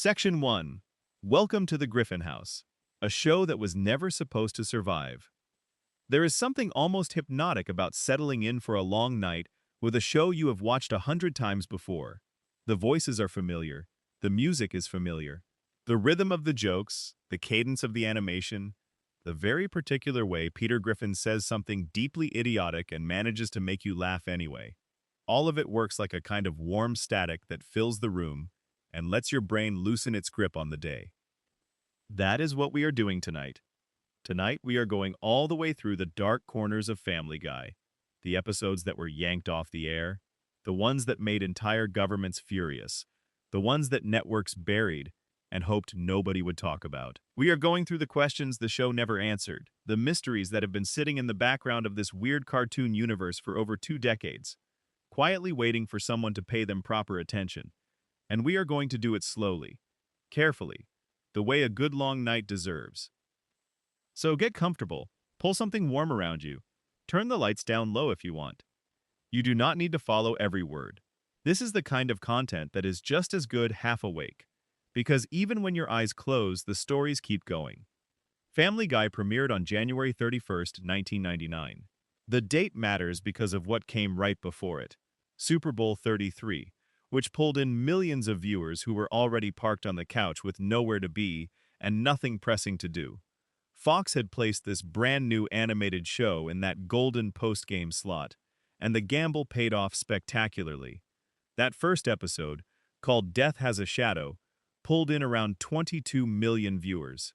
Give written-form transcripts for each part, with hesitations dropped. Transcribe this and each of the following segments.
Section 1. Welcome to the Griffin House, a show that was never supposed to survive. There is something almost hypnotic about settling in for a long night with a show you have watched 100 times before. The voices are familiar, the music is familiar, the rhythm of the jokes, the cadence of the animation, the very particular way Peter Griffin says something deeply idiotic and manages to make you laugh anyway. All of it works like a kind of warm static that fills the room and lets your brain loosen its grip on the day. That is what we are doing tonight. Tonight, we are going all the way through the dark corners of Family Guy, the episodes that were yanked off the air, the ones that made entire governments furious, the ones that networks buried and hoped nobody would talk about. We are going through the questions the show never answered, the mysteries that have been sitting in the background of this weird cartoon universe for over 2 decades, quietly waiting for someone to pay them proper attention. And we are going to do it slowly, carefully, the way a good long night deserves. So get comfortable, pull something warm around you, turn the lights down low if you want. You do not need to follow every word. This is the kind of content that is just as good half awake, because even when your eyes close, the stories keep going. Family Guy premiered on January 31st, 1999. The date matters because of what came right before it, Super Bowl 33, which pulled in millions of viewers who were already parked on the couch with nowhere to be and nothing pressing to do. Fox had placed this brand new animated show in that golden post-game slot, and the gamble paid off spectacularly. That first episode, called Death Has a Shadow, pulled in around 22 million viewers.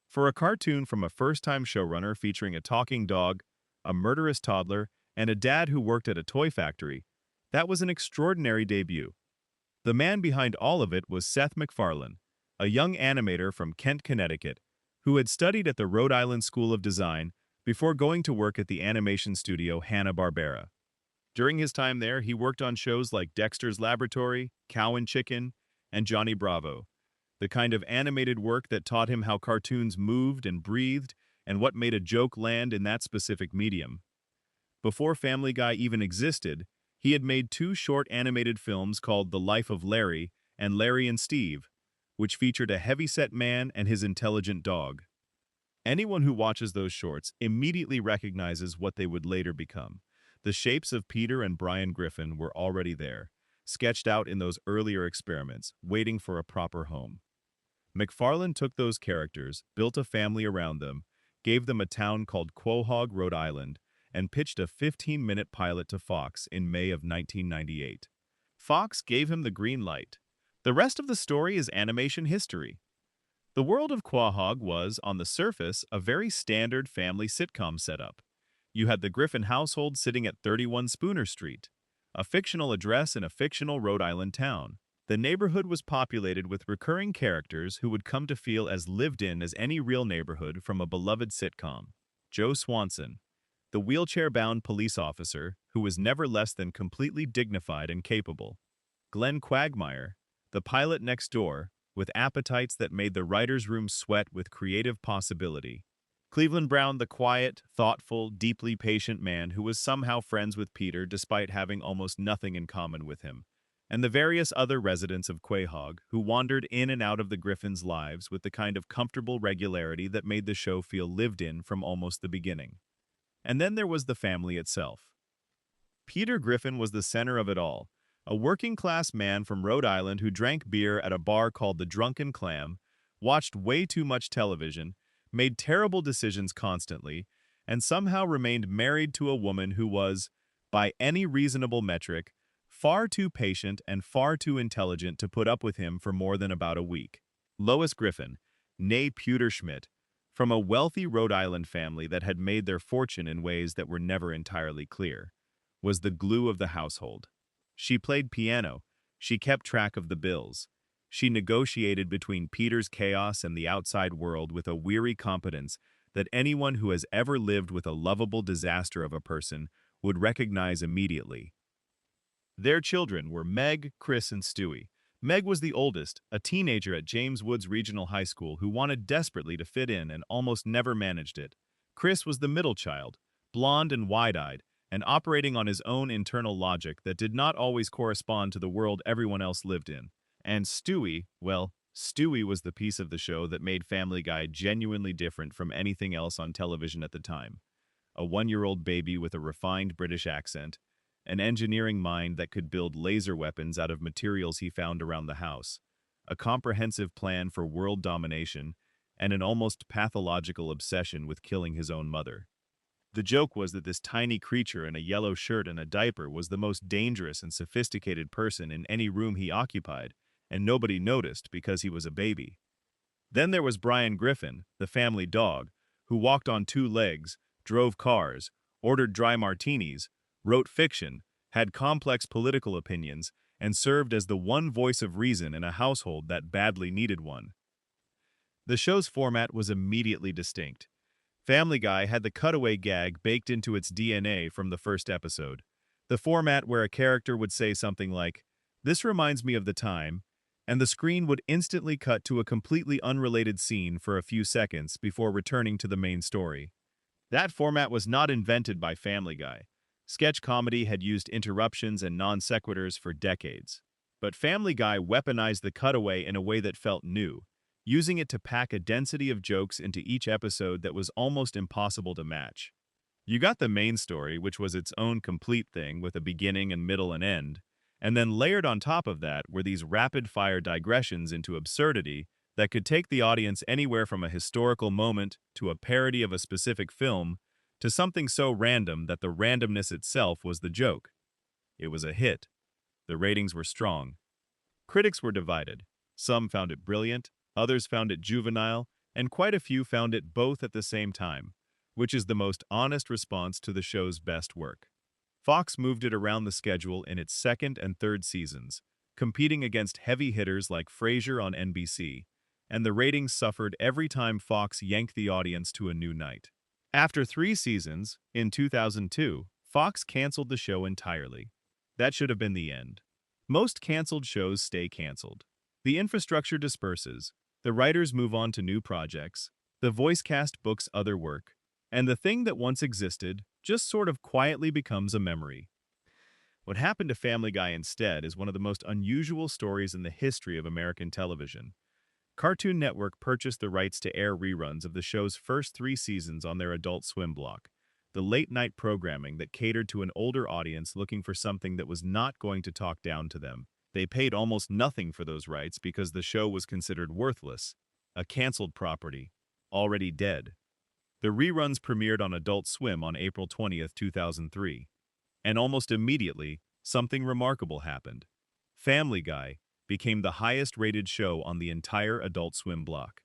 For a cartoon from a first-time showrunner featuring a talking dog, a murderous toddler, and a dad who worked at a toy factory, that was an extraordinary debut. The man behind all of it was Seth MacFarlane, a young animator from Kent, Connecticut, who had studied at the Rhode Island School of Design before going to work at the animation studio Hanna-Barbera. During his time there, he worked on shows like Dexter's Laboratory, Cow and Chicken, and Johnny Bravo, the kind of animated work that taught him how cartoons moved and breathed and what made a joke land in that specific medium. Before Family Guy even existed, he had made 2 short animated films called The Life of Larry and Larry and Steve, which featured a heavy-set man and his intelligent dog. Anyone who watches those shorts immediately recognizes what they would later become. The shapes of Peter and Brian Griffin were already there, sketched out in those earlier experiments, waiting for a proper home. MacFarlane took those characters, built a family around them, gave them a town called Quahog, Rhode Island, and pitched a 15-minute pilot to Fox in May of 1998. Fox gave him the green light. The rest of the story is animation history. The world of Quahog was, on the surface, a very standard family sitcom setup. You had the Griffin household sitting at 31 Spooner Street, a fictional address in a fictional Rhode Island town. The neighborhood was populated with recurring characters who would come to feel as lived-in as any real neighborhood from a beloved sitcom. Joe Swanson, the wheelchair-bound police officer who was never less than completely dignified and capable. Glenn Quagmire, the pilot next door, with appetites that made the writer's room sweat with creative possibility. Cleveland Brown, the quiet, thoughtful, deeply patient man who was somehow friends with Peter despite having almost nothing in common with him. And the various other residents of Quahog who wandered in and out of the Griffins' lives with the kind of comfortable regularity that made the show feel lived in from almost the beginning. And then there was the family itself. Peter Griffin was the center of it all, a working-class man from Rhode Island who drank beer at a bar called the Drunken Clam, watched way too much television, made terrible decisions constantly, and somehow remained married to a woman who was, by any reasonable metric, far too patient and far too intelligent to put up with him for more than about a week. Lois Griffin, née Pewter Schmidt, from a wealthy Rhode Island family that had made their fortune in ways that were never entirely clear, was the glue of the household. She played piano, she kept track of the bills, she negotiated between Peter's chaos and the outside world with a weary competence that anyone who has ever lived with a lovable disaster of a person would recognize immediately. Their children were Meg, Chris, and Stewie. Meg was the oldest, a teenager at James Woods Regional High School who wanted desperately to fit in and almost never managed it. Chris was the middle child, blonde and wide-eyed, and operating on his own internal logic that did not always correspond to the world everyone else lived in. And Stewie, well, Stewie was the piece of the show that made Family Guy genuinely different from anything else on television at the time. A one-year-old baby with a refined British accent, an engineering mind that could build laser weapons out of materials he found around the house, a comprehensive plan for world domination, and an almost pathological obsession with killing his own mother. The joke was that this tiny creature in a yellow shirt and a diaper was the most dangerous and sophisticated person in any room he occupied, and nobody noticed because he was a baby. Then there was Brian Griffin, the family dog, who walked on two legs, drove cars, ordered dry martinis, wrote fiction, had complex political opinions, and served as the one voice of reason in a household that badly needed one. The show's format was immediately distinct. Family Guy had the cutaway gag baked into its DNA from the first episode. The format where a character would say something like, "This reminds me of the time," and the screen would instantly cut to a completely unrelated scene for a few seconds before returning to the main story. That format was not invented by Family Guy. Sketch comedy had used interruptions and non sequiturs for decades. But Family Guy weaponized the cutaway in a way that felt new, using it to pack a density of jokes into each episode that was almost impossible to match. You got the main story, which was its own complete thing with a beginning and middle and end, and then layered on top of that were these rapid-fire digressions into absurdity that could take the audience anywhere from a historical moment to a parody of a specific film to something so random that the randomness itself was the joke. It was a hit. The ratings were strong. Critics were divided. Some found it brilliant, others found it juvenile, and quite a few found it both at the same time, which is the most honest response to the show's best work. Fox moved it around the schedule in its second and third seasons, competing against heavy hitters like Frasier on NBC, and the ratings suffered every time Fox yanked the audience to a new night. After 3 seasons, in 2002, Fox canceled the show entirely. That should have been the end. Most canceled shows stay canceled. The infrastructure disperses, the writers move on to new projects, the voice cast books other work, and the thing that once existed just sort of quietly becomes a memory. What happened to Family Guy instead is one of the most unusual stories in the history of American television. Cartoon Network purchased the rights to air reruns of the show's first 3 seasons on their Adult Swim block, the late-night programming that catered to an older audience looking for something that was not going to talk down to them. They paid almost nothing for those rights because the show was considered worthless, a canceled property, already dead. The reruns premiered on Adult Swim on April 20th, 2003. And almost immediately, something remarkable happened. Family Guy became the highest-rated show on the entire Adult Swim block.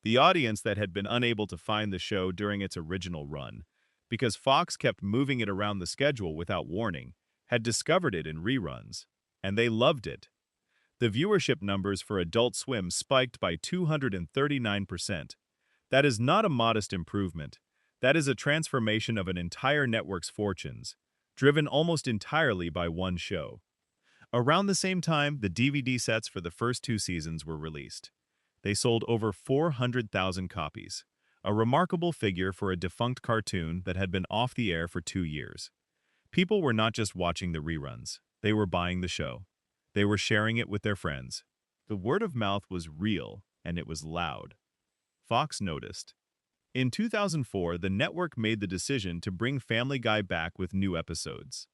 The audience that had been unable to find the show during its original run, because Fox kept moving it around the schedule without warning, had discovered it in reruns, and they loved it. The viewership numbers for Adult Swim spiked by 239%. That is not a modest improvement. That is a transformation of an entire network's fortunes, driven almost entirely by one show. Around the same time, the DVD sets for the first 2 seasons were released. They sold over 400,000 copies, a remarkable figure for a defunct cartoon that had been off the air for 2 years. People were not just watching the reruns, they were buying the show. They were sharing it with their friends. The word of mouth was real, and it was loud. Fox noticed. In 2004, the network made the decision to bring Family Guy back with new episodes.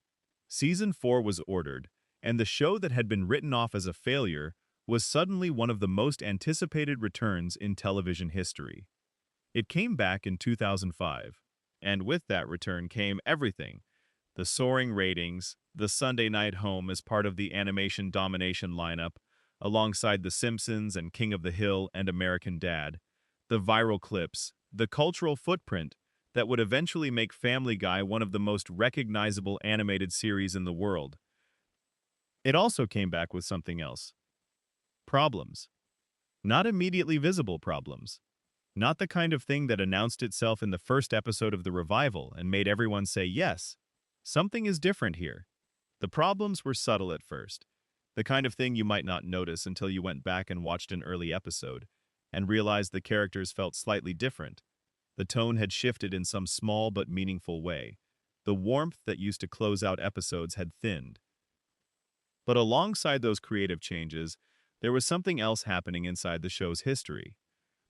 Season 4 was ordered, and the show that had been written off as a failure was suddenly one of the most anticipated returns in television history. It came back in 2005, and with that return came everything. The soaring ratings, the Sunday night home as part of the animation domination lineup, alongside The Simpsons and King of the Hill and American Dad, the viral clips, the cultural footprint that would eventually make Family Guy one of the most recognizable animated series in the world. It also came back with something else. Problems. Not immediately visible problems. Not the kind of thing that announced itself in the first episode of the revival and made everyone say, yes, something is different here. The problems were subtle at first, the kind of thing you might not notice until you went back and watched an early episode and realized the characters felt slightly different. The tone had shifted in some small but meaningful way. The warmth that used to close out episodes had thinned. But alongside those creative changes, There was something else happening inside the show's history.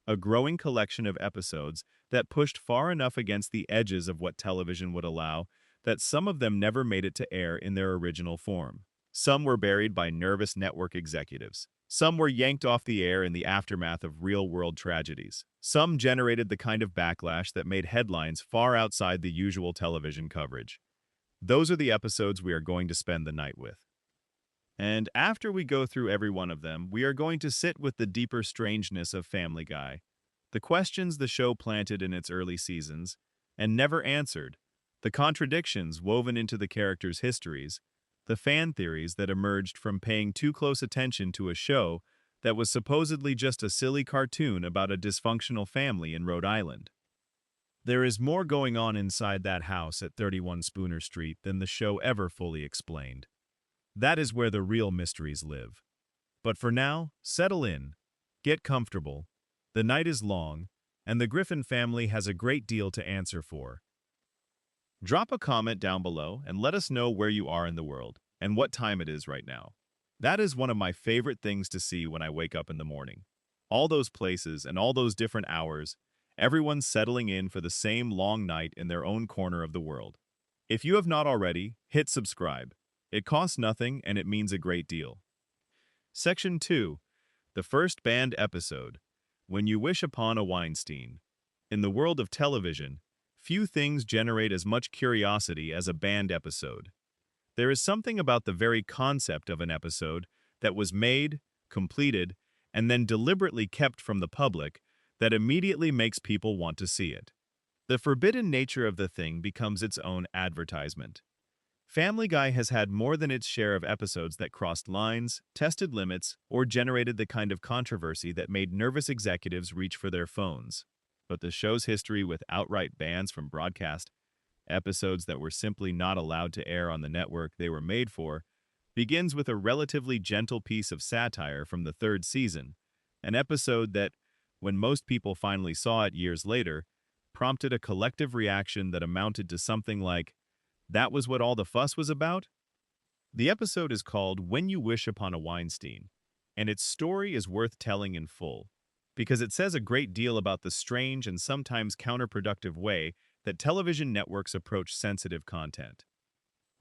A growing collection of episodes that pushed far enough against the edges of what television would allow that some of them never made it to air in their original form. Some were buried by nervous network executives. Some were yanked off the air in the aftermath of real-world tragedies. Some generated the kind of backlash that made headlines far outside the usual television coverage. Those are the episodes we are going to spend the night with. And after we go through every one of them, we are going to sit with the deeper strangeness of Family Guy, the questions the show planted in its early seasons and never answered, the contradictions woven into the characters' histories, the fan theories that emerged from paying too close attention to a show that was supposedly just a silly cartoon about a dysfunctional family in Rhode Island. There is more going on inside that house at 31 Spooner Street than the show ever fully explained. That is where the real mysteries live. But for now, settle in, get comfortable. The night is long, and the Griffin family has a great deal to answer for. Drop a comment down below and let us know where you are in the world and what time it is right now. That is one of my favorite things to see when I wake up in the morning. All those places and all those different hours, everyone settling in for the same long night in their own corner of the world. If you have not already, hit subscribe. It costs nothing and it means a great deal. Section 2. The first banned episode. When you wish upon a Weinstein. In the world of television, few things generate as much curiosity as a banned episode. There is something about the very concept of an episode that was made, completed, and then deliberately kept from the public that immediately makes people want to see it. The forbidden nature of the thing becomes its own advertisement. Family Guy has had more than its share of episodes that crossed lines, tested limits, or generated the kind of controversy that made nervous executives reach for their phones. But the show's history with outright bans from broadcast, episodes that were simply not allowed to air on the network they were made for, begins with a relatively gentle piece of satire from the third season, an episode that, when most people finally saw it years later, prompted a collective reaction that amounted to something like, "That was what all the fuss was about?" The episode is called When You Wish Upon a Weinstein, and its story is worth telling in full, because it says a great deal about the strange and sometimes counterproductive way that television networks approach sensitive content.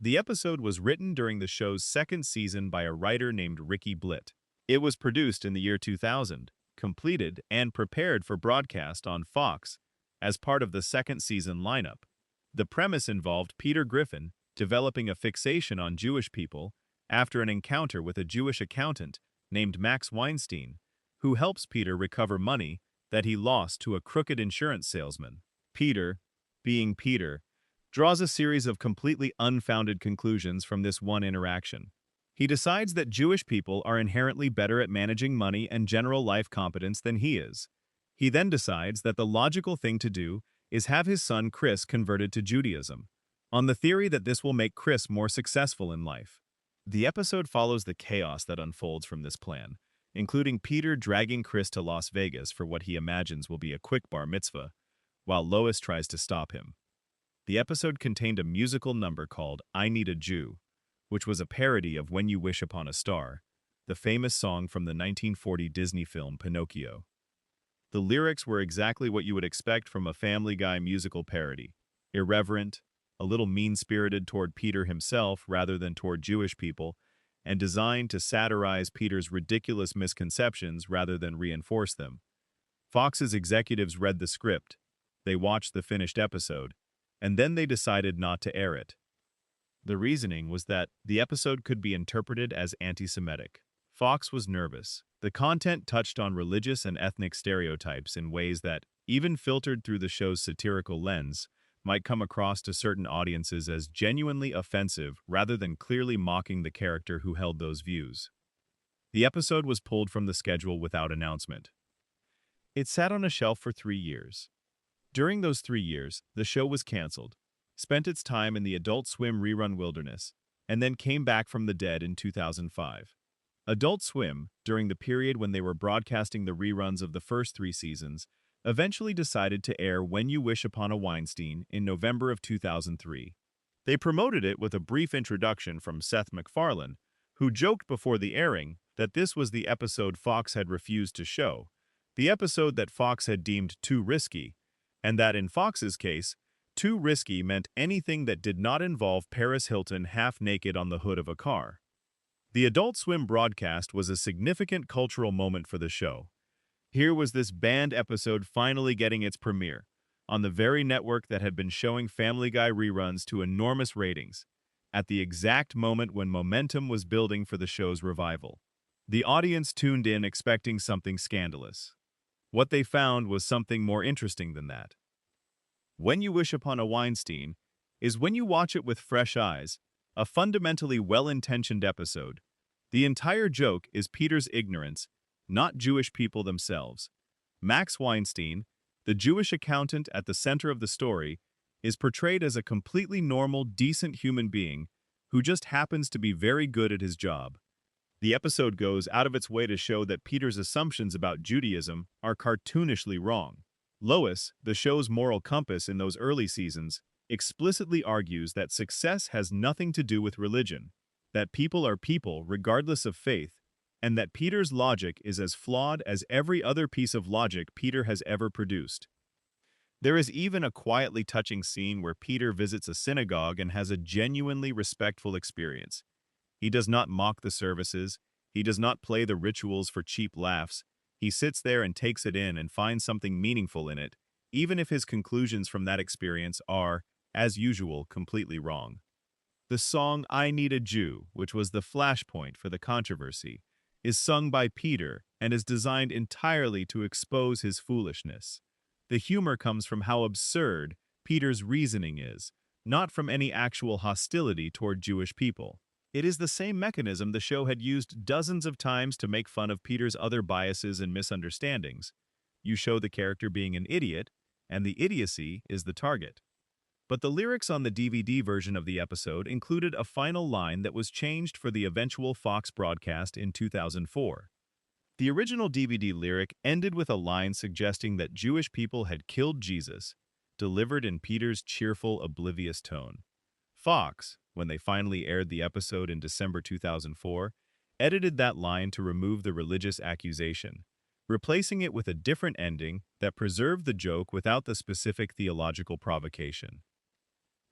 The episode was written during the show's second season by a writer named Ricky Blitt. It was produced in the year 2000, completed and prepared for broadcast on Fox as part of the second season lineup. The premise involved Peter Griffin developing a fixation on Jewish people after an encounter with a Jewish accountant named Max Weinstein, who helps Peter recover money that he lost to a crooked insurance salesman. Peter, being Peter, draws a series of completely unfounded conclusions from this one interaction. He decides that Jewish people are inherently better at managing money and general life competence than he is. He then decides that the logical thing to do is have his son Chris converted to Judaism, on the theory that this will make Chris more successful in life. The episode follows the chaos that unfolds from this plan, including Peter dragging Chris to Las Vegas for what he imagines will be a quick bar mitzvah, while Lois tries to stop him. The episode contained a musical number called I Need a Jew, which was a parody of When You Wish Upon a Star, the famous song from the 1940 Disney film Pinocchio. The lyrics were exactly what you would expect from a Family Guy musical parody, irreverent, a little mean-spirited toward Peter himself rather than toward Jewish people, and designed to satirize Peter's ridiculous misconceptions rather than reinforce them. Fox's executives read the script, they watched the finished episode, and then they decided not to air it. The reasoning was that the episode could be interpreted as anti-Semitic. Fox was nervous. The content touched on religious and ethnic stereotypes in ways that, even filtered through the show's satirical lens, might come across to certain audiences as genuinely offensive rather than clearly mocking the character who held those views. The episode was pulled from the schedule without announcement. It sat on a shelf for 3 years. During those 3 years, the show was canceled, spent its time in the Adult Swim rerun wilderness, and then came back from the dead in 2005. Adult Swim, during the period when they were broadcasting the reruns of the first 3 seasons, eventually decided to air When You Wish Upon a Weinstein in November of 2003. They promoted it with a brief introduction from Seth MacFarlane, who joked before the airing that this was the episode Fox had refused to show, the episode that Fox had deemed too risky, and that in Fox's case, too risky meant anything that did not involve Paris Hilton half-naked on the hood of a car. The Adult Swim broadcast was a significant cultural moment for the show. Here was this banned episode finally getting its premiere, on the very network that had been showing Family Guy reruns to enormous ratings, at the exact moment when momentum was building for the show's revival. The audience tuned in expecting something scandalous. What they found was something more interesting than that. When You Wish Upon a Weinstein is, when you watch it with fresh eyes, a fundamentally well-intentioned episode. The entire joke is Peter's ignorance, not Jewish people themselves. Max Weinstein, the Jewish accountant at the center of the story, is portrayed as a completely normal, decent human being who just happens to be very good at his job. The episode goes out of its way to show that Peter's assumptions about Judaism are cartoonishly wrong. Lois, the show's moral compass in those early seasons, explicitly argues that success has nothing to do with religion, that people are people regardless of faith, and that Peter's logic is as flawed as every other piece of logic Peter has ever produced. There is even a quietly touching scene where Peter visits a synagogue and has a genuinely respectful experience. He does not mock the services, he does not play the rituals for cheap laughs, he sits there and takes it in and finds something meaningful in it, even if his conclusions from that experience are, as usual, completely wrong. The song I Need a Jew, which was the flashpoint for the controversy, is sung by Peter and is designed entirely to expose his foolishness. The humor comes from how absurd Peter's reasoning is, not from any actual hostility toward Jewish people. It is the same mechanism the show had used dozens of times to make fun of Peter's other biases and misunderstandings. You show the character being an idiot, and the idiocy is the target. But the lyrics on the DVD version of the episode included a final line that was changed for the eventual Fox broadcast in 2004. The original DVD lyric ended with a line suggesting that Jewish people had killed Jesus, delivered in Peter's cheerful, oblivious tone. Fox, when they finally aired the episode in December 2004, edited that line to remove the religious accusation, replacing it with a different ending that preserved the joke without the specific theological provocation.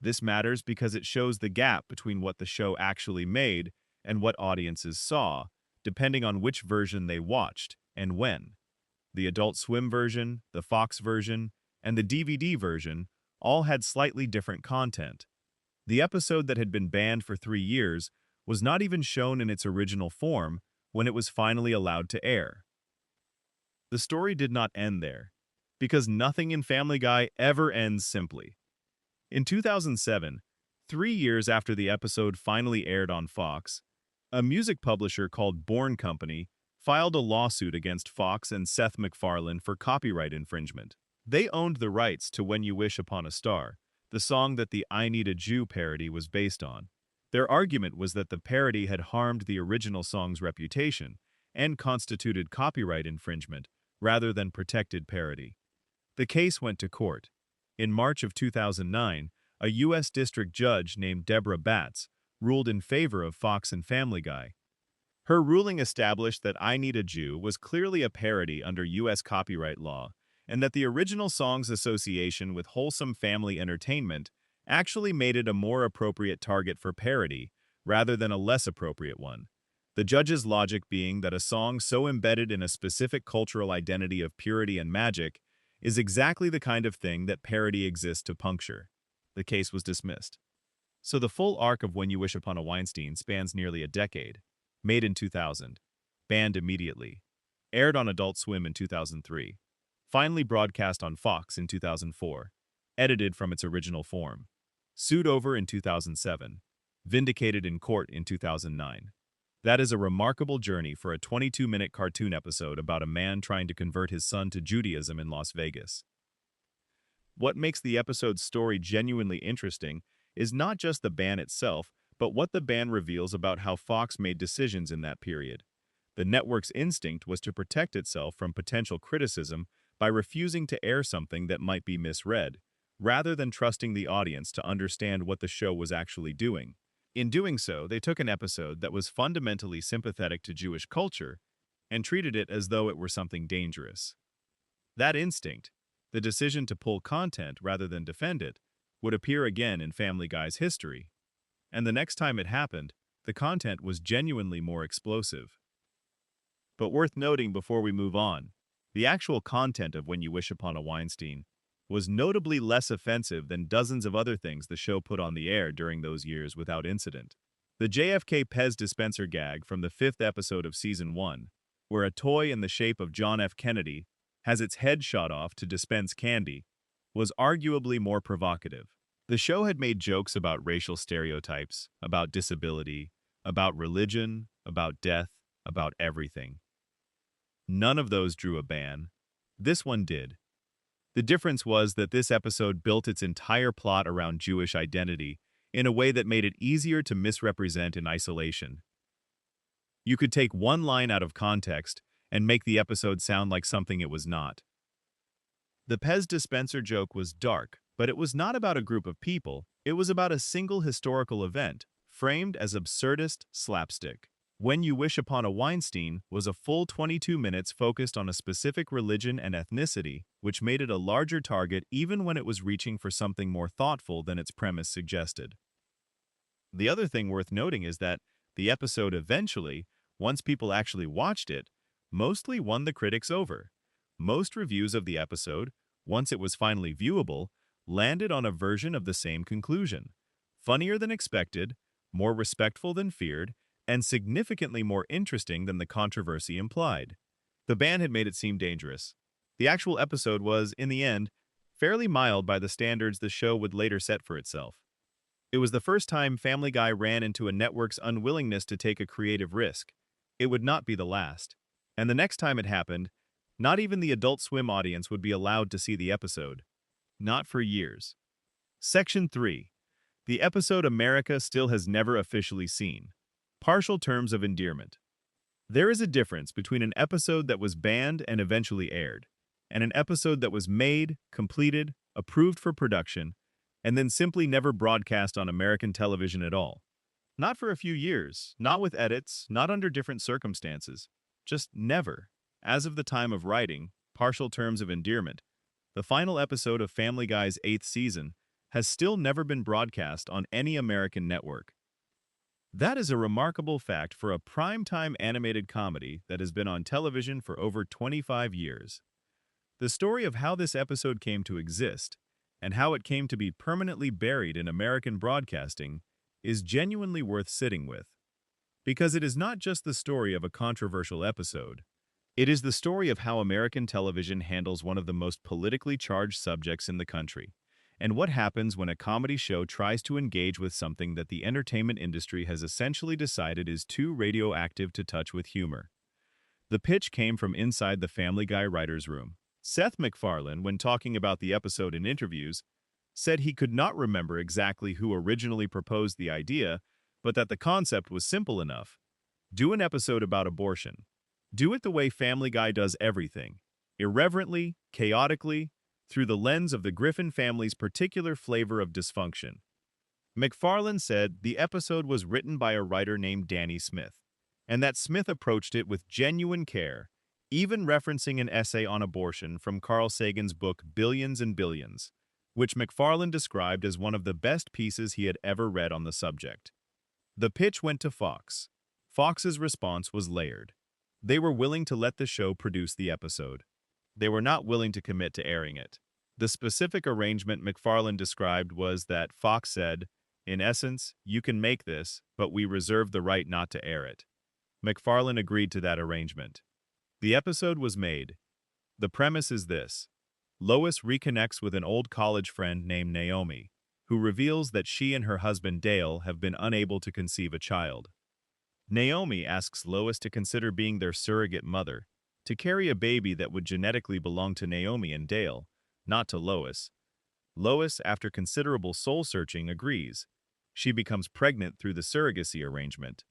This matters because it shows the gap between what the show actually made and what audiences saw, depending on which version they watched and when. The Adult Swim version, the Fox version, and the DVD version all had slightly different content. The episode that had been banned for 3 years was not even shown in its original form when it was finally allowed to air. The story did not end there, because nothing in Family Guy ever ends simply. In 2007, 3 years after the episode finally aired on Fox, a music publisher called Born Company filed a lawsuit against Fox and Seth MacFarlane for copyright infringement. They owned the rights to When You Wish Upon a Star, the song that the I Need a Jew parody was based on. Their argument was that the parody had harmed the original song's reputation and constituted copyright infringement rather than protected parody. The case went to court. In March of 2009, a U.S. district judge named Deborah Batts ruled in favor of Fox and Family Guy. Her ruling established that I Need a Jew was clearly a parody under U.S. copyright law, and that the original song's association with wholesome family entertainment actually made it a more appropriate target for parody rather than a less appropriate one. The judge's logic being that a song so embedded in a specific cultural identity of purity and magic is exactly the kind of thing that parody exists to puncture. The case was dismissed. So the full arc of When You Wish Upon a Weinstein spans nearly a decade. Made in 2000, banned immediately, aired on Adult Swim in 2003, finally broadcast on Fox in 2004, edited from its original form, sued over in 2007, vindicated in court in 2009. That is a remarkable journey for a 22-minute cartoon episode about a man trying to convert his son to Judaism in Las Vegas. What makes the episode's story genuinely interesting is not just the ban itself, but what the ban reveals about how Fox made decisions in that period. The network's instinct was to protect itself from potential criticism by refusing to air something that might be misread, rather than trusting the audience to understand what the show was actually doing. In doing so, they took an episode that was fundamentally sympathetic to Jewish culture and treated it as though it were something dangerous. That instinct, the decision to pull content rather than defend it, would appear again in Family Guy's history. And the next time it happened, the content was genuinely more explosive. But worth noting before we move on, the actual content of When You Wish Upon a Weinstein was notably less offensive than dozens of other things the show put on the air during those years without incident. The JFK Pez dispenser gag from the 5th episode of Season 1, where a toy in the shape of John F. Kennedy has its head shot off to dispense candy, was arguably more provocative. The show had made jokes about racial stereotypes, about disability, about religion, about death, about everything. None of those drew a ban. This one did. The difference was that this episode built its entire plot around Jewish identity in a way that made it easier to misrepresent in isolation. You could take one line out of context and make the episode sound like something it was not. The Pez dispenser joke was dark, but it was not about a group of people. It was about a single historical event, framed as absurdist slapstick. When You Wish Upon a Weinstein was a full 22 minutes focused on a specific religion and ethnicity, which made it a larger target even when it was reaching for something more thoughtful than its premise suggested. The other thing worth noting is that the episode eventually, once people actually watched it, mostly won the critics over. Most reviews of the episode, once it was finally viewable, landed on a version of the same conclusion. Funnier than expected, more respectful than feared, and significantly more interesting than the controversy implied. The ban had made it seem dangerous. The actual episode was, in the end, fairly mild by the standards the show would later set for itself. It was the first time Family Guy ran into a network's unwillingness to take a creative risk. It would not be the last. And the next time it happened, not even the Adult Swim audience would be allowed to see the episode. Not for years. Section 3. The episode America still has never officially seen. Partial terms of endearment. There is a difference between an episode that was banned and eventually aired, and an episode that was made, completed, approved for production, and then simply never broadcast on American television at all. Not for a few years, not with edits, not under different circumstances. Just never. As of the time of writing, Partial Terms of Endearment, the final episode of Family Guy's 8th season, has still never been broadcast on any American network. That is a remarkable fact for a primetime animated comedy that has been on television for over 25 years. The story of how this episode came to exist, and how it came to be permanently buried in American broadcasting, is genuinely worth sitting with. Because it is not just the story of a controversial episode. It is the story of how American television handles one of the most politically charged subjects in the country, and what happens when a comedy show tries to engage with something that the entertainment industry has essentially decided is too radioactive to touch with humor. The pitch came from inside the Family Guy writers' room. Seth MacFarlane, when talking about the episode in interviews, said he could not remember exactly who originally proposed the idea, but that the concept was simple enough. Do an episode about abortion. Do it the way Family Guy does everything, irreverently, chaotically, through the lens of the Griffin family's particular flavor of dysfunction. MacFarlane said the episode was written by a writer named Danny Smith, and that Smith approached it with genuine care, even referencing an essay on abortion from Carl Sagan's book Billions and Billions, which MacFarlane described as one of the best pieces he had ever read on the subject. The pitch went to Fox. Fox's response was layered. They were willing to let the show produce the episode. They were not willing to commit to airing it. The specific arrangement MacFarlane described was that Fox said, in essence, you can make this, but we reserve the right not to air it. MacFarlane agreed to that arrangement. The episode was made. The premise is this. Lois reconnects with an old college friend named Naomi, who reveals that she and her husband Dale have been unable to conceive a child. Naomi asks Lois to consider being their surrogate mother, to carry a baby that would genetically belong to Naomi and Dale, not to Lois. Lois, after considerable soul-searching, agrees. She becomes pregnant through the surrogacy arrangement.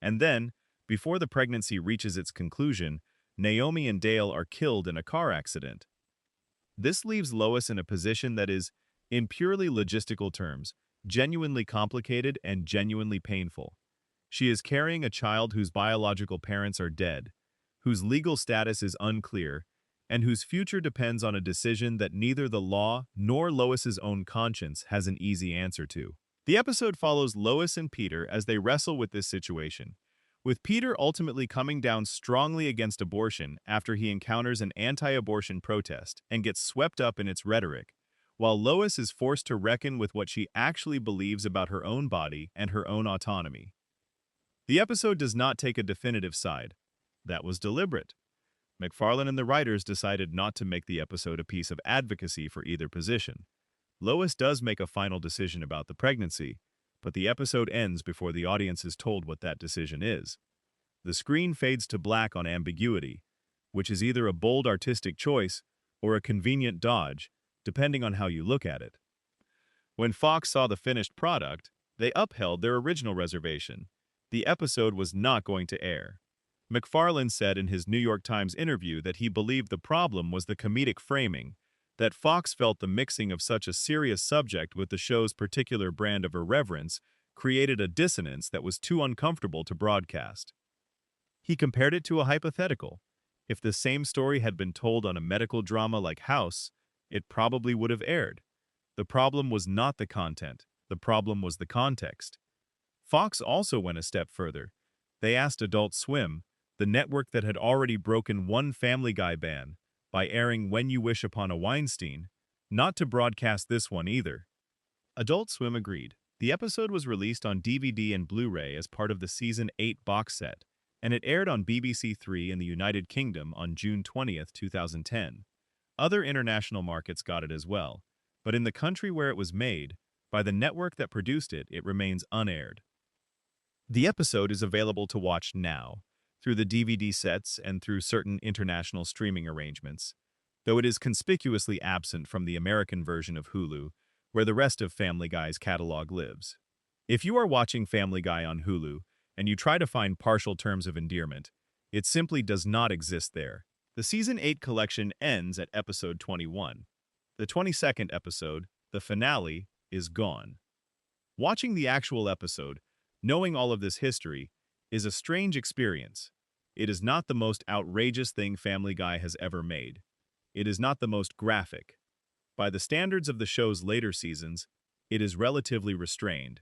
And then, before the pregnancy reaches its conclusion, Naomi and Dale are killed in a car accident. This leaves Lois in a position that is, in purely logistical terms, genuinely complicated and genuinely painful. She is carrying a child whose biological parents are dead, whose legal status is unclear, and whose future depends on a decision that neither the law nor Lois's own conscience has an easy answer to. The episode follows Lois and Peter as they wrestle with this situation, with Peter ultimately coming down strongly against abortion after he encounters an anti-abortion protest and gets swept up in its rhetoric, while Lois is forced to reckon with what she actually believes about her own body and her own autonomy. The episode does not take a definitive side. That was deliberate. MacFarlane and the writers decided not to make the episode a piece of advocacy for either position. Lois does make a final decision about the pregnancy, but the episode ends before the audience is told what that decision is. The screen fades to black on ambiguity, which is either a bold artistic choice or a convenient dodge, depending on how you look at it. When Fox saw the finished product, they upheld their original reservation. The episode was not going to air. MacFarlane said in his New York Times interview that he believed the problem was the comedic framing, that Fox felt the mixing of such a serious subject with the show's particular brand of irreverence created a dissonance that was too uncomfortable to broadcast. He compared it to a hypothetical. If the same story had been told on a medical drama like House, it probably would have aired. The problem was not the content, the problem was the context. Fox also went a step further. They asked Adult Swim, the network that had already broken one Family Guy ban, by airing When You Wish Upon a Weinstein, not to broadcast this one either. Adult Swim agreed. The episode was released on DVD and Blu-ray as part of the Season 8 box set, and it aired on BBC Three in the United Kingdom on June 20, 2010. Other international markets got it as well, but in the country where it was made, by the network that produced it, it remains unaired. The episode is available to watch now, through the DVD sets and through certain international streaming arrangements, though it is conspicuously absent from the American version of Hulu, where the rest of Family Guy's catalog lives. If you are watching Family Guy on Hulu and you try to find partial terms of endearment, it simply does not exist there. The Season 8 collection ends at episode 21. The 22nd episode, the finale, is gone. Watching the actual episode, knowing all of this history, is a strange experience. It is not the most outrageous thing Family Guy has ever made. It is not the most graphic. By the standards of the show's later seasons, it is relatively restrained.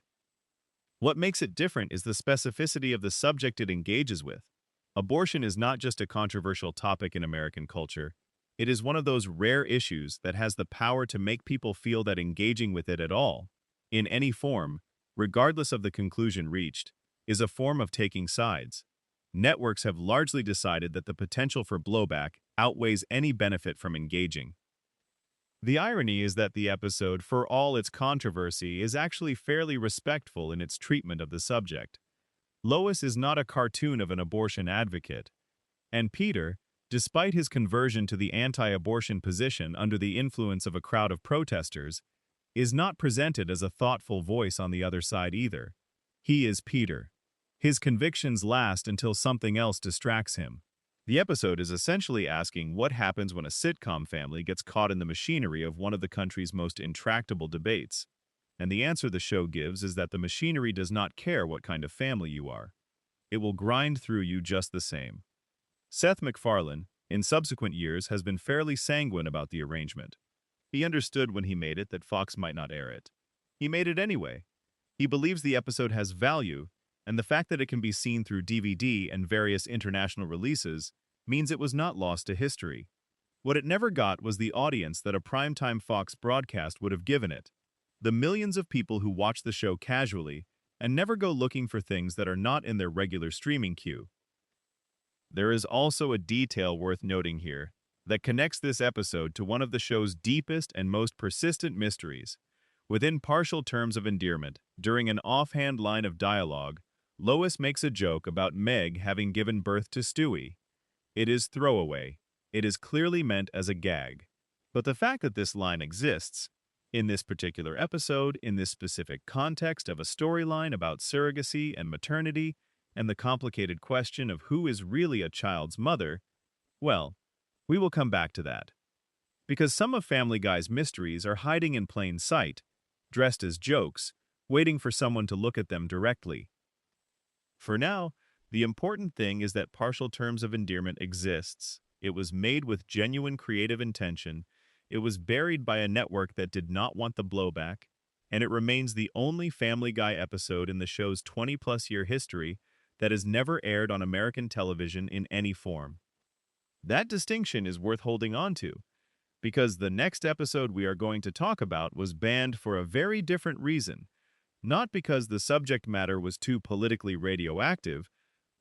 What makes it different is the specificity of the subject it engages with. Abortion is not just a controversial topic in American culture. It is one of those rare issues that has the power to make people feel that engaging with it at all, in any form, regardless of the conclusion reached, is a form of taking sides. Networks have largely decided that the potential for blowback outweighs any benefit from engaging. The irony is that the episode, for all its controversy, is actually fairly respectful in its treatment of the subject. Lois is not a cartoon of an abortion advocate, and Peter, despite his conversion to the anti-abortion position under the influence of a crowd of protesters, is not presented as a thoughtful voice on the other side either. He is Peter. His convictions last until something else distracts him. The episode is essentially asking what happens when a sitcom family gets caught in the machinery of one of the country's most intractable debates. And the answer the show gives is that the machinery does not care what kind of family you are. It will grind through you just the same. Seth MacFarlane, in subsequent years, has been fairly sanguine about the arrangement. He understood when he made it that Fox might not air it. He made it anyway. He believes the episode has value, and the fact that it can be seen through DVD and various international releases means it was not lost to history. What it never got was the audience that a primetime Fox broadcast would have given it. The millions of people who watch the show casually and never go looking for things that are not in their regular streaming queue. There is also a detail worth noting here that connects this episode to one of the show's deepest and most persistent mysteries. Within partial terms of endearment, during an offhand line of dialogue, Lois makes a joke about Meg having given birth to Stewie. It is throwaway. It is clearly meant as a gag. But the fact that this line exists, in this particular episode, in this specific context of a storyline about surrogacy and maternity, and the complicated question of who is really a child's mother, well, we will come back to that. Because some of Family Guy's mysteries are hiding in plain sight, dressed as jokes, waiting for someone to look at them directly. For now, the important thing is that partial terms of endearment exists. It was made with genuine creative intention. It was buried by a network that did not want the blowback, and it remains the only Family Guy episode in the show's 20-plus year history that has never aired on American television in any form. That distinction is worth holding on to, because the next episode we are going to talk about was banned for a very different reason, not because the subject matter was too politically radioactive,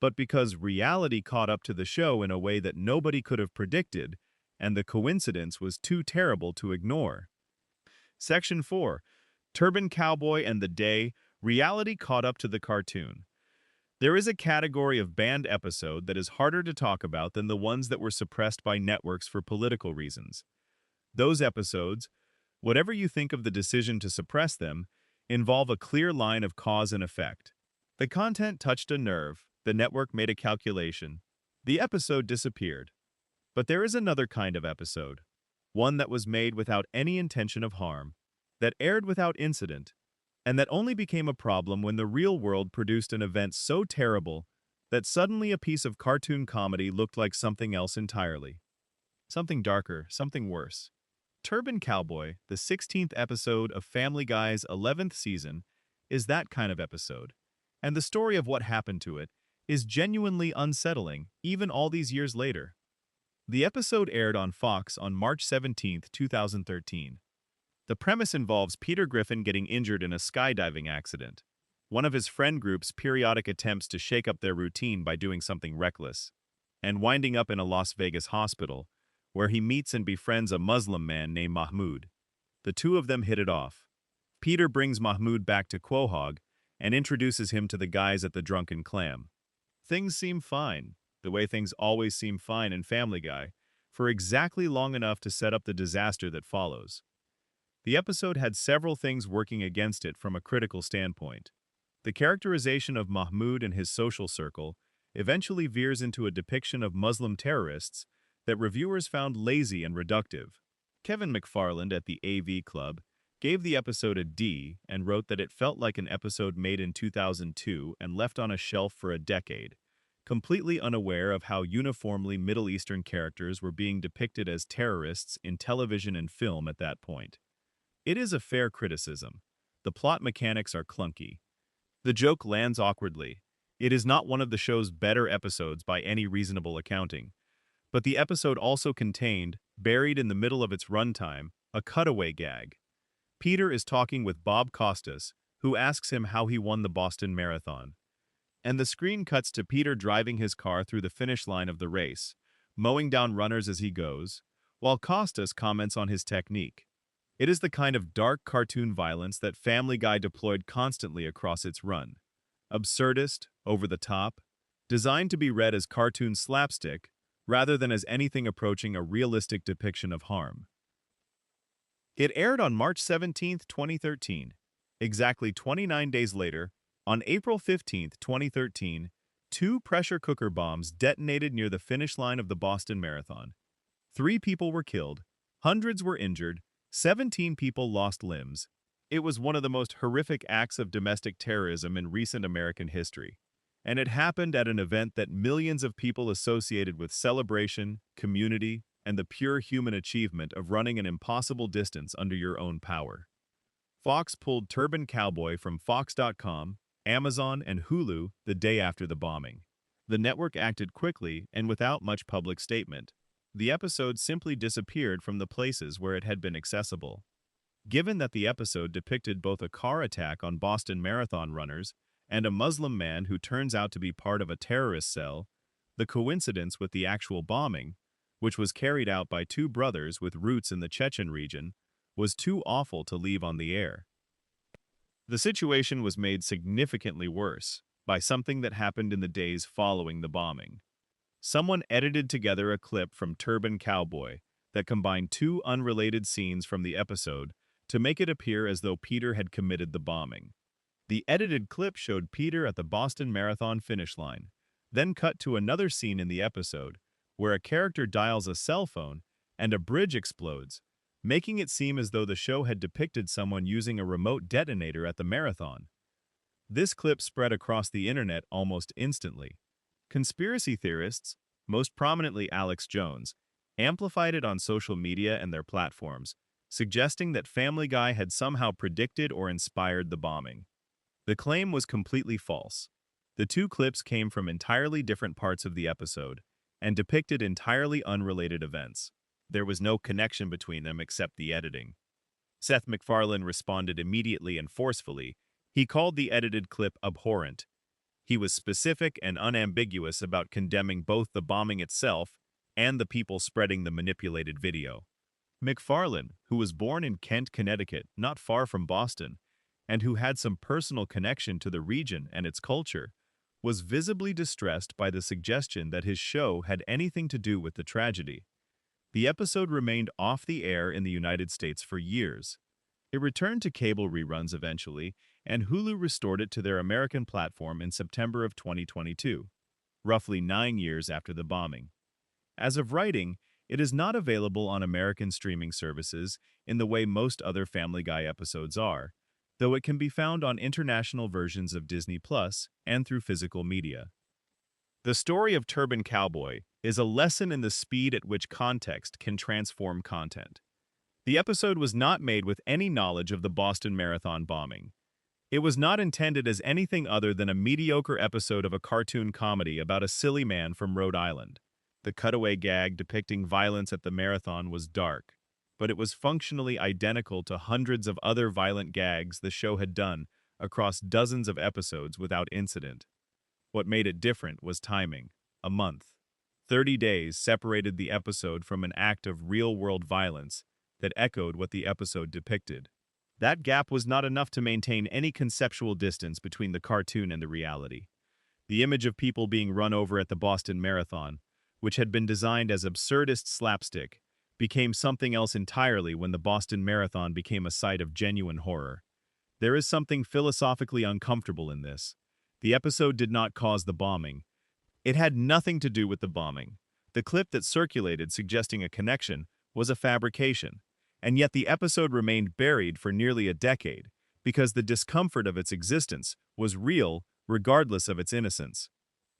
but because reality caught up to the show in a way that nobody could have predicted, and the coincidence was too terrible to ignore. Section 4. Turban Cowboy and the Day, Reality Caught Up to the Cartoon. There is a category of banned episode that is harder to talk about than the ones that were suppressed by networks for political reasons. Those episodes, whatever you think of the decision to suppress them, involve a clear line of cause and effect. The content touched a nerve, the network made a calculation, the episode disappeared. But there is another kind of episode, one that was made without any intention of harm, that aired without incident, and that only became a problem when the real world produced an event so terrible that suddenly a piece of cartoon comedy looked like something else entirely. Something darker, something worse. Turban Cowboy, the 16th episode of Family Guy's 11th season, is that kind of episode, and the story of what happened to it is genuinely unsettling even all these years later. The episode aired on Fox on March 17, 2013. The premise involves Peter Griffin getting injured in a skydiving accident, one of his friend group's periodic attempts to shake up their routine by doing something reckless, and winding up in a Las Vegas hospital, where he meets and befriends a Muslim man named Mahmoud. The two of them hit it off. Peter brings Mahmoud back to Quahog and introduces him to the guys at the Drunken Clam. Things seem fine, the way things always seem fine in Family Guy, for exactly long enough to set up the disaster that follows. The episode had several things working against it from a critical standpoint. The characterization of Mahmoud and his social circle eventually veers into a depiction of Muslim terrorists that reviewers found lazy and reductive. Kevin McFarland at the AV Club gave the episode a D and wrote that it felt like an episode made in 2002 and left on a shelf for a decade, completely unaware of how uniformly Middle Eastern characters were being depicted as terrorists in television and film at that point. It is a fair criticism. The plot mechanics are clunky. The joke lands awkwardly. It is not one of the show's better episodes by any reasonable accounting. But the episode also contained, buried in the middle of its runtime, a cutaway gag. Peter is talking with Bob Costas, who asks him how he won the Boston Marathon. And the screen cuts to Peter driving his car through the finish line of the race, mowing down runners as he goes, while Costas comments on his technique. It is the kind of dark cartoon violence that Family Guy deployed constantly across its run. Absurdist, over the top, designed to be read as cartoon slapstick, rather than as anything approaching a realistic depiction of harm. It aired on March 17, 2013. Exactly 29 days later, on April 15, 2013, 2 pressure cooker bombs detonated near the finish line of the Boston Marathon. 3 people were killed, hundreds were injured, 17 people lost limbs. It was one of the most horrific acts of domestic terrorism in recent American history. And it happened at an event that millions of people associated with celebration, community, and the pure human achievement of running an impossible distance under your own power. Fox pulled Turban Cowboy from Fox.com, Amazon, and Hulu the day after the bombing. The network acted quickly and without much public statement. The episode simply disappeared from the places where it had been accessible. Given that the episode depicted both a car attack on Boston Marathon runners and a Muslim man who turns out to be part of a terrorist cell, the coincidence with the actual bombing, which was carried out by 2 brothers with roots in the Chechen region, was too awful to leave on the air. The situation was made significantly worse by something that happened in the days following the bombing. Someone edited together a clip from Turban Cowboy that combined 2 unrelated scenes from the episode to make it appear as though Peter had committed the bombing. The edited clip showed Peter at the Boston Marathon finish line, then cut to another scene in the episode where a character dials a cell phone and a bridge explodes, making it seem as though the show had depicted someone using a remote detonator at the marathon. This clip spread across the internet almost instantly. Conspiracy theorists, most prominently Alex Jones, amplified it on social media and their platforms, suggesting that Family Guy had somehow predicted or inspired the bombing. The claim was completely false. The two clips came from entirely different parts of the episode and depicted entirely unrelated events. There was no connection between them except the editing. Seth MacFarlane responded immediately and forcefully. He called the edited clip abhorrent. He was specific and unambiguous about condemning both the bombing itself and the people spreading the manipulated video. MacFarlane, who was born in Kent, Connecticut, not far from Boston, and who had some personal connection to the region and its culture, was visibly distressed by the suggestion that his show had anything to do with the tragedy. The episode remained off the air in the United States for years. It returned to cable reruns eventually, and Hulu restored it to their American platform in September of 2022, roughly 9 years after the bombing. As of writing, it is not available on American streaming services in the way most other Family Guy episodes are, though it can be found on international versions of Disney Plus and through physical media. The story of Turban Cowboy is a lesson in the speed at which context can transform content. The episode was not made with any knowledge of the Boston Marathon bombing. It was not intended as anything other than a mediocre episode of a cartoon comedy about a silly man from Rhode Island. The cutaway gag depicting violence at the marathon was dark, but it was functionally identical to hundreds of other violent gags the show had done across dozens of episodes without incident. What made it different was timing. A month. 30 days separated the episode from an act of real-world violence that echoed what the episode depicted. That gap was not enough to maintain any conceptual distance between the cartoon and the reality. The image of people being run over at the Boston Marathon, which had been designed as absurdist slapstick, became something else entirely when the Boston Marathon became a site of genuine horror. There is something philosophically uncomfortable in this. The episode did not cause the bombing. It had nothing to do with the bombing. The clip that circulated suggesting a connection was a fabrication, and yet the episode remained buried for nearly a decade because the discomfort of its existence was real regardless of its innocence.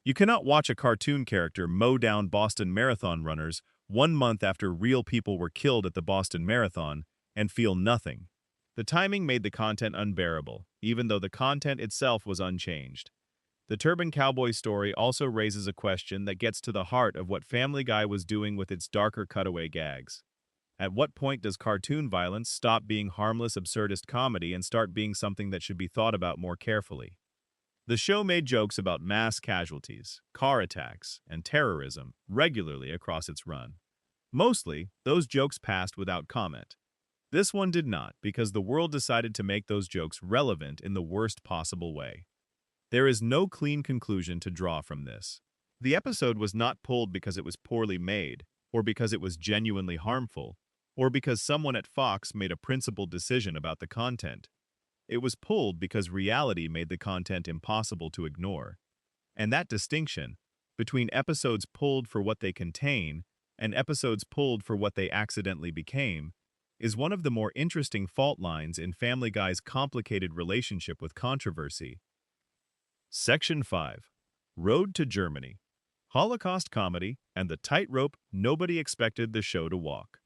You cannot watch a cartoon character mow down Boston Marathon runners 1 month after real people were killed at the Boston Marathon and feel nothing. The timing made the content unbearable, even though the content itself was unchanged. The Turban Cowboy story also raises a question that gets to the heart of what Family Guy was doing with its darker cutaway gags. At what point does cartoon violence stop being harmless absurdist comedy and start being something that should be thought about more carefully? The show made jokes about mass casualties, car attacks, and terrorism regularly across its run. Mostly, those jokes passed without comment. This one did not, because the world decided to make those jokes relevant in the worst possible way. There is no clean conclusion to draw from this. The episode was not pulled because it was poorly made, or because it was genuinely harmful, or because someone at Fox made a principled decision about the content. It was pulled because reality made the content impossible to ignore. And that distinction, between episodes pulled for what they contain and episodes pulled for what they accidentally became, is one of the more interesting fault lines in Family Guy's complicated relationship with controversy. Section 5. Road to Germany. Holocaust comedy and the tightrope nobody expected the show to walk.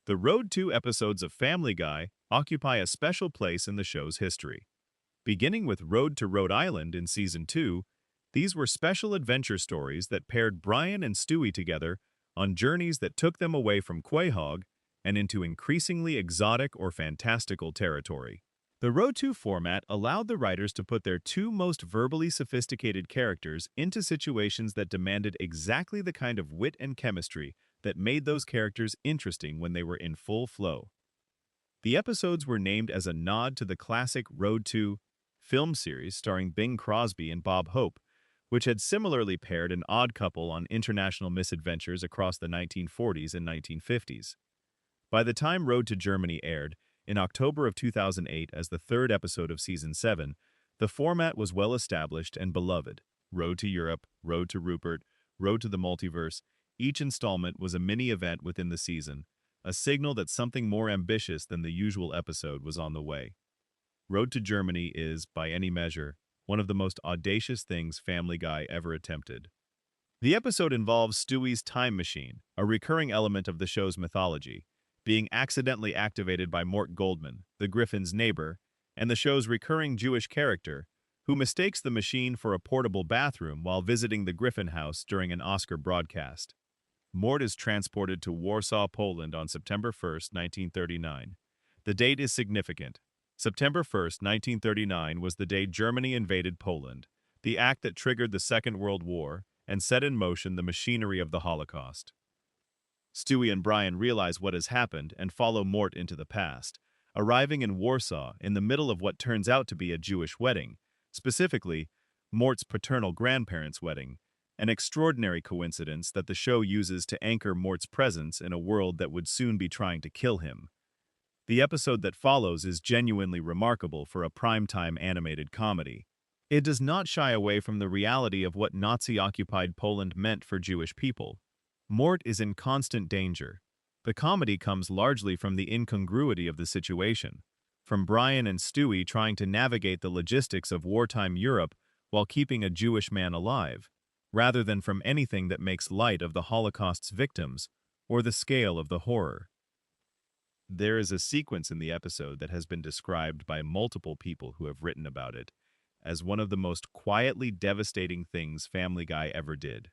The Road to episodes of Family Guy occupy a special place in the show's history. Beginning with Road to Rhode Island in Season 2, these were special adventure stories that paired Brian and Stewie together on journeys that took them away from Quahog and into increasingly exotic or fantastical territory. The Road to format allowed the writers to put their two most verbally sophisticated characters into situations that demanded exactly the kind of wit and chemistry that made those characters interesting when they were in full flow. The episodes were named as a nod to the classic Road to film series starring Bing Crosby and Bob Hope, which had similarly paired an odd couple on international misadventures across the 1940s and 1950s. By the time Road to Germany aired, in October of 2008 as the third episode of Season 7, the format was well established and beloved. Road to Europe, Road to Rupert, Road to the Multiverse, each installment was a mini-event within the season, a signal that something more ambitious than the usual episode was on the way. Road to Germany is, by any measure, one of the most audacious things Family Guy ever attempted. The episode involves Stewie's time machine, a recurring element of the show's mythology, being accidentally activated by Mort Goldman, the Griffin's neighbor, and the show's recurring Jewish character, who mistakes the machine for a portable bathroom while visiting the Griffin house during an Oscar broadcast. Mort is transported to Warsaw, Poland on September 1st, 1939. The date is significant. September 1st, 1939 was the day Germany invaded Poland, the act that triggered the Second World War and set in motion the machinery of the Holocaust. Stewie and Brian realize what has happened and follow Mort into the past, arriving in Warsaw in the middle of what turns out to be a Jewish wedding, specifically, Mort's paternal grandparents' wedding, an extraordinary coincidence that the show uses to anchor Mort's presence in a world that would soon be trying to kill him. The episode that follows is genuinely remarkable for a primetime animated comedy. It does not shy away from the reality of what Nazi-occupied Poland meant for Jewish people. Mort is in constant danger. The comedy comes largely from the incongruity of the situation, from Brian and Stewie trying to navigate the logistics of wartime Europe while keeping a Jewish man alive, rather than from anything that makes light of the Holocaust's victims or the scale of the horror. There is a sequence in the episode that has been described by multiple people who have written about it as one of the most quietly devastating things Family Guy ever did.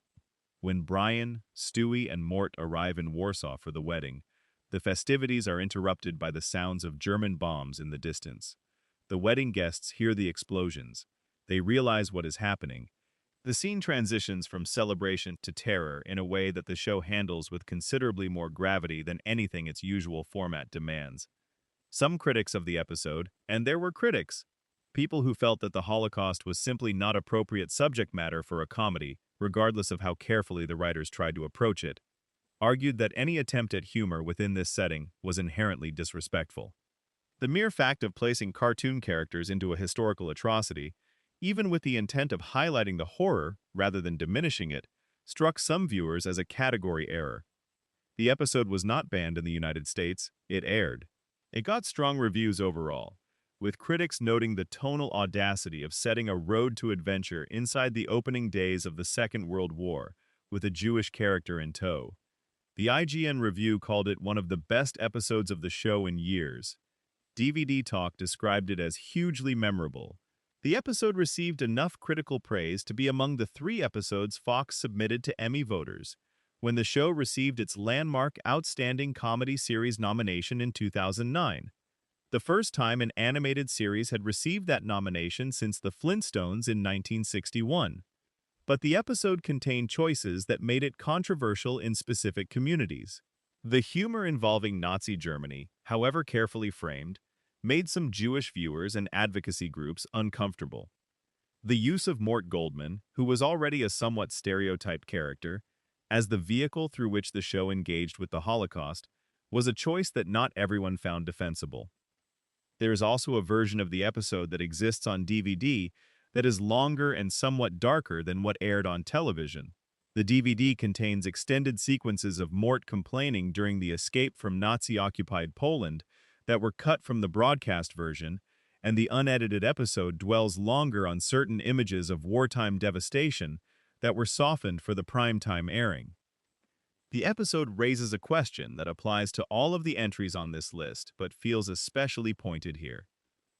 When Brian, Stewie, and Mort arrive in Warsaw for the wedding, the festivities are interrupted by the sounds of German bombs in the distance. The wedding guests hear the explosions. They realize what is happening. The scene transitions from celebration to terror in a way that the show handles with considerably more gravity than anything its usual format demands. Some critics of the episode, and there were critics, people who felt that the Holocaust was simply not appropriate subject matter for a comedy, regardless of how carefully the writers tried to approach it, argued that any attempt at humor within this setting was inherently disrespectful. The mere fact of placing cartoon characters into a historical atrocity, even with the intent of highlighting the horror rather than diminishing it, struck some viewers as a category error. The episode was not banned in the United States, it aired. It got strong reviews overall, with critics noting the tonal audacity of setting a road to adventure inside the opening days of the Second World War, with a Jewish character in tow. The IGN review called it one of the best episodes of the show in years. DVD Talk described it as hugely memorable. The episode received enough critical praise to be among the 3 episodes Fox submitted to Emmy voters, when the show received its landmark Outstanding Comedy Series nomination in 2009. The first time an animated series had received that nomination since The Flintstones in 1961. But the episode contained choices that made it controversial in specific communities. The humor involving Nazi Germany, however carefully framed, made some Jewish viewers and advocacy groups uncomfortable. The use of Mort Goldman, who was already a somewhat stereotyped character, as the vehicle through which the show engaged with the Holocaust, was a choice that not everyone found defensible. There is also a version of the episode that exists on DVD that is longer and somewhat darker than what aired on television. The DVD contains extended sequences of Mort complaining during the escape from Nazi-occupied Poland that were cut from the broadcast version, and the unedited episode dwells longer on certain images of wartime devastation that were softened for the primetime airing. The episode raises a question that applies to all of the entries on this list, but feels especially pointed here.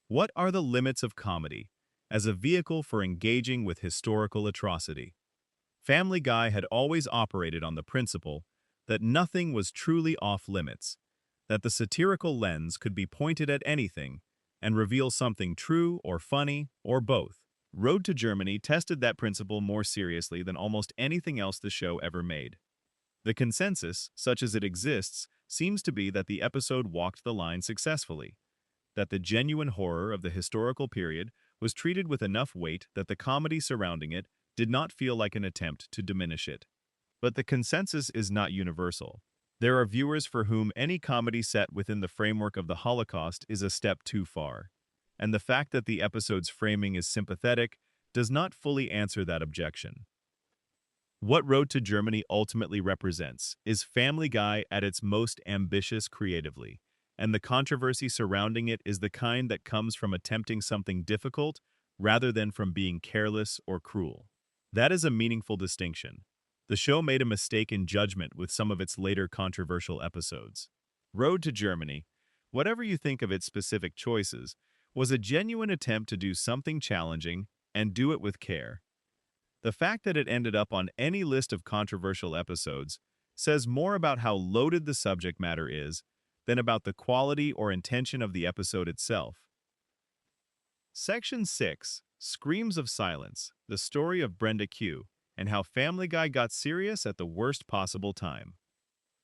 What are the limits of comedy as a vehicle for engaging with historical atrocity? Family Guy had always operated on the principle that nothing was truly off-limits, that the satirical lens could be pointed at anything and reveal something true or funny or both. Road to Germany tested that principle more seriously than almost anything else the show ever made. The consensus, such as it exists, seems to be that the episode walked the line successfully, that the genuine horror of the historical period was treated with enough weight that the comedy surrounding it did not feel like an attempt to diminish it. But the consensus is not universal. There are viewers for whom any comedy set within the framework of the Holocaust is a step too far, and the fact that the episode's framing is sympathetic does not fully answer that objection. What Road to Germany ultimately represents is Family Guy at its most ambitious creatively, and the controversy surrounding it is the kind that comes from attempting something difficult rather than from being careless or cruel. That is a meaningful distinction. The show made a mistake in judgment with some of its later controversial episodes. Road to Germany, whatever you think of its specific choices, was a genuine attempt to do something challenging and do it with care. The fact that it ended up on any list of controversial episodes says more about how loaded the subject matter is than about the quality or intention of the episode itself. Section 6 Screams of Silence, the story of Brenda Q, and how Family Guy got serious at the worst possible time.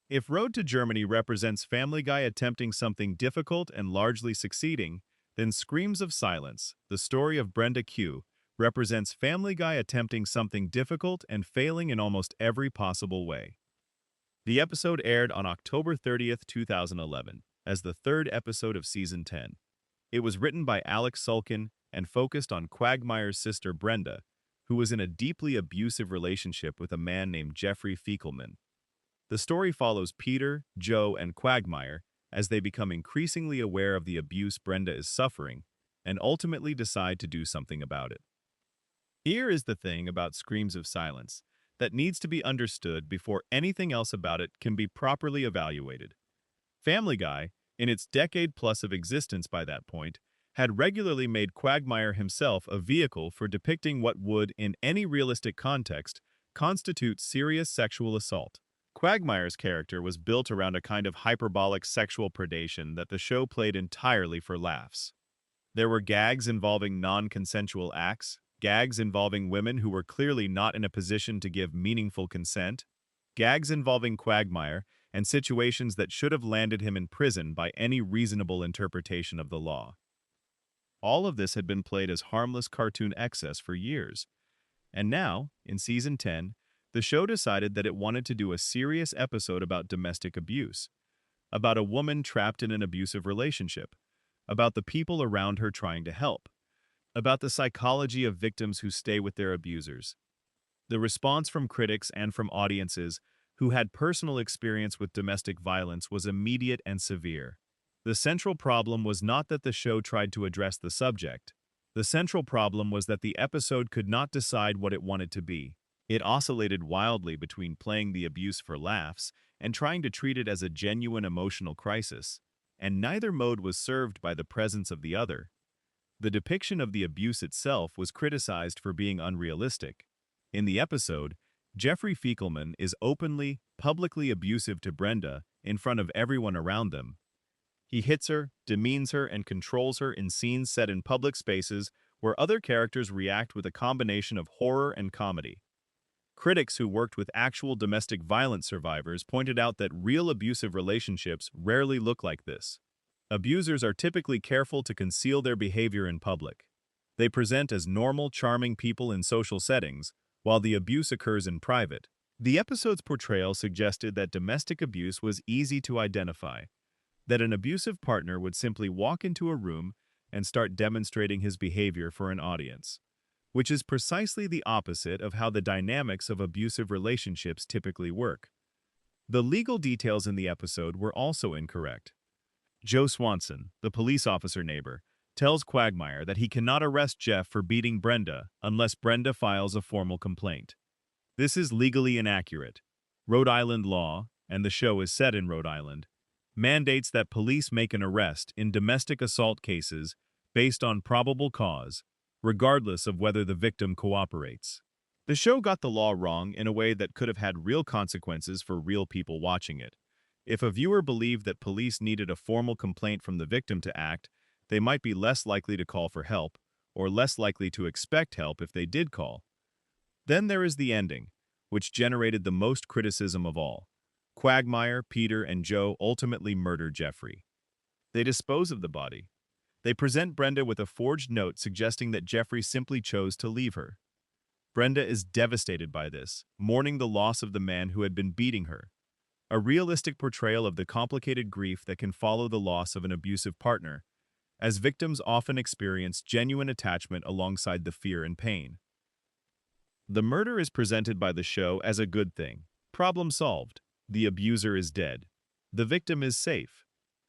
If Road to Germany represents Family Guy attempting something difficult and largely succeeding, then Screams of Silence, the story of Brenda Q, represents Family Guy attempting something difficult and failing in almost every possible way. The episode aired on October 30th, 2011, as the third episode of Season 10. It was written by Alex Sulkin and focused on Quagmire's sister Brenda, who was in a deeply abusive relationship with a man named Jeffrey Fiekelman. The story follows Peter, Joe, and Quagmire as they become increasingly aware of the abuse Brenda is suffering and ultimately decide to do something about it. Here is the thing about Screams of Silence that needs to be understood before anything else about it can be properly evaluated. Family Guy, in its decade plus of existence by that point, had regularly made Quagmire himself a vehicle for depicting what would, in any realistic context, constitute serious sexual assault. Quagmire's character was built around a kind of hyperbolic sexual predation that the show played entirely for laughs. There were gags involving non-consensual acts, gags involving women who were clearly not in a position to give meaningful consent, gags involving Quagmire, and situations that should have landed him in prison by any reasonable interpretation of the law. All of this had been played as harmless cartoon excess for years, and now, in Season 10, the show decided that it wanted to do a serious episode about domestic abuse, about a woman trapped in an abusive relationship, about the people around her trying to help, about the psychology of victims who stay with their abusers. The response from critics and from audiences who had personal experience with domestic violence was immediate and severe. The central problem was not that the show tried to address the subject. The central problem was that the episode could not decide what it wanted to be. It oscillated wildly between playing the abuse for laughs and trying to treat it as a genuine emotional crisis, and neither mode was served by the presence of the other. The depiction of the abuse itself was criticized for being unrealistic. In the episode, Jeffrey Fiekelman is openly, publicly abusive to Brenda in front of everyone around them. He hits her, demeans her, and controls her in scenes set in public spaces where other characters react with a combination of horror and comedy. Critics who worked with actual domestic violence survivors pointed out that real abusive relationships rarely look like this. Abusers are typically careful to conceal their behavior in public. They present as normal, charming people in social settings, while the abuse occurs in private. The episode's portrayal suggested that domestic abuse was easy to identify, that an abusive partner would simply walk into a room and start demonstrating his behavior for an audience, which is precisely the opposite of how the dynamics of abusive relationships typically work. The legal details in the episode were also incorrect. Joe Swanson, the police officer neighbor, tells Quagmire that he cannot arrest Jeff for beating Brenda unless Brenda files a formal complaint. This is legally inaccurate. Rhode Island law, and the show is set in Rhode Island, mandates that police make an arrest in domestic assault cases based on probable cause, regardless of whether the victim cooperates. The show got the law wrong in a way that could have had real consequences for real people watching it. If a viewer believed that police needed a formal complaint from the victim to act, they might be less likely to call for help, or less likely to expect help if they did call. Then there is the ending, which generated the most criticism of all. Quagmire, Peter, and Joe ultimately murder Jeffrey. They dispose of the body. They present Brenda with a forged note suggesting that Jeffrey simply chose to leave her. Brenda is devastated by this, mourning the loss of the man who had been beating her. A realistic portrayal of the complicated grief that can follow the loss of an abusive partner, as victims often experience genuine attachment alongside the fear and pain. The murder is presented by the show as a good thing. Problem solved. The abuser is dead. The victim is safe.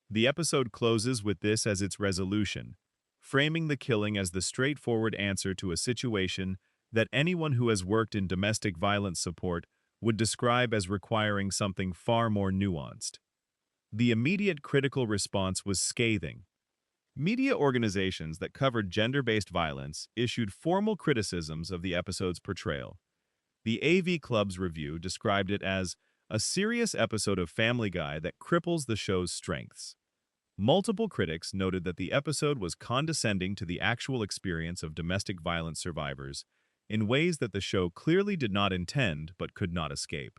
The episode closes with this as its resolution, framing the killing as the straightforward answer to a situation that anyone who has worked in domestic violence support would describe as requiring something far more nuanced. The immediate critical response was scathing. Media organizations that covered gender-based violence issued formal criticisms of the episode's portrayal. The AV Club's review described it as a serious episode of Family Guy that cripples the show's strengths. Multiple critics noted that the episode was condescending to the actual experience of domestic violence survivors in ways that the show clearly did not intend but could not escape.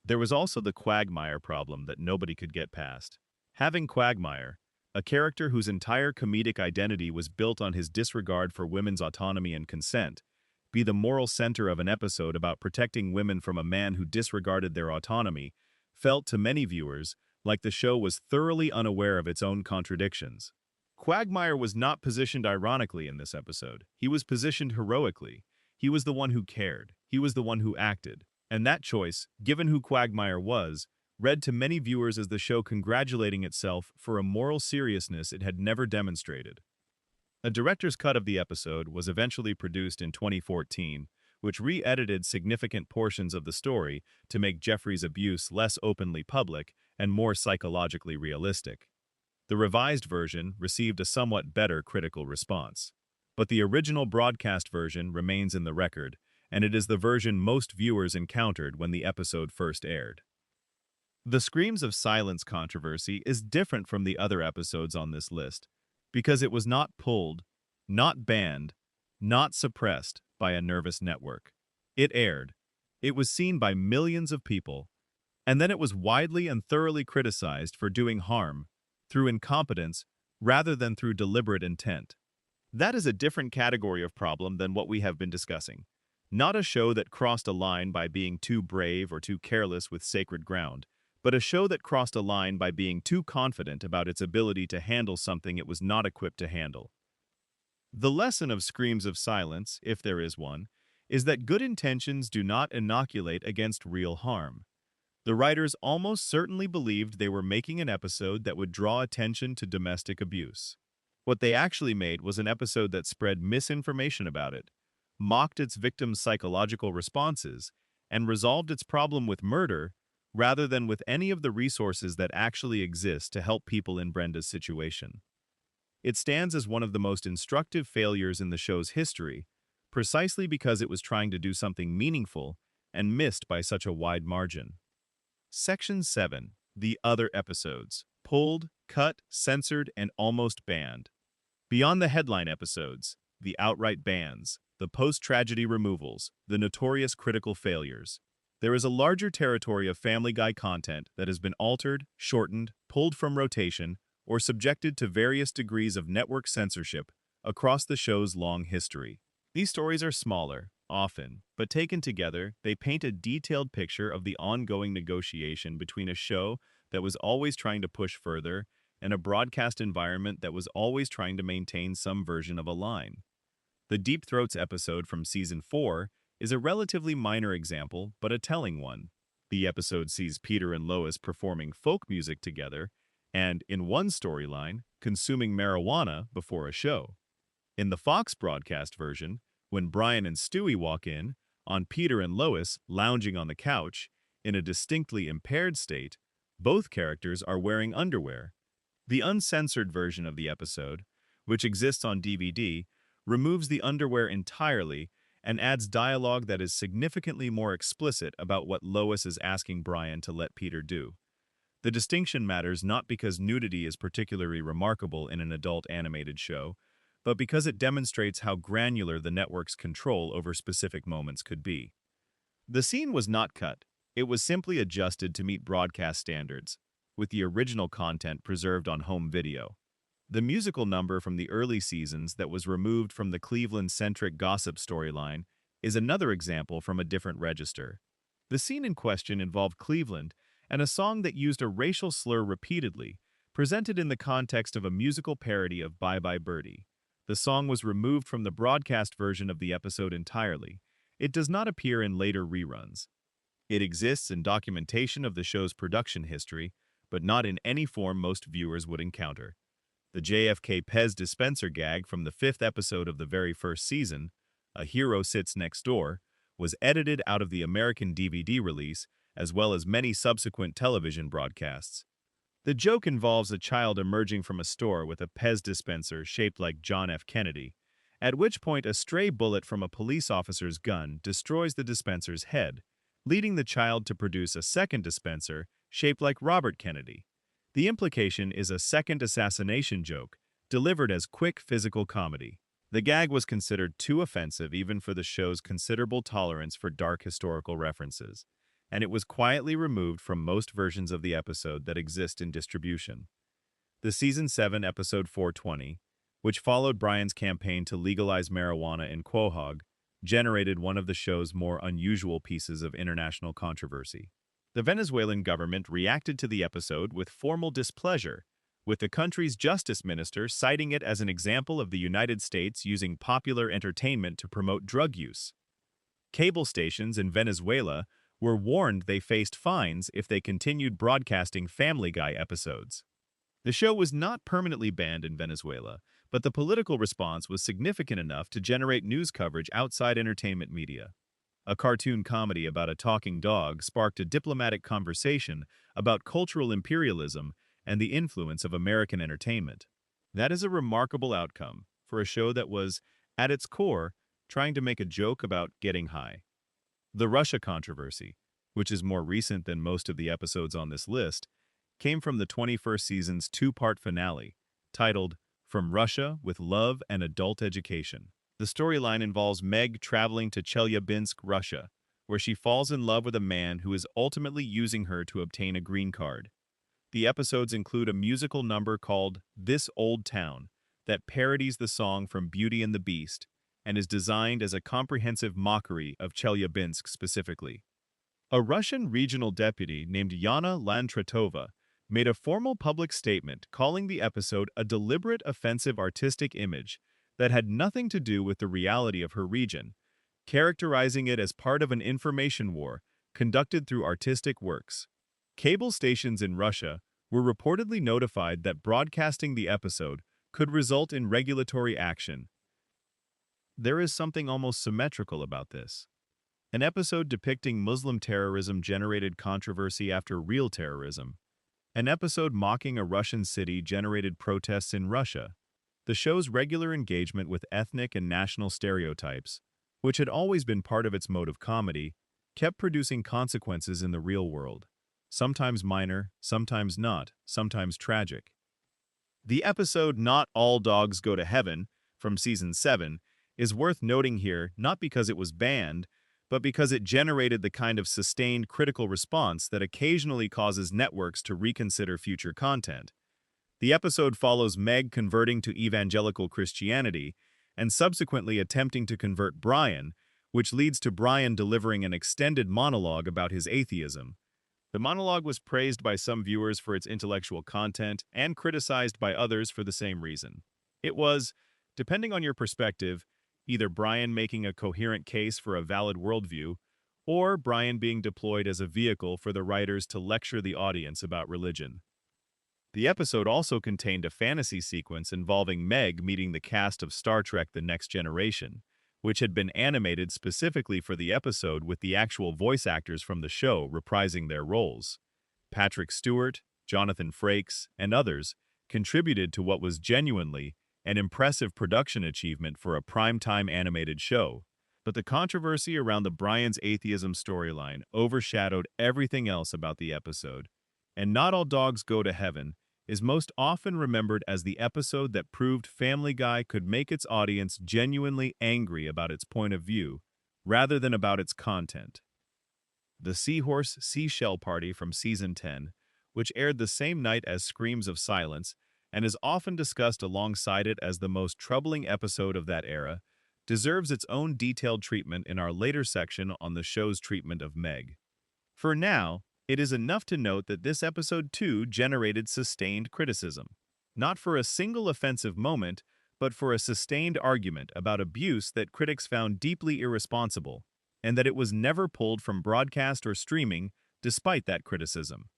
There was also the Quagmire problem that nobody could get past. Having Quagmire, a character whose entire comedic identity was built on his disregard for women's autonomy and consent, be the moral center of an episode about protecting women from a man who disregarded their autonomy, felt to many viewers like the show was thoroughly unaware of its own contradictions. Quagmire was not positioned ironically in this episode. He was positioned heroically. He was the one who cared. He was the one who acted. And that choice, given who Quagmire was, read to many viewers as the show congratulating itself for a moral seriousness it had never demonstrated. A director's cut of the episode was eventually produced in 2014, which re-edited significant portions of the story to make Jeffrey's abuse less openly public and more psychologically realistic. The revised version received a somewhat better critical response. But the original broadcast version remains in the record, and it is the version most viewers encountered when the episode first aired. The Screams of Silence controversy is different from the other episodes on this list, because it was not pulled, not banned, not suppressed by a nervous network. It aired. It was seen by millions of people, and then it was widely and thoroughly criticized for doing harm through incompetence rather than through deliberate intent. That is a different category of problem than what we have been discussing. Not a show that crossed a line by being too brave or too careless with sacred ground, but a show that crossed a line by being too confident about its ability to handle something it was not equipped to handle. The lesson of Screams of Silence, if there is one, is that good intentions do not inoculate against real harm. The writers almost certainly believed they were making an episode that would draw attention to domestic abuse. What they actually made was an episode that spread misinformation about it, mocked its victims' psychological responses, and resolved its problem with murder rather than with any of the resources that actually exist to help people in Brenda's situation. It stands as one of the most instructive failures in the show's history, precisely because it was trying to do something meaningful and missed by such a wide margin. Section 7. The Other Episodes. Pulled, cut, censored, and almost banned. Beyond the headline episodes, the outright bans, the post-tragedy removals, the notorious critical failures, there is a larger territory of Family Guy content that has been altered, shortened, pulled from rotation, or subjected to various degrees of network censorship across the show's long history. These stories are smaller, often, but taken together, they paint a detailed picture of the ongoing negotiation between a show that was always trying to push further and a broadcast environment that was always trying to maintain some version of a line. The Deep Throats episode from Season 4 is a relatively minor example, but a telling one. The episode sees Peter and Lois performing folk music together and, in one storyline, consuming marijuana before a show. In the Fox broadcast version, when Brian and Stewie walk in, on Peter and Lois lounging on the couch, in a distinctly impaired state, both characters are wearing underwear. The uncensored version of the episode, which exists on DVD, removes the underwear entirely and adds dialogue that is significantly more explicit about what Lois is asking Brian to let Peter do. The distinction matters not because nudity is particularly remarkable in an adult animated show, but because it demonstrates how granular the network's control over specific moments could be. The scene was not cut. It was simply adjusted to meet broadcast standards, with the original content preserved on home video. The musical number from the early seasons that was removed from the Cleveland-centric gossip storyline is another example from a different register. The scene in question involved Cleveland and a song that used a racial slur repeatedly, presented in the context of a musical parody of Bye Bye Birdie. The song was removed from the broadcast version of the episode entirely, it does not appear in later reruns. It exists in documentation of the show's production history, but not in any form most viewers would encounter. The JFK Pez dispenser gag from the fifth episode of the very first season, A Hero Sits Next Door, was edited out of the American DVD release, as well as many subsequent television broadcasts. The joke involves a child emerging from a store with a Pez dispenser shaped like John F. Kennedy, at which point a stray bullet from a police officer's gun destroys the dispenser's head, leading the child to produce a second dispenser shaped like Robert Kennedy. The implication is a second assassination joke, delivered as quick physical comedy. The gag was considered too offensive even for the show's considerable tolerance for dark historical references, and it was quietly removed from most versions of the episode that exist in distribution. The Season 7 episode 420, which followed Brian's campaign to legalize marijuana in Quahog, generated one of the show's more unusual pieces of international controversy. The Venezuelan government reacted to the episode with formal displeasure, with the country's justice minister citing it as an example of the United States using popular entertainment to promote drug use. Cable stations in Venezuela were warned they faced fines if they continued broadcasting Family Guy episodes. The show was not permanently banned in Venezuela, but the political response was significant enough to generate news coverage outside entertainment media. A cartoon comedy about a talking dog sparked a diplomatic conversation about cultural imperialism and the influence of American entertainment. That is a remarkable outcome for a show that was, at its core, trying to make a joke about getting high. The Russia controversy, which is more recent than most of the episodes on this list, came from the 21st season's two-part finale, titled From Russia with Love and Adult Education. The storyline involves Meg traveling to Chelyabinsk, Russia, where she falls in love with a man who is ultimately using her to obtain a green card. The episodes include a musical number called This Old Town that parodies the song from Beauty and the Beast and is designed as a comprehensive mockery of Chelyabinsk specifically. A Russian regional deputy named Yana Lantratova made a formal public statement calling the episode a deliberate offensive artistic image that had nothing to do with the reality of her region, characterizing it as part of an information war conducted through artistic works. Cable stations in Russia were reportedly notified that broadcasting the episode could result in regulatory action. There is something almost symmetrical about this. An episode depicting Muslim terrorism generated controversy after real terrorism. An episode mocking a Russian city generated protests in Russia. The show's regular engagement with ethnic and national stereotypes, which had always been part of its mode of comedy, kept producing consequences in the real world. Sometimes minor, sometimes not, sometimes tragic. The episode Not All Dogs Go to Heaven, from Season 7, is worth noting here not because it was banned, but because it generated the kind of sustained critical response that occasionally causes networks to reconsider future content. The episode follows Meg converting to evangelical Christianity and subsequently attempting to convert Brian, which leads to Brian delivering an extended monologue about his atheism. The monologue was praised by some viewers for its intellectual content and criticized by others for the same reason. It was, depending on your perspective, either Brian making a coherent case for a valid worldview, or Brian being deployed as a vehicle for the writers to lecture the audience about religion. The episode also contained a fantasy sequence involving Meg meeting the cast of Star Trek: The Next Generation, which had been animated specifically for the episode with the actual voice actors from the show reprising their roles. Patrick Stewart, Jonathan Frakes, and others contributed to what was genuinely an impressive production achievement for a primetime animated show. But the controversy around the Brian's atheism storyline overshadowed everything else about the episode, and Not All Dogs Go to Heaven is most often remembered as the episode that proved Family Guy could make its audience genuinely angry about its point of view, rather than about its content. The Seahorse Seashell Party from Season 10, which aired the same night as Screams of Silence, and is often discussed alongside it as the most troubling episode of that era, deserves its own detailed treatment in our later section on the show's treatment of Meg. For now, it is enough to note that this episode too generated sustained criticism, not for a single offensive moment, but for a sustained argument about abuse that critics found deeply irresponsible. and that it was never pulled from broadcast or streaming, despite that criticism.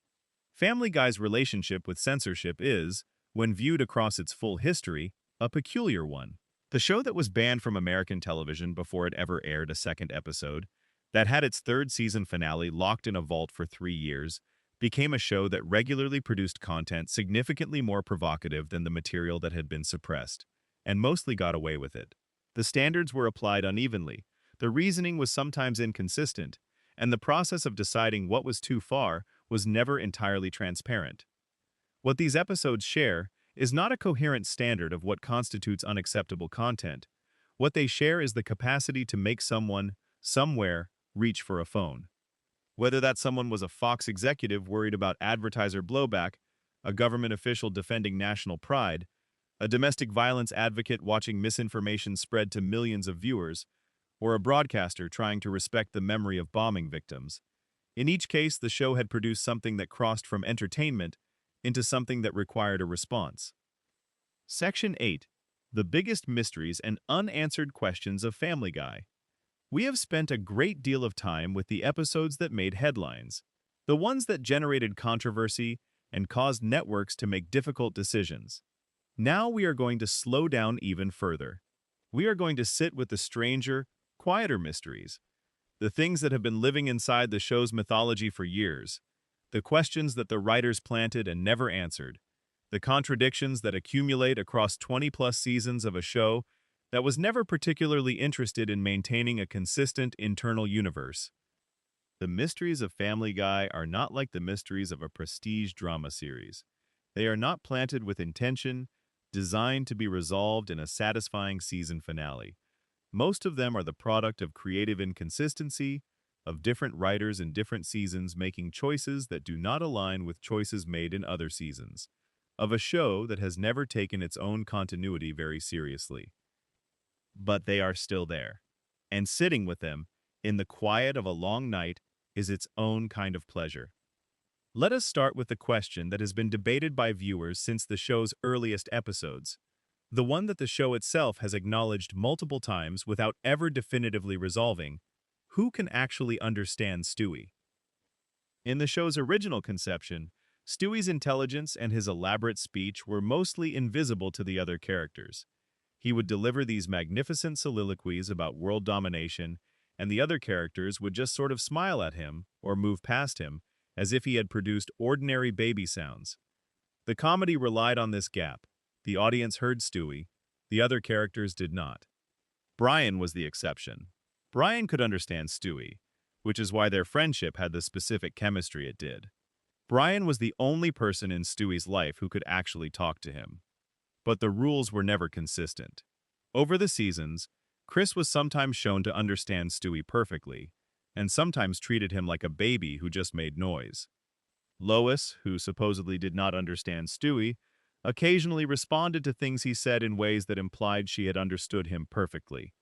Family Guy's relationship with censorship is, when viewed across its full history, a peculiar one. The show that was banned from American television before it ever aired a second episode, that had its third season finale locked in a vault for 3 years, became a show that regularly produced content significantly more provocative than the material that had been suppressed, and mostly got away with it. The standards were applied unevenly, the reasoning was sometimes inconsistent, and the process of deciding what was too far was never entirely transparent. What these episodes share is not a coherent standard of what constitutes unacceptable content. What they share is the capacity to make someone, somewhere, reach for a phone. Whether that someone was a Fox executive worried about advertiser blowback, a government official defending national pride, a domestic violence advocate watching misinformation spread to millions of viewers, or a broadcaster trying to respect the memory of bombing victims. In each case, the show had produced something that crossed from entertainment into something that required a response. Section 8. The Biggest Mysteries and Unanswered Questions of Family Guy. We have spent a great deal of time with the episodes that made headlines, the ones that generated controversy and caused networks to make difficult decisions. Now we are going to slow down even further. We are going to sit with the stranger, quieter mysteries, the things that have been living inside the show's mythology for years, the questions that the writers planted and never answered, the contradictions that accumulate across 20-plus seasons of a show that was never particularly interested in maintaining a consistent internal universe. The mysteries of Family Guy are not like the mysteries of a prestige drama series. They are not planted with intention, designed to be resolved in a satisfying season finale. Most of them are the product of creative inconsistency, of different writers in different seasons making choices that do not align with choices made in other seasons, of a show that has never taken its own continuity very seriously. But they are still there, and sitting with them, in the quiet of a long night, is its own kind of pleasure. Let us start with the question that has been debated by viewers since the show's earliest episodes, the one that the show itself has acknowledged multiple times without ever definitively resolving: who can actually understand Stewie? In the show's original conception, Stewie's intelligence and his elaborate speech were mostly invisible to the other characters. He would deliver these magnificent soliloquies about world domination, and the other characters would just sort of smile at him or move past him, as if he had produced ordinary baby sounds. The comedy relied on this gap. The audience heard Stewie, the other characters did not. Brian was the exception. Brian could understand Stewie, which is why their friendship had the specific chemistry it did. Brian was the only person in Stewie's life who could actually talk to him. But the rules were never consistent. Over the seasons, Chris was sometimes shown to understand Stewie perfectly, and sometimes treated him like a baby who just made noise. Lois, who supposedly did not understand Stewie, occasionally responded to things he said in ways that implied she had understood him perfectly.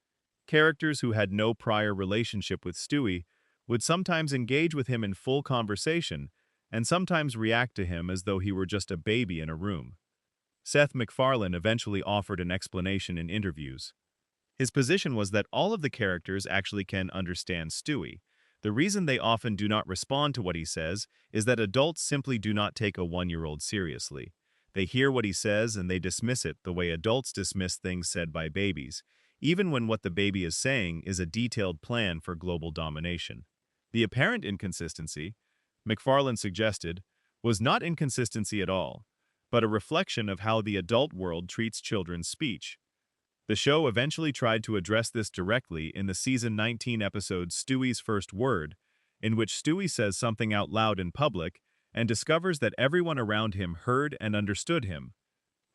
Characters who had no prior relationship with Stewie would sometimes engage with him in full conversation and sometimes react to him as though he were just a baby in a room. Seth MacFarlane eventually offered an explanation in interviews. His position was that all of the characters actually can understand Stewie. The reason they often do not respond to what he says is that adults simply do not take a one-year-old seriously. They hear what he says and they dismiss it the way adults dismiss things said by babies, even when what the baby is saying is a detailed plan for global domination. The apparent inconsistency, MacFarlane suggested, was not inconsistency at all, but a reflection of how the adult world treats children's speech. The show eventually tried to address this directly in the season 19 episode Stewie's First Word, in which Stewie says something out loud in public and discovers that everyone around him heard and understood him.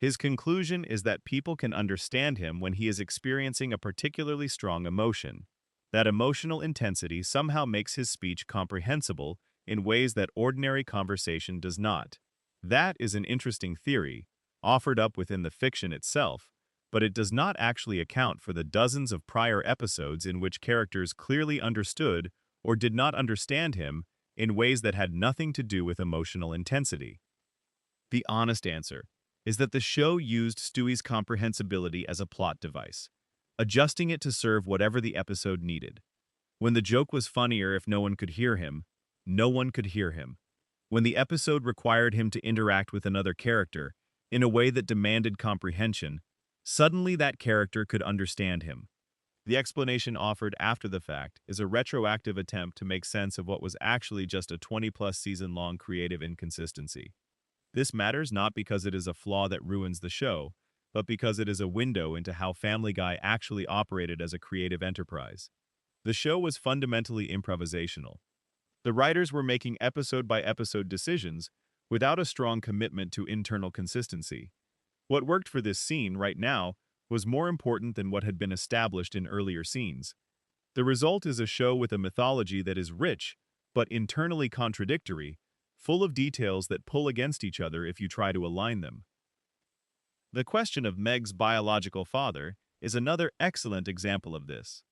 His conclusion is that people can understand him when he is experiencing a particularly strong emotion. That emotional intensity somehow makes his speech comprehensible in ways that ordinary conversation does not. That is an interesting theory, offered up within the fiction itself, but it does not actually account for the dozens of prior episodes in which characters clearly understood or did not understand him in ways that had nothing to do with emotional intensity. The honest answer is that the show used Stewie's comprehensibility as a plot device, adjusting it to serve whatever the episode needed. When the joke was funnier if no one could hear him, no one could hear him. When the episode required him to interact with another character in a way that demanded comprehension, suddenly that character could understand him. The explanation offered after the fact is a retroactive attempt to make sense of what was actually just a 20-plus season-long creative inconsistency. This matters not because it is a flaw that ruins the show, but because it is a window into how Family Guy actually operated as a creative enterprise. The show was fundamentally improvisational. The writers were making episode-by-episode decisions without a strong commitment to internal consistency. What worked for this scene right now was more important than what had been established in earlier scenes. The result is a show with a mythology that is rich, but internally contradictory, full of details that pull against each other if you try to align them. The question of Meg's biological father is another excellent example of this.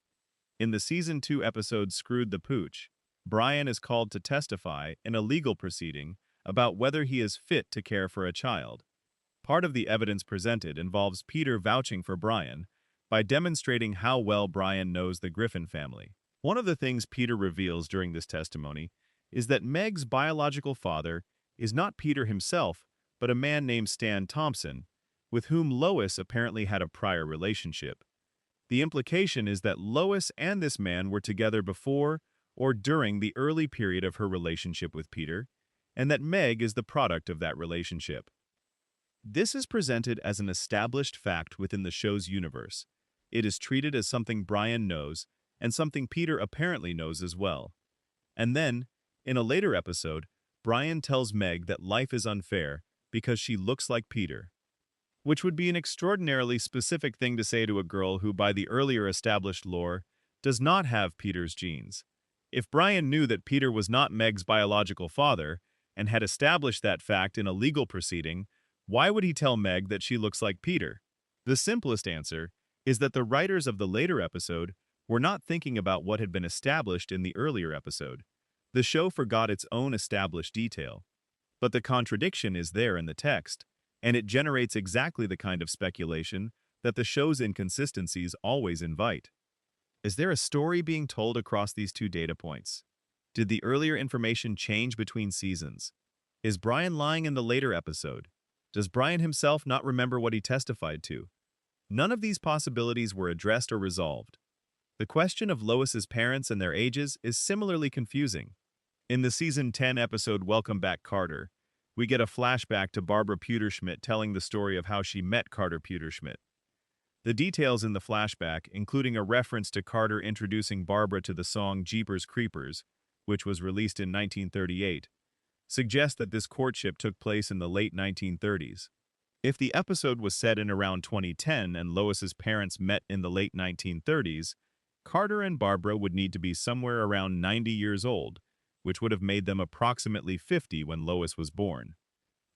In the Season 2 episode Screwed the Pooch, Brian is called to testify in a legal proceeding about whether he is fit to care for a child. Part of the evidence presented involves Peter vouching for Brian by demonstrating how well Brian knows the Griffin family. One of the things Peter reveals during this testimony is that Meg's biological father is not Peter himself, but a man named Stan Thompson, with whom Lois apparently had a prior relationship. The implication is that Lois and this man were together before or during the early period of her relationship with Peter, and that Meg is the product of that relationship. This is presented as an established fact within the show's universe. It is treated as something Brian knows and something Peter apparently knows as well. And then, in a later episode, Brian tells Meg that life is unfair because she looks like Peter, which would be an extraordinarily specific thing to say to a girl who, by the earlier established lore, does not have Peter's genes. If Brian knew that Peter was not Meg's biological father and had established that fact in a legal proceeding, why would he tell Meg that she looks like Peter? The simplest answer is that the writers of the later episode were not thinking about what had been established in the earlier episode. The show forgot its own established detail. But the contradiction is there in the text, and it generates exactly the kind of speculation that the show's inconsistencies always invite. Is there a story being told across these two data points? Did the earlier information change between seasons? Is Brian lying in the later episode? Does Brian himself not remember what he testified to? None of these possibilities were addressed or resolved. The question of Lois's parents and their ages is similarly confusing. In the Season 10 episode Welcome Back, Carter, we get a flashback to Barbara Pewterschmidt telling the story of how she met Carter Pewterschmidt. The details in the flashback, including a reference to Carter introducing Barbara to the song Jeepers Creepers, which was released in 1938, suggest that this courtship took place in the late 1930s. If the episode was set in around 2010 and Lois's parents met in the late 1930s, Carter and Barbara would need to be somewhere around 90 years old, which would have made them approximately 50 when Lois was born.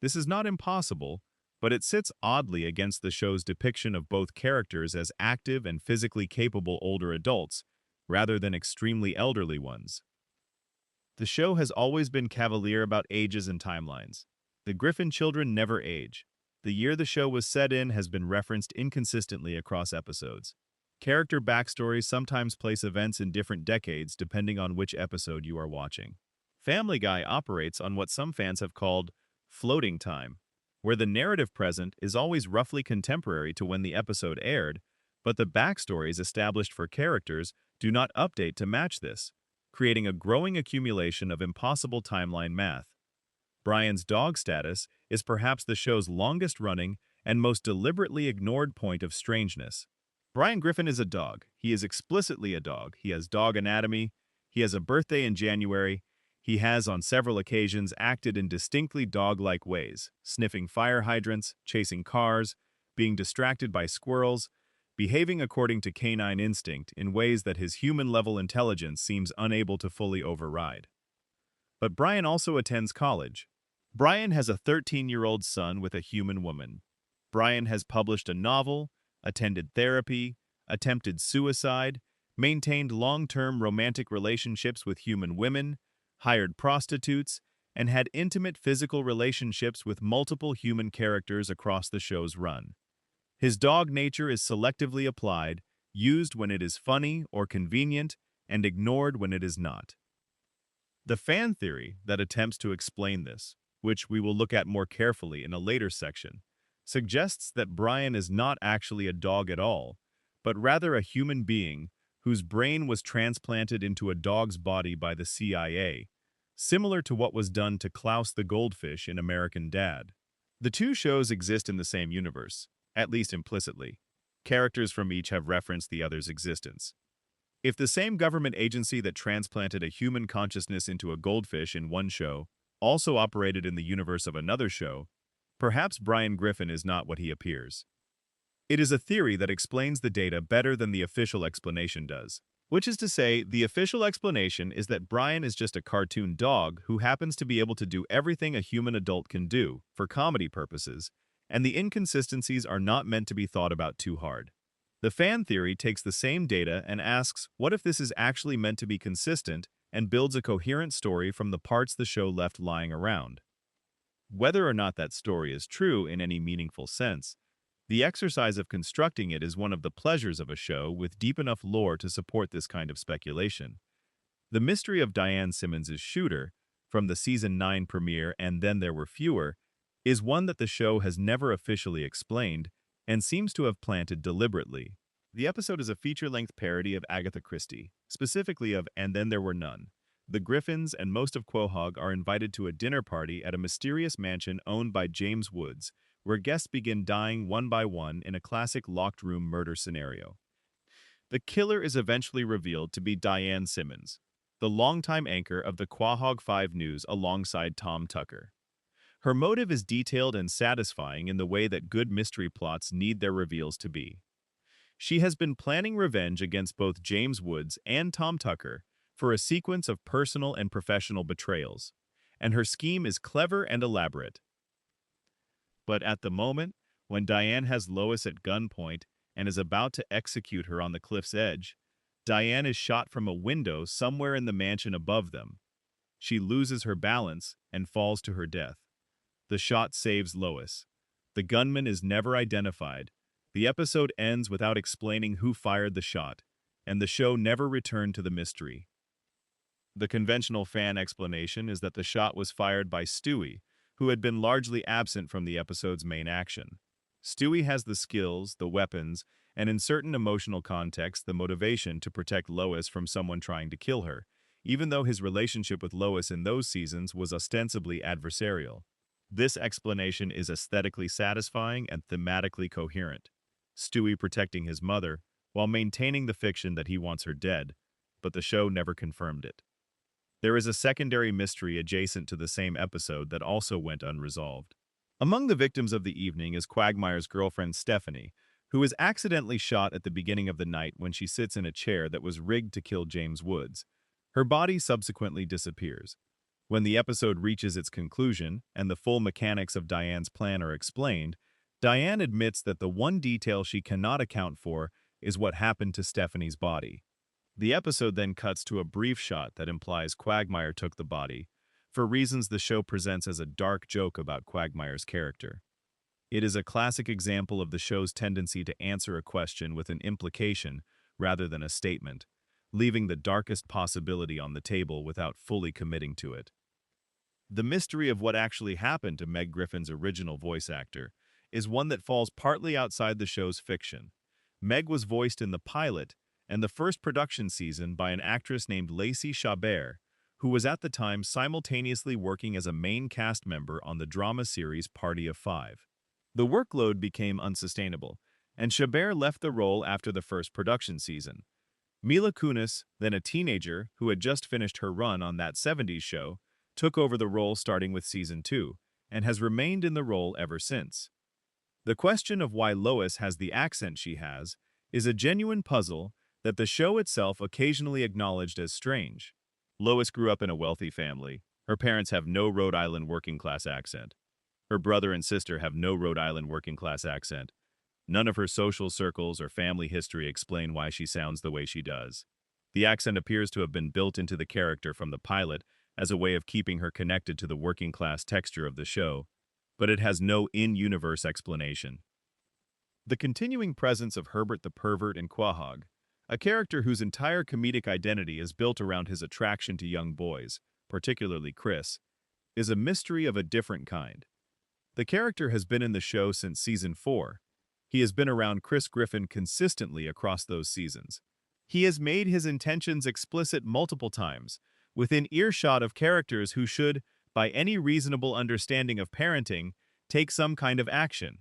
This is not impossible, but it sits oddly against the show's depiction of both characters as active and physically capable older adults, rather than extremely elderly ones. The show has always been cavalier about ages and timelines. The Griffin children never age. The year the show was set in has been referenced inconsistently across episodes. Character backstories sometimes place events in different decades depending on which episode you are watching. Family Guy operates on what some fans have called floating time, where the narrative present is always roughly contemporary to when the episode aired, but the backstories established for characters do not update to match this, creating a growing accumulation of impossible timeline math. Brian's dog status is perhaps the show's longest-running and most deliberately ignored point of strangeness. Brian Griffin is a dog. He is explicitly a dog. He has dog anatomy. He has a birthday in January. He has, on several occasions, acted in distinctly dog-like ways, sniffing fire hydrants, chasing cars, being distracted by squirrels, behaving according to canine instinct in ways that his human-level intelligence seems unable to fully override. But Brian also attends college. Brian has a 13-year-old son with a human woman. Brian has published a novel, attended therapy, attempted suicide, maintained long-term romantic relationships with human women, hired prostitutes, and had intimate physical relationships with multiple human characters across the show's run. His dog nature is selectively applied, used when it is funny or convenient, and ignored when it is not. The fan theory that attempts to explain this, which we will look at more carefully in a later section, suggests that Brian is not actually a dog at all, but rather a human being whose brain was transplanted into a dog's body by the CIA, similar to what was done to Klaus the goldfish in American Dad. The two shows exist in the same universe, at least implicitly. Characters from each have referenced the other's existence. If the same government agency that transplanted a human consciousness into a goldfish in one show also operated in the universe of another show, perhaps Brian Griffin is not what he appears. It is a theory that explains the data better than the official explanation does. Which is to say, the official explanation is that Brian is just a cartoon dog who happens to be able to do everything a human adult can do, for comedy purposes, and the inconsistencies are not meant to be thought about too hard. The fan theory takes the same data and asks, what if this is actually meant to be consistent, and builds a coherent story from the parts the show left lying around? Whether or not that story is true in any meaningful sense, the exercise of constructing it is one of the pleasures of a show with deep enough lore to support this kind of speculation. The mystery of Diane Simmons' shooter, from the season 9 premiere And Then There Were Fewer, is one that the show has never officially explained and seems to have planted deliberately. The episode is a feature-length parody of Agatha Christie, specifically of And Then There Were None. The Griffins and most of Quahog are invited to a dinner party at a mysterious mansion owned by James Woods, where guests begin dying one by one in a classic locked-room murder scenario. The killer is eventually revealed to be Diane Simmons, the longtime anchor of the Quahog 5 News alongside Tom Tucker. Her motive is detailed and satisfying in the way that good mystery plots need their reveals to be. She has been planning revenge against both James Woods and Tom Tucker for a sequence of personal and professional betrayals, and her scheme is clever and elaborate. But at the moment, when Diane has Lois at gunpoint and is about to execute her on the cliff's edge, Diane is shot from a window somewhere in the mansion above them. She loses her balance and falls to her death. The shot saves Lois. The gunman is never identified. The episode ends without explaining who fired the shot, and the show never returned to the mystery. The conventional fan explanation is that the shot was fired by Stewie, who had been largely absent from the episode's main action. Stewie has the skills, the weapons, and in certain emotional contexts, the motivation to protect Lois from someone trying to kill her, even though his relationship with Lois in those seasons was ostensibly adversarial. This explanation is aesthetically satisfying and thematically coherent. Stewie protecting his mother, while maintaining the fiction that he wants her dead, but the show never confirmed it. There is a secondary mystery adjacent to the same episode that also went unresolved. Among the victims of the evening is Quagmire's girlfriend Stephanie, who is accidentally shot at the beginning of the night when she sits in a chair that was rigged to kill James Woods. Her body subsequently disappears. When the episode reaches its conclusion and the full mechanics of Diane's plan are explained, Diane admits that the one detail she cannot account for is what happened to Stephanie's body. The episode then cuts to a brief shot that implies Quagmire took the body, for reasons the show presents as a dark joke about Quagmire's character. It is a classic example of the show's tendency to answer a question with an implication rather than a statement, leaving the darkest possibility on the table without fully committing to it. The mystery of what actually happened to Meg Griffin's original voice actor is one that falls partly outside the show's fiction. Meg was voiced in the pilot and the first production season by an actress named Lacey Chabert, who was at the time simultaneously working as a main cast member on the drama series Party of Five. The workload became unsustainable, and Chabert left the role after the first production season. Mila Kunis, then a teenager who had just finished her run on That 70s Show, took over the role starting with season 2, and has remained in the role ever since. The question of why Lois has the accent she has is a genuine puzzle that the show itself occasionally acknowledged as strange. Lois grew up in a wealthy family. Her parents have no Rhode Island working-class accent. Her brother and sister have no Rhode Island working-class accent. None of her social circles or family history explain why she sounds the way she does. The accent appears to have been built into the character from the pilot as a way of keeping her connected to the working-class texture of the show, but it has no in-universe explanation. The continuing presence of Herbert the Pervert in Quahog, A character whose entire comedic identity is built around his attraction to young boys, particularly Chris, is a mystery of a different kind. The character has been in the show since season 4. He has been around Chris Griffin consistently across those seasons. He has made his intentions explicit multiple times, within earshot of characters who should, by any reasonable understanding of parenting, take some kind of action.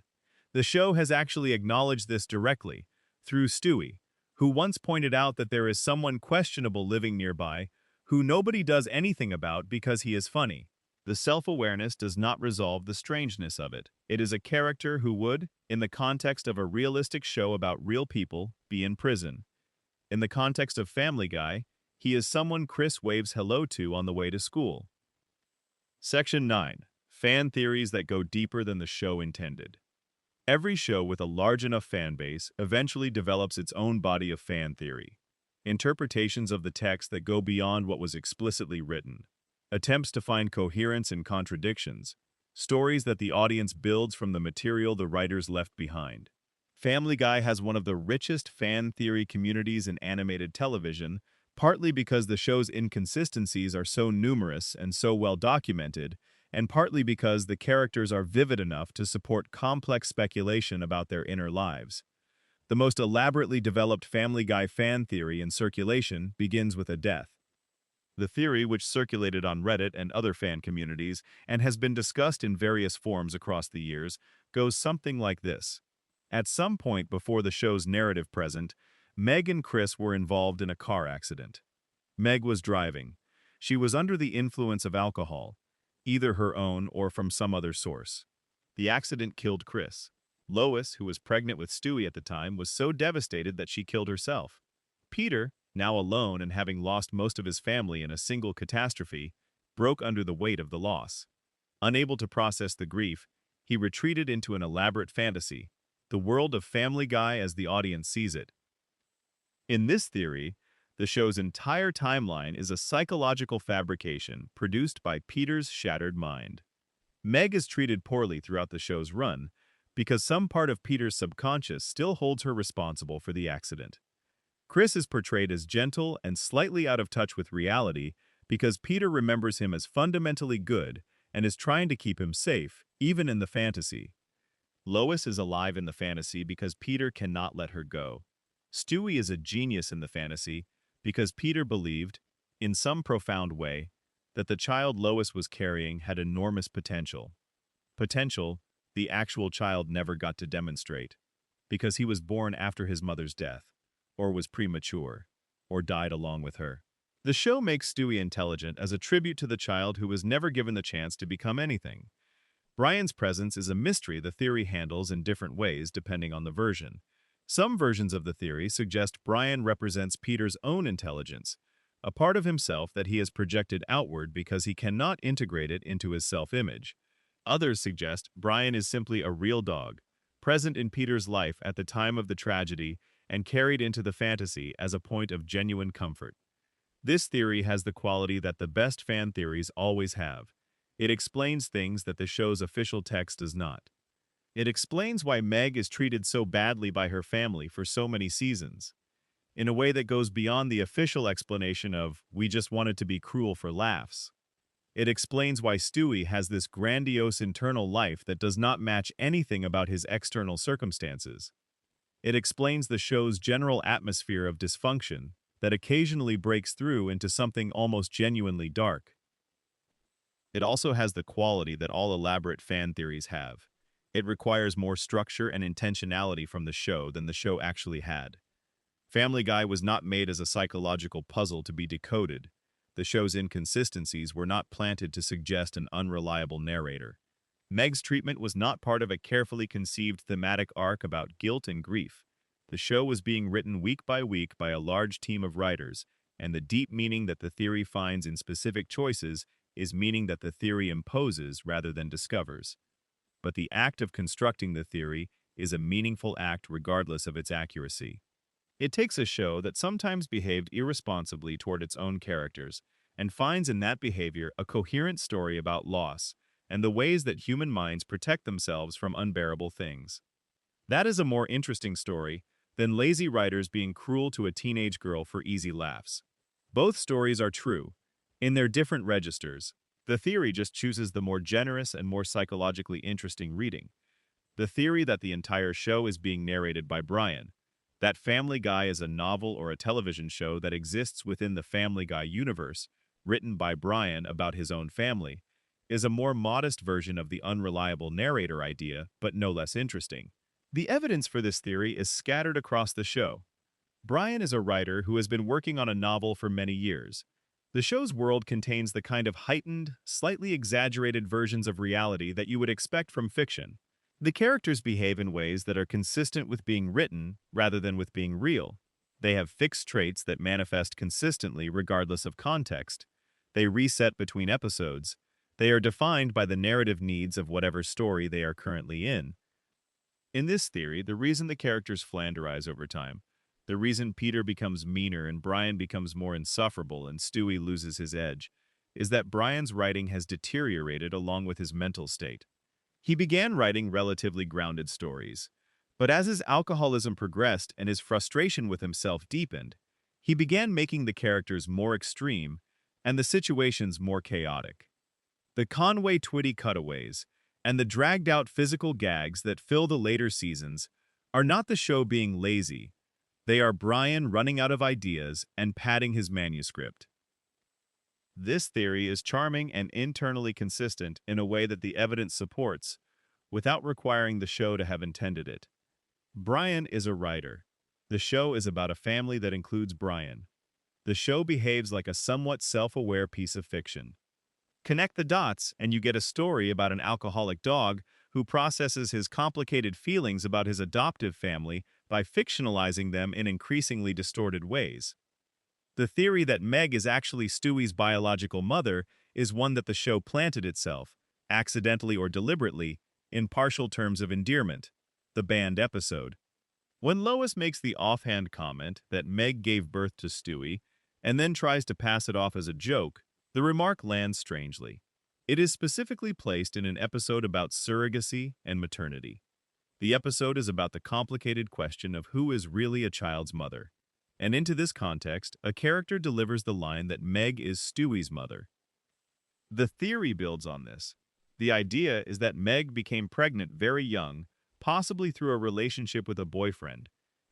The show has actually acknowledged this directly, through Stewie, who once pointed out that there is someone questionable living nearby who nobody does anything about because he is funny. The self-awareness does not resolve the strangeness of it. It is a character who would, in the context of a realistic show about real people, be in prison. In the context of Family Guy, he is someone Chris waves hello to on the way to school. Section 9. Fan theories that go deeper than the show intended. Every show with a large enough fan base eventually develops its own body of fan theory. Interpretations of the text that go beyond what was explicitly written. Attempts to find coherence in contradictions. Stories that the audience builds from the material the writers left behind. Family Guy has one of the richest fan theory communities in animated television, partly because the show's inconsistencies are so numerous and so well documented, and partly because the characters are vivid enough to support complex speculation about their inner lives. The most elaborately developed Family Guy fan theory in circulation begins with a death. The theory, which circulated on Reddit and other fan communities and has been discussed in various forms across the years, goes something like this. At some point before the show's narrative present, Meg and Chris were involved in a car accident. Meg was driving. She was under the influence of alcohol, either her own or from some other source. The accident killed Chris. Lois, who was pregnant with Stewie at the time, was so devastated that she killed herself. Peter, now alone and having lost most of his family in a single catastrophe, broke under the weight of the loss. Unable to process the grief, he retreated into an elaborate fantasy, the world of Family Guy as the audience sees it. In this theory, the show's entire timeline is a psychological fabrication produced by Peter's shattered mind. Meg is treated poorly throughout the show's run because some part of Peter's subconscious still holds her responsible for the accident. Chris is portrayed as gentle and slightly out of touch with reality because Peter remembers him as fundamentally good and is trying to keep him safe, even in the fantasy. Lois is alive in the fantasy because Peter cannot let her go. Stewie is a genius in the fantasy because Peter believed, in some profound way, that the child Lois was carrying had enormous potential. Potential the actual child never got to demonstrate, because he was born after his mother's death, or was premature, or died along with her. The show makes Stewie intelligent as a tribute to the child who was never given the chance to become anything. Brian's presence is a mystery the theory handles in different ways depending on the version. Some versions of the theory suggest Brian represents Peter's own intelligence, a part of himself that he has projected outward because he cannot integrate it into his self-image. Others suggest Brian is simply a real dog, present in Peter's life at the time of the tragedy and carried into the fantasy as a point of genuine comfort. This theory has the quality that the best fan theories always have. It explains things that the show's official text does not. It explains why Meg is treated so badly by her family for so many seasons, in a way that goes beyond the official explanation of, "we just wanted to be cruel for laughs." It explains why Stewie has this grandiose internal life that does not match anything about his external circumstances. It explains the show's general atmosphere of dysfunction that occasionally breaks through into something almost genuinely dark. It also has the quality that all elaborate fan theories have. It requires more structure and intentionality from the show than the show actually had. Family Guy was not made as a psychological puzzle to be decoded. The show's inconsistencies were not planted to suggest an unreliable narrator. Meg's treatment was not part of a carefully conceived thematic arc about guilt and grief. The show was being written week by a large team of writers, and the deep meaning that the theory finds in specific choices is meaning that the theory imposes rather than discovers. But the act of constructing the theory is a meaningful act regardless of its accuracy. It takes a show that sometimes behaved irresponsibly toward its own characters and finds in that behavior a coherent story about loss and the ways that human minds protect themselves from unbearable things. That is a more interesting story than lazy writers being cruel to a teenage girl for easy laughs. Both stories are true, in their different registers. The theory just chooses the more generous and more psychologically interesting reading. The theory that the entire show is being narrated by Brian, that Family Guy is a novel or a television show that exists within the Family Guy universe, written by Brian about his own family, is a more modest version of the unreliable narrator idea, but no less interesting. The evidence for this theory is scattered across the show. Brian is a writer who has been working on a novel for many years. The show's world contains the kind of heightened, slightly exaggerated versions of reality that you would expect from fiction. The characters behave in ways that are consistent with being written rather than with being real. They have fixed traits that manifest consistently regardless of context. They reset between episodes. They are defined by the narrative needs of whatever story they are currently in. In this theory, the reason the characters flanderize over time, the reason Peter becomes meaner and Brian becomes more insufferable and Stewie loses his edge, is that Brian's writing has deteriorated along with his mental state. He began writing relatively grounded stories, but as his alcoholism progressed and his frustration with himself deepened, he began making the characters more extreme and the situations more chaotic. The Conway Twitty cutaways and the dragged-out physical gags that fill the later seasons are not the show being lazy. They are Brian running out of ideas and padding his manuscript. This theory is charming and internally consistent in a way that the evidence supports, without requiring the show to have intended it. Brian is a writer. The show is about a family that includes Brian. The show behaves like a somewhat self-aware piece of fiction. Connect the dots, and you get a story about an alcoholic dog who processes his complicated feelings about his adoptive family by fictionalizing them in increasingly distorted ways. The theory that Meg is actually Stewie's biological mother is one that the show planted itself, accidentally or deliberately, in partial terms of Endearment, the banned episode. When Lois makes the offhand comment that Meg gave birth to Stewie and then tries to pass it off as a joke, the remark lands strangely. It is specifically placed in an episode about surrogacy and maternity. The episode is about the complicated question of who is really a child's mother. And into this context, a character delivers the line that Meg is Stewie's mother. The theory builds on this. The idea is that Meg became pregnant very young, possibly through a relationship with a boyfriend,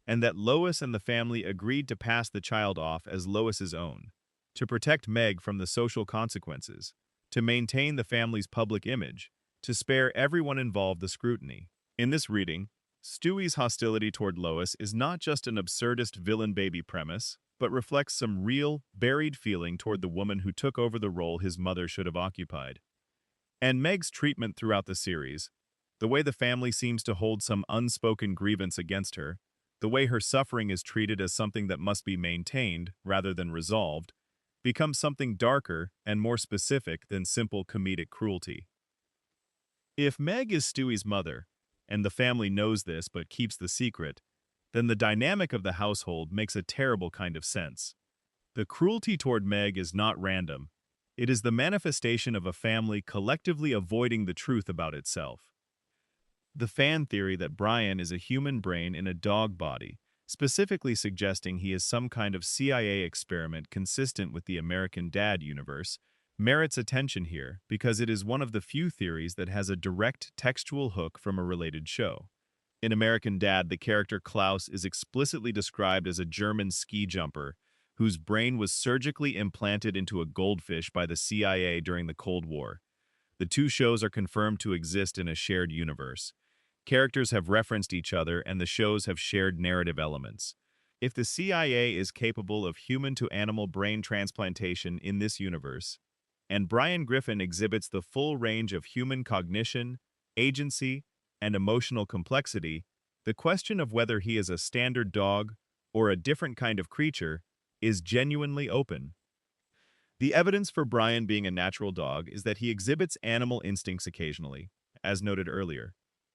and that Lois and the family agreed to pass the child off as Lois's own, to protect Meg from the social consequences, to maintain the family's public image, to spare everyone involved the scrutiny. In this reading, Stewie's hostility toward Lois is not just an absurdist villain baby premise, but reflects some real, buried feeling toward the woman who took over the role his mother should have occupied. And Meg's treatment throughout the series, the way the family seems to hold some unspoken grievance against her, the way her suffering is treated as something that must be maintained rather than resolved, becomes something darker and more specific than simple comedic cruelty. If Meg is Stewie's mother, and the family knows this but keeps the secret, then the dynamic of the household makes a terrible kind of sense. The cruelty toward Meg is not random. It is the manifestation of a family collectively avoiding the truth about itself. The fan theory that Brian is a human brain in a dog body, specifically suggesting he is some kind of CIA experiment consistent with the American Dad universe, merits attention here because it is one of the few theories that has a direct textual hook from a related show. In American Dad, the character Klaus is explicitly described as a German ski jumper whose brain was surgically implanted into a goldfish by the CIA during the Cold War. The two shows are confirmed to exist in a shared universe. Characters have referenced each other and the shows have shared narrative elements. If the CIA is capable of human-to-animal brain transplantation in this universe, and Brian Griffin exhibits the full range of human cognition, agency, and emotional complexity, the question of whether he is a standard dog or a different kind of creature is genuinely open. The evidence for Brian being a natural dog is that he exhibits animal instincts occasionally, as noted earlier.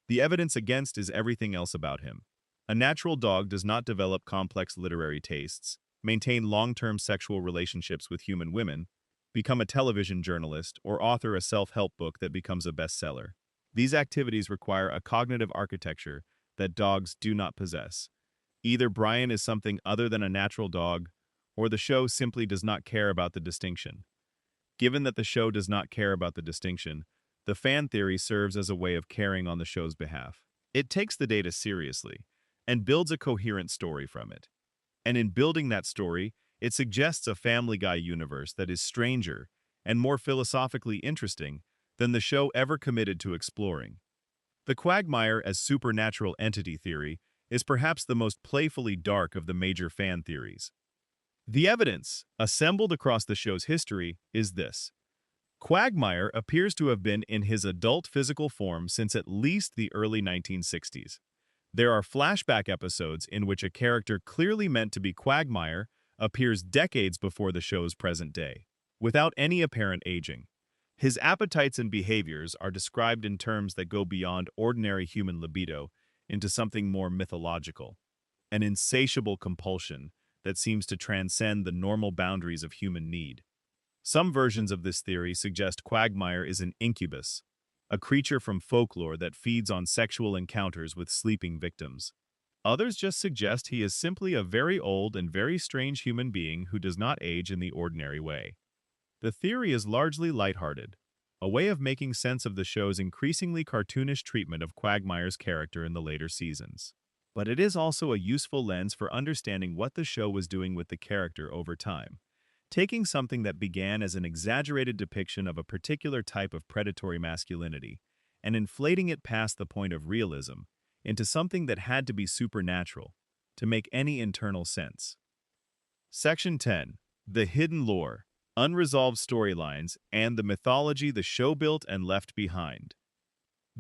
The evidence against is everything else about him. A natural dog does not develop complex literary tastes, maintain long-term sexual relationships with human women, become a television journalist, or author a self-help book that becomes a bestseller. These activities require a cognitive architecture that dogs do not possess. Either Brian is something other than a natural dog, or the show simply does not care about the distinction. Given that the show does not care about the distinction, the fan theory serves as a way of caring on the show's behalf. It takes the data seriously and builds a coherent story from it. And in building that story, it suggests a Family Guy universe that is stranger and more philosophically interesting than the show ever committed to exploring. The Quagmire as supernatural entity theory is perhaps the most playfully dark of the major fan theories. The evidence, assembled across the show's history, is this. Quagmire appears to have been in his adult physical form since at least the early 1960s. There are flashback episodes in which a character clearly meant to be Quagmire appears decades before the show's present day, without any apparent aging. His appetites and behaviors are described in terms that go beyond ordinary human libido into something more mythological, an insatiable compulsion that seems to transcend the normal boundaries of human need. Some versions of this theory suggest Quagmire is an incubus, a creature from folklore that feeds on sexual encounters with sleeping victims. Others just suggest he is simply a very old and very strange human being who does not age in the ordinary way. The theory is largely lighthearted, a way of making sense of the show's increasingly cartoonish treatment of Quagmire's character in the later seasons. But it is also a useful lens for understanding what the show was doing with the character over time, taking something that began as an exaggerated depiction of a particular type of predatory masculinity and inflating it past the point of realism into something that had to be supernatural to make any internal sense. Section 10. The Hidden Lore, Unresolved Storylines, and the Mythology the Show Built and Left Behind.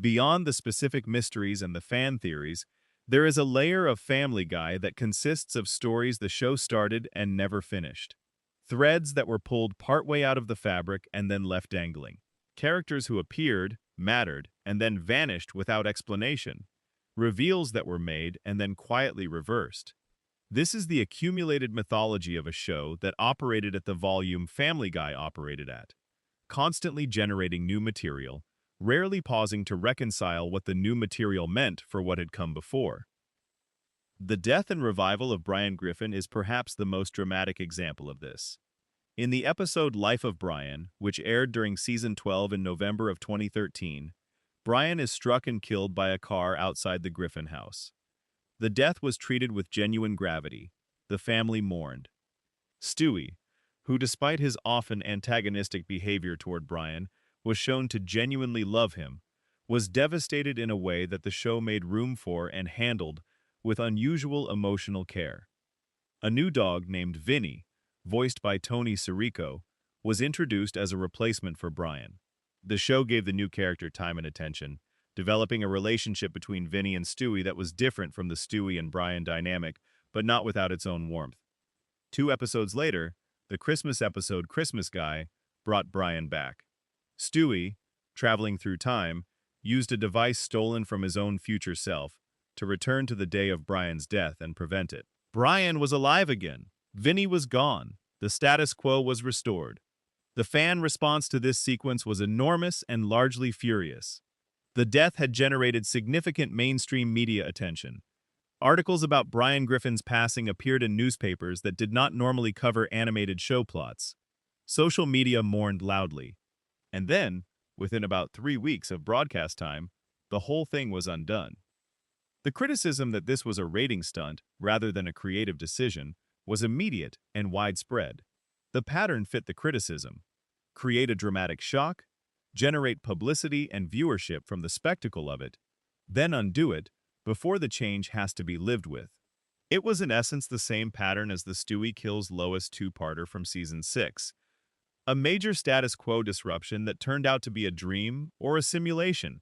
Beyond the specific mysteries and the fan theories, there is a layer of Family Guy that consists of stories the show started and never finished. Threads that were pulled partway out of the fabric and then left dangling. Characters who appeared, mattered, and then vanished without explanation. Reveals that were made and then quietly reversed. This is the accumulated mythology of a show that operated at the volume Family Guy operated at, constantly generating new material, rarely pausing to reconcile what the new material meant for what had come before. The death and revival of Brian Griffin is perhaps the most dramatic example of this. In the episode Life of Brian, which aired during Season 12 in November of 2013, Brian is struck and killed by a car outside the Griffin house. The death was treated with genuine gravity. The family mourned. Stewie, who despite his often antagonistic behavior toward Brian, was shown to genuinely love him, was devastated in a way that the show made room for and handled with unusual emotional care. A new dog named Vinny, voiced by Tony Sirico, was introduced as a replacement for Brian. The show gave the new character time and attention, developing a relationship between Vinny and Stewie that was different from the Stewie and Brian dynamic, but not without its own warmth. 2 episodes later, the Christmas episode Christmas Guy brought Brian back. Stewie, traveling through time, used a device stolen from his own future self to return to the day of Brian's death and prevent it. Brian was alive again. Vinny was gone. The status quo was restored. The fan response to this sequence was enormous and largely furious. The death had generated significant mainstream media attention. Articles about Brian Griffin's passing appeared in newspapers that did not normally cover animated show plots. Social media mourned loudly. And then, within about 3 weeks of broadcast time, the whole thing was undone. The criticism that this was a rating stunt rather than a creative decision was immediate and widespread. The pattern fit the criticism: create a dramatic shock, generate publicity and viewership from the spectacle of it, then undo it before the change has to be lived with. It was in essence the same pattern as the Stewie kills Lois two-parter from Season 6, a major status quo disruption that turned out to be a dream or a simulation,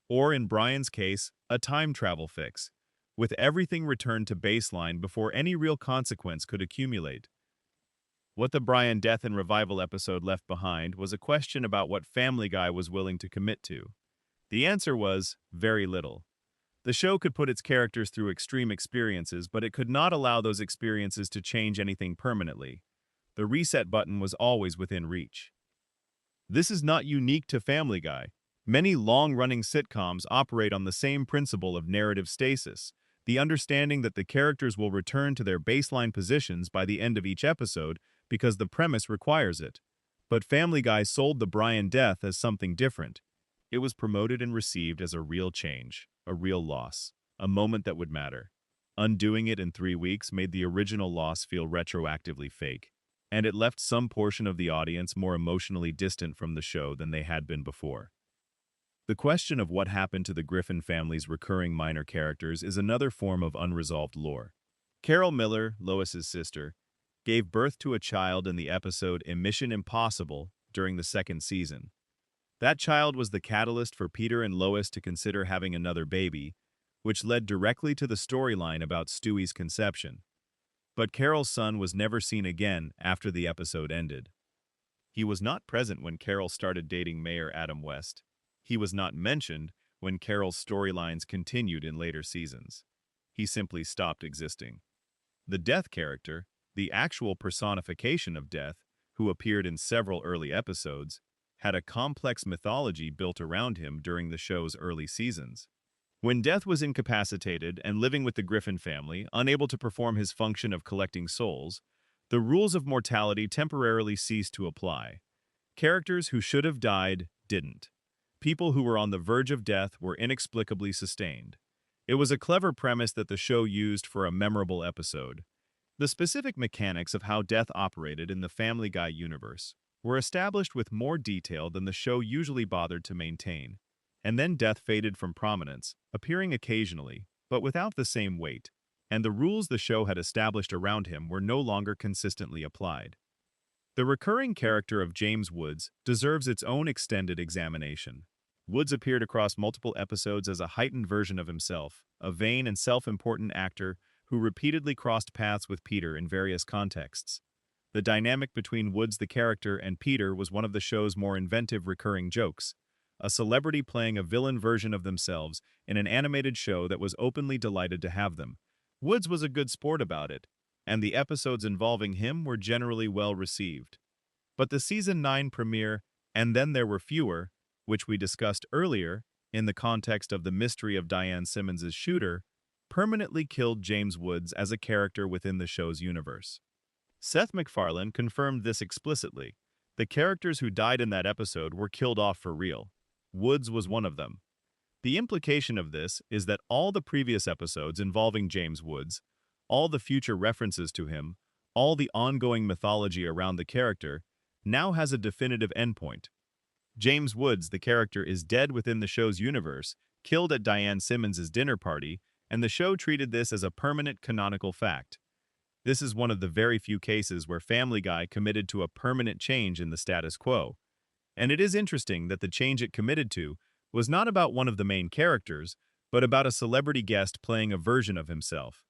or in Brian's case, a time travel fix, with everything returned to baseline before any real consequence could accumulate. What the Brian death and revival episode left behind was a question about what Family Guy was willing to commit to. The answer was very little. The show could put its characters through extreme experiences, but it could not allow those experiences to change anything permanently. The reset button was always within reach. This is not unique to Family Guy. Many long-running sitcoms operate on the same principle of narrative stasis, The understanding that the characters will return to their baseline positions by the end of each episode because the premise requires it. But Family Guy sold the Brian death as something different. It was promoted and received as a real change, a real loss, a moment that would matter. Undoing it in 3 weeks made the original loss feel retroactively fake, and it left some portion of the audience more emotionally distant from the show than they had been before. The question of what happened to the Griffin family's recurring minor characters is another form of unresolved lore. Carol Miller, Lois's sister, gave birth to a child in the episode A Mission Impossible during the second season. That child was the catalyst for Peter and Lois to consider having another baby, which led directly to the storyline about Stewie's conception. But Carol's son was never seen again after the episode ended. He was not present when Carol started dating Mayor Adam West. He was not mentioned when Carol's storylines continued in later seasons. He simply stopped existing. The Death character, the actual personification of death, who appeared in several early episodes, had a complex mythology built around him during the show's early seasons. When Death was incapacitated and living with the Griffin family, unable to perform his function of collecting souls, the rules of mortality temporarily ceased to apply. Characters who should have died didn't. People who were on the verge of death were inexplicably sustained. It was a clever premise that the show used for a memorable episode. The specific mechanics of how death operated in the Family Guy universe were established with more detail than the show usually bothered to maintain. And then Death faded from prominence, appearing occasionally, but without the same weight, and the rules the show had established around him were no longer consistently applied. The recurring character of James Woods deserves its own extended examination. Woods appeared across multiple episodes as a heightened version of himself, a vain and self-important actor who repeatedly crossed paths with Peter in various contexts. The dynamic between Woods the character and Peter was one of the show's more inventive recurring jokes, a celebrity playing a villain version of themselves in an animated show that was openly delighted to have them. Woods was a good sport about it, and the episodes involving him were generally well received. But the Season 9 premiere, And Then There Were Fewer, which we discussed earlier in the context of the mystery of Diane Simmons's shooter, permanently killed James Woods as a character within the show's universe. Seth MacFarlane confirmed this explicitly. The characters who died in that episode were killed off for real. Woods was one of them. The implication of this is that all the previous episodes involving James Woods, all the future references to him, all the ongoing mythology around the character, now has a definitive endpoint. James Woods, the character, is dead within the show's universe, killed at Diane Simmons's dinner party, and the show treated this as a permanent canonical fact. This is one of the very few cases where Family Guy committed to a permanent change in the status quo. And it is interesting that the change it committed to was not about one of the main characters, but about a celebrity guest playing a version of himself.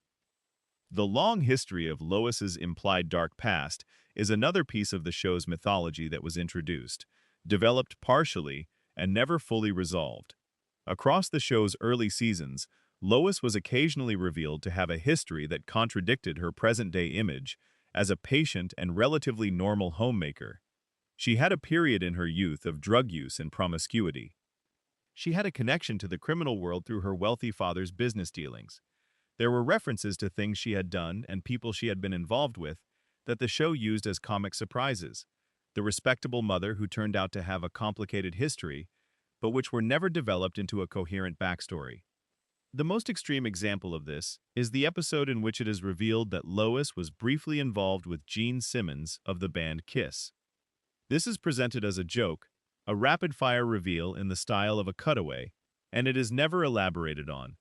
The long history of Lois's implied dark past is another piece of the show's mythology that was introduced, developed partially, and never fully resolved. Across the show's early seasons, Lois was occasionally revealed to have a history that contradicted her present-day image as a patient and relatively normal homemaker. She had a period in her youth of drug use and promiscuity. She had a connection to the criminal world through her wealthy father's business dealings. There were references to things she had done and people she had been involved with that the show used as comic surprises. The respectable mother who turned out to have a complicated history, but which were never developed into a coherent backstory. The most extreme example of this is the episode in which it is revealed that Lois was briefly involved with Gene Simmons of the band Kiss. This is presented as a joke, a rapid-fire reveal in the style of a cutaway, and it is never elaborated on.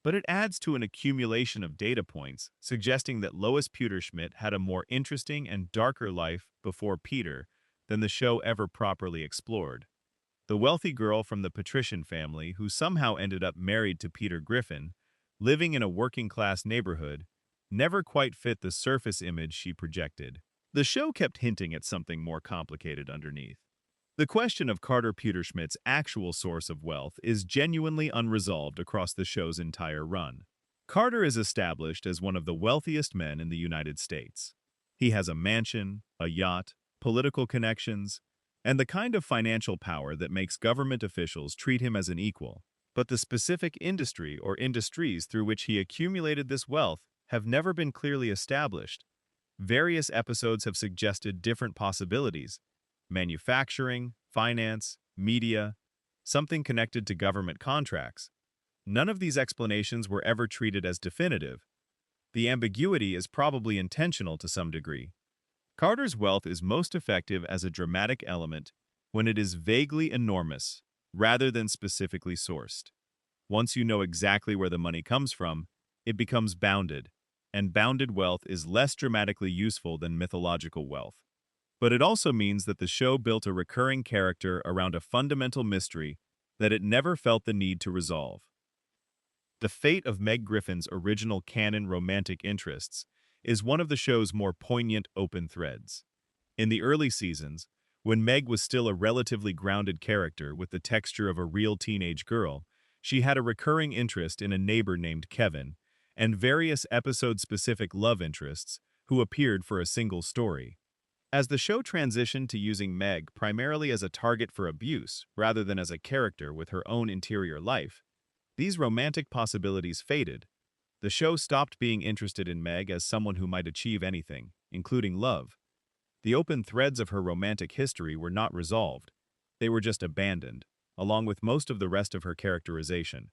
But it adds to an accumulation of data points, suggesting that Lois Pewterschmidt had a more interesting and darker life before Peter than the show ever properly explored. The wealthy girl from the patrician family who somehow ended up married to Peter Griffin, living in a working-class neighborhood, never quite fit the surface image she projected. The show kept hinting at something more complicated underneath. The question of Carter Pewterschmidt's actual source of wealth is genuinely unresolved across the show's entire run. Carter is established as one of the wealthiest men in the United States. He has a mansion, a yacht, political connections, and the kind of financial power that makes government officials treat him as an equal. But the specific industry or industries through which he accumulated this wealth have never been clearly established. Various episodes have suggested different possibilities: manufacturing, finance, media, something connected to government contracts. None of these explanations were ever treated as definitive. The ambiguity is probably intentional to some degree. Carter's wealth is most effective as a dramatic element when it is vaguely enormous, rather than specifically sourced. Once you know exactly where the money comes from, it becomes bounded, and bounded wealth is less dramatically useful than mythological wealth. But it also means that the show built a recurring character around a fundamental mystery that it never felt the need to resolve. The fate of Meg Griffin's original canon romantic interests is one of the show's more poignant open threads. In the early seasons, when Meg was still a relatively grounded character with the texture of a real teenage girl, she had a recurring interest in a neighbor named Kevin, and various episode-specific love interests who appeared for a single story. As the show transitioned to using Meg primarily as a target for abuse rather than as a character with her own interior life, these romantic possibilities faded. The show stopped being interested in Meg as someone who might achieve anything, including love. The open threads of her romantic history were not resolved. They were just abandoned, along with most of the rest of her characterization.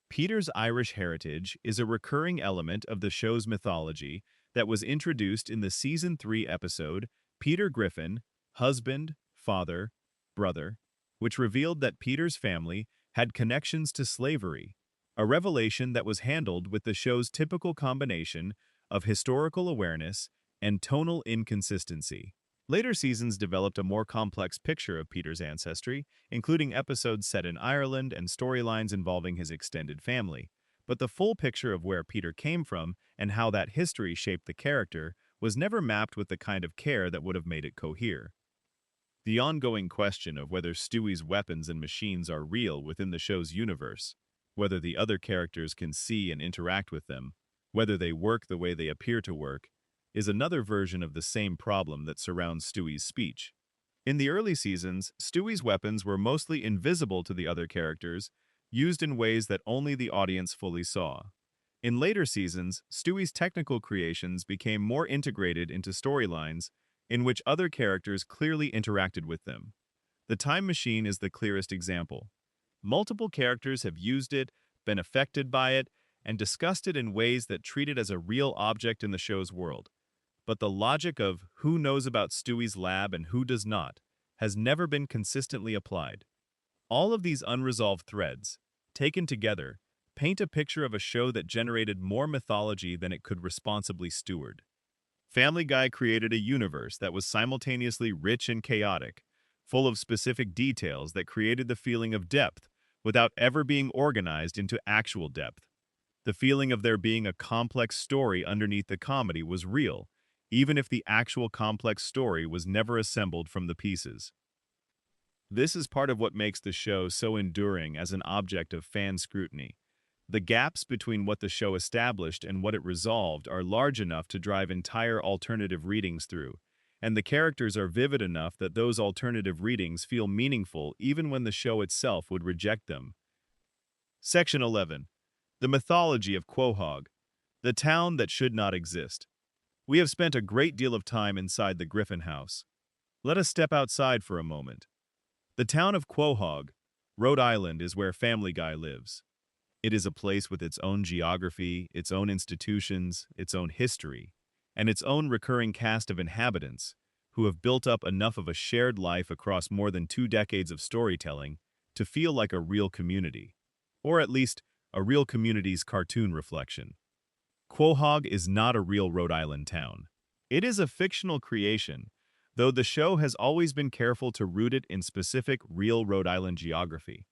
Peter's Irish heritage is a recurring element of the show's mythology that was introduced in the Season 3 episode Peter Griffin, Husband, Father, Brother, which revealed that Peter's family had connections to slavery, a revelation that was handled with the show's typical combination of historical awareness and tonal inconsistency. Later seasons developed a more complex picture of Peter's ancestry, including episodes set in Ireland and storylines involving his extended family. But the full picture of where Peter came from and how that history shaped the character was never mapped with the kind of care that would have made it cohere. The ongoing question of whether Stewie's weapons and machines are real within the show's universe, whether the other characters can see and interact with them, whether they work the way they appear to work, is another version of the same problem that surrounds Stewie's speech. In the early seasons, Stewie's weapons were mostly invisible to the other characters, used in ways that only the audience fully saw. In later seasons, Stewie's technical creations became more integrated into storylines in which other characters clearly interacted with them. The time machine is the clearest example. Multiple characters have used it, been affected by it, and discussed it in ways that treat it as a real object in the show's world. But the logic of who knows about Stewie's lab and who does not has never been consistently applied. All of these unresolved threads, taken together, paint a picture of a show that generated more mythology than it could responsibly steward. Family Guy created a universe that was simultaneously rich and chaotic, full of specific details that created the feeling of depth without ever being organized into actual depth. The feeling of there being a complex story underneath the comedy was real, even if the actual complex story was never assembled from the pieces. This is part of what makes the show so enduring as an object of fan scrutiny. The gaps between what the show established and what it resolved are large enough to drive entire alternative readings through, and the characters are vivid enough that those alternative readings feel meaningful even when the show itself would reject them. Section 11. The mythology of Quahog, the town that should not exist. We have spent a great deal of time inside the Griffin house. Let us step outside for a moment. The town of Quahog, Rhode Island, is where Family Guy lives. It is a place with its own geography, its own institutions, its own history, and its own recurring cast of inhabitants who have built up enough of a shared life across more than 2 decades of storytelling to feel like a real community, or at least a real community's cartoon reflection. Quahog is not a real Rhode Island town. It is a fictional creation, though the show has always been careful to root it in specific real Rhode Island geography.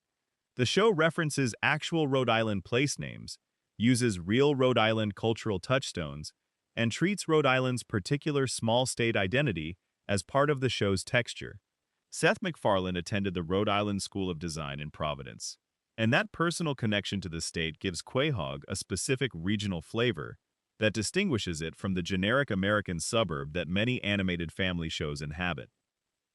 The show references actual Rhode Island place names, uses real Rhode Island cultural touchstones, and treats Rhode Island's particular small state identity as part of the show's texture. Seth MacFarlane attended the Rhode Island School of Design in Providence, and that personal connection to the state gives Quahog a specific regional flavor that distinguishes it from the generic American suburb that many animated family shows inhabit.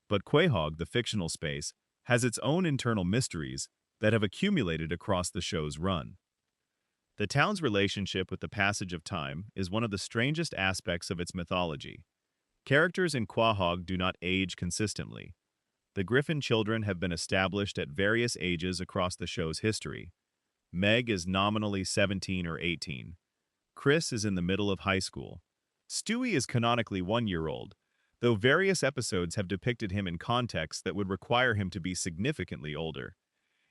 But Quahog, the fictional space, has its own internal mysteries that have accumulated across the show's run. The town's relationship with the passage of time is one of the strangest aspects of its mythology. Characters in Quahog do not age consistently. The Griffin children have been established at various ages across the show's history. Meg is nominally 17 or 18. Chris is in the middle of high school. Stewie is canonically 1 year old, though various episodes have depicted him in contexts that would require him to be significantly older.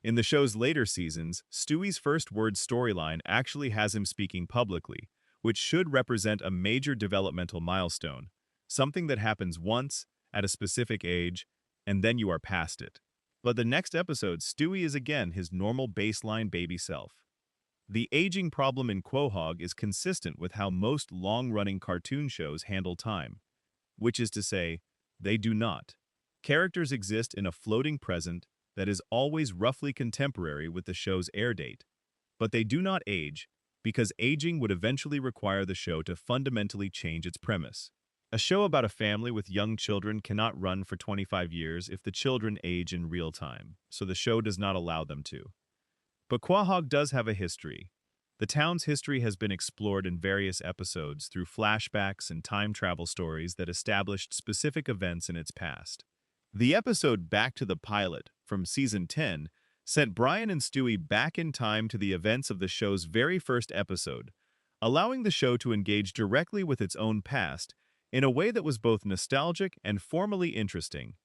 In the show's later seasons, Stewie's first word storyline actually has him speaking publicly, which should represent a major developmental milestone, something that happens once, at a specific age, and then you are past it. But the next episode, Stewie is again his normal baseline baby self. The aging problem in Quahog is consistent with how most long-running cartoon shows handle time, which is to say, they do not. Characters exist in a floating present that is always roughly contemporary with the show's air date, but they do not age because aging would eventually require the show to fundamentally change its premise. A show about a family with young children cannot run for 25 years if the children age in real time, so the show does not allow them to. But Quahog does have a history. The town's history has been explored in various episodes through flashbacks and time travel stories that established specific events in its past. The episode Back to the Pilot from Season 10 sent Brian and Stewie back in time to the events of the show's very first episode, allowing the show to engage directly with its own past in a way that was both nostalgic and formally interesting.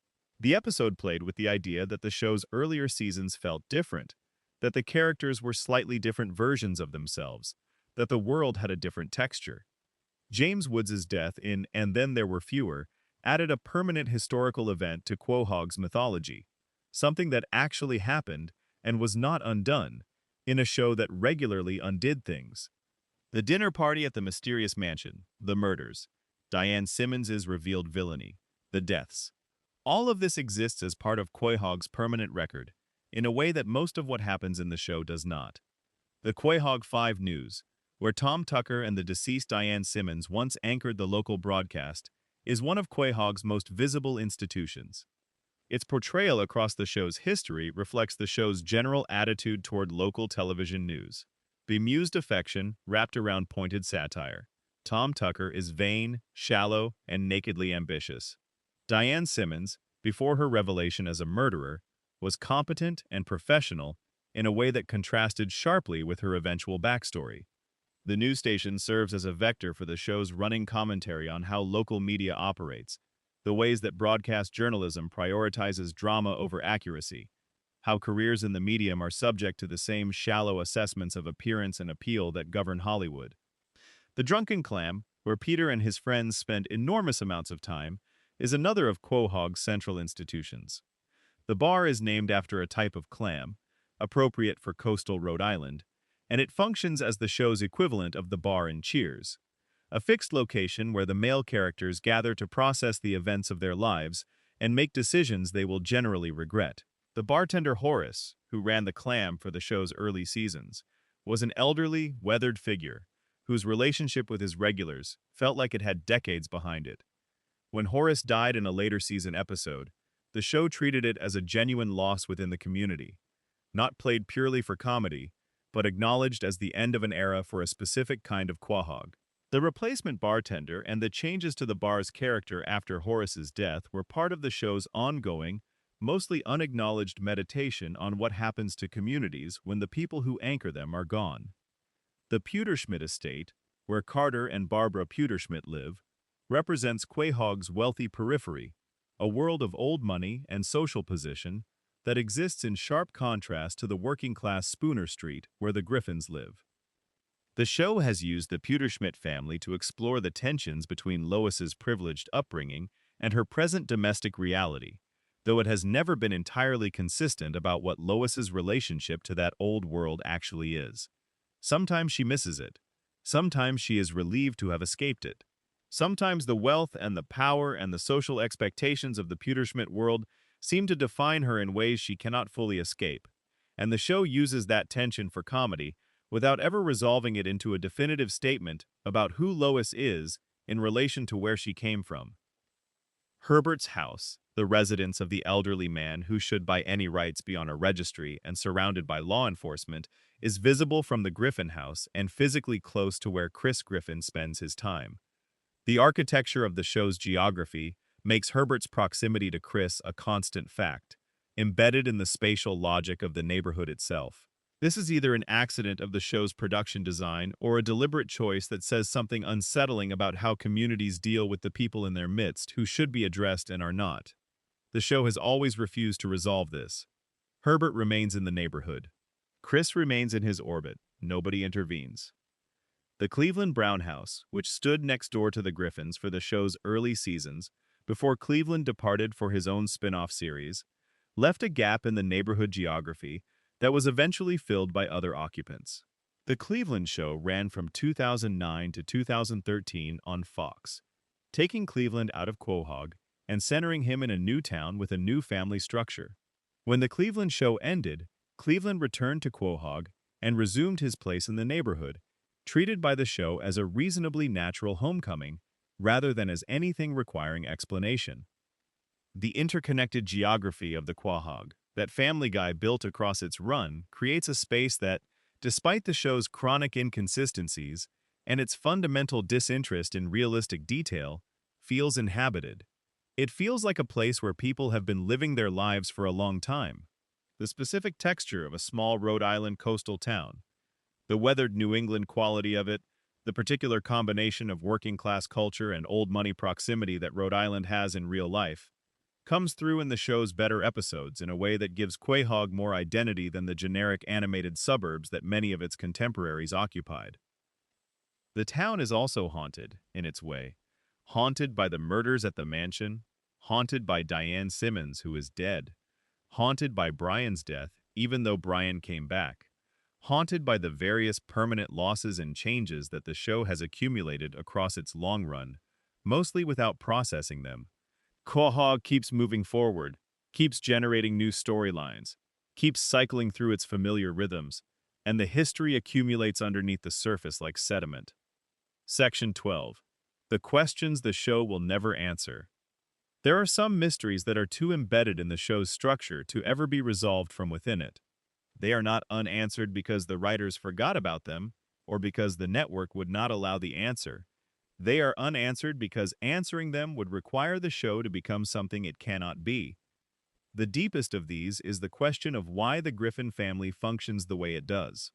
The episode played with the idea that the show's earlier seasons felt different, that the characters were slightly different versions of themselves, that the world had a different texture. James Woods' death in And Then There Were Fewer added a permanent historical event to Quahog's mythology, something that actually happened and was not undone, in a show that regularly undid things. The dinner party at the mysterious mansion, the murders, Diane Simmons' revealed villainy, the deaths. All of this exists as part of Quahog's permanent record, in a way that most of what happens in the show does not. The Quahog 5 News, where Tom Tucker and the deceased Diane Simmons once anchored the local broadcast, is one of Quahog's most visible institutions. Its portrayal across the show's history reflects the show's general attitude toward local television news. Bemused affection wrapped around pointed satire. Tom Tucker is vain, shallow, and nakedly ambitious. Diane Simmons, before her revelation as a murderer, was competent and professional in a way that contrasted sharply with her eventual backstory. The news station serves as a vector for the show's running commentary on how local media operates, the ways that broadcast journalism prioritizes drama over accuracy, how careers in the medium are subject to the same shallow assessments of appearance and appeal that govern Hollywood. The Drunken Clam, where Peter and his friends spend enormous amounts of time, is another of Quahog's central institutions. The bar is named after a type of clam, appropriate for coastal Rhode Island, and it functions as the show's equivalent of the bar in Cheers, a fixed location where the male characters gather to process the events of their lives and make decisions they will generally regret. The bartender Horace, who ran the Clam for the show's early seasons, was an elderly, weathered figure whose relationship with his regulars felt like it had decades behind it. When Horace died in a later season episode, the show treated it as a genuine loss within the community, not played purely for comedy, but acknowledged as the end of an era for a specific kind of Quahog. The replacement bartender and the changes to the bar's character after Horace's death were part of the show's ongoing, mostly unacknowledged meditation on what happens to communities when the people who anchor them are gone. The Pewterschmidt estate, where Carter and Barbara Pewterschmidt live, represents Quahog's wealthy periphery, a world of old money and social position that exists in sharp contrast to the working-class Spooner Street where the Griffins live. The show has used the Pewterschmidt family to explore the tensions between Lois's privileged upbringing and her present domestic reality, though it has never been entirely consistent about what Lois's relationship to that old world actually is. Sometimes she misses it. Sometimes she is relieved to have escaped it. Sometimes the wealth and the power and the social expectations of the Pewterschmidt world seem to define her in ways she cannot fully escape, and the show uses that tension for comedy without ever resolving it into a definitive statement about who Lois is in relation to where she came from. Herbert's House, the residence of the elderly man who should by any rights be on a registry and surrounded by law enforcement, is visible from the Griffin house and physically close to where Chris Griffin spends his time. The architecture of the show's geography makes Herbert's proximity to Chris a constant fact, embedded in the spatial logic of the neighborhood itself. This is either an accident of the show's production design or a deliberate choice that says something unsettling about how communities deal with the people in their midst who should be addressed and are not. The show has always refused to resolve this. Herbert remains in the neighborhood. Chris remains in his orbit. Nobody intervenes. The Cleveland Brown House, which stood next door to the Griffins for the show's early seasons, before Cleveland departed for his own spin-off series, left a gap in the neighborhood geography that was eventually filled by other occupants. The Cleveland show ran from 2009 to 2013 on Fox, taking Cleveland out of Quahog and centering him in a new town with a new family structure. When the Cleveland show ended, Cleveland returned to Quahog and resumed his place in the neighborhood, treated by the show as a reasonably natural homecoming rather than as anything requiring explanation. The interconnected geography of the Quahog that Family Guy built across its run creates a space that, despite the show's chronic inconsistencies and its fundamental disinterest in realistic detail, feels inhabited. It feels like a place where people have been living their lives for a long time. The specific texture of a small Rhode Island coastal town, the weathered New England quality of it, the particular combination of working-class culture and old-money proximity that Rhode Island has in real life, comes through in the show's better episodes in a way that gives Quahog more identity than the generic animated suburbs that many of its contemporaries occupied. The town is also haunted, in its way, haunted by the murders at the mansion, haunted by Diane Simmons, who is dead, haunted by Brian's death, even though Brian came back, haunted by the various permanent losses and changes that the show has accumulated across its long run, mostly without processing them. Quahog keeps moving forward, keeps generating new storylines, keeps cycling through its familiar rhythms, and the history accumulates underneath the surface like sediment. Section 12. The questions the show will never answer. There are some mysteries that are too embedded in the show's structure to ever be resolved from within it. They are not unanswered because the writers forgot about them or because the network would not allow the answer. They are unanswered because answering them would require the show to become something it cannot be. The deepest of these is the question of why the Griffin family functions the way it does.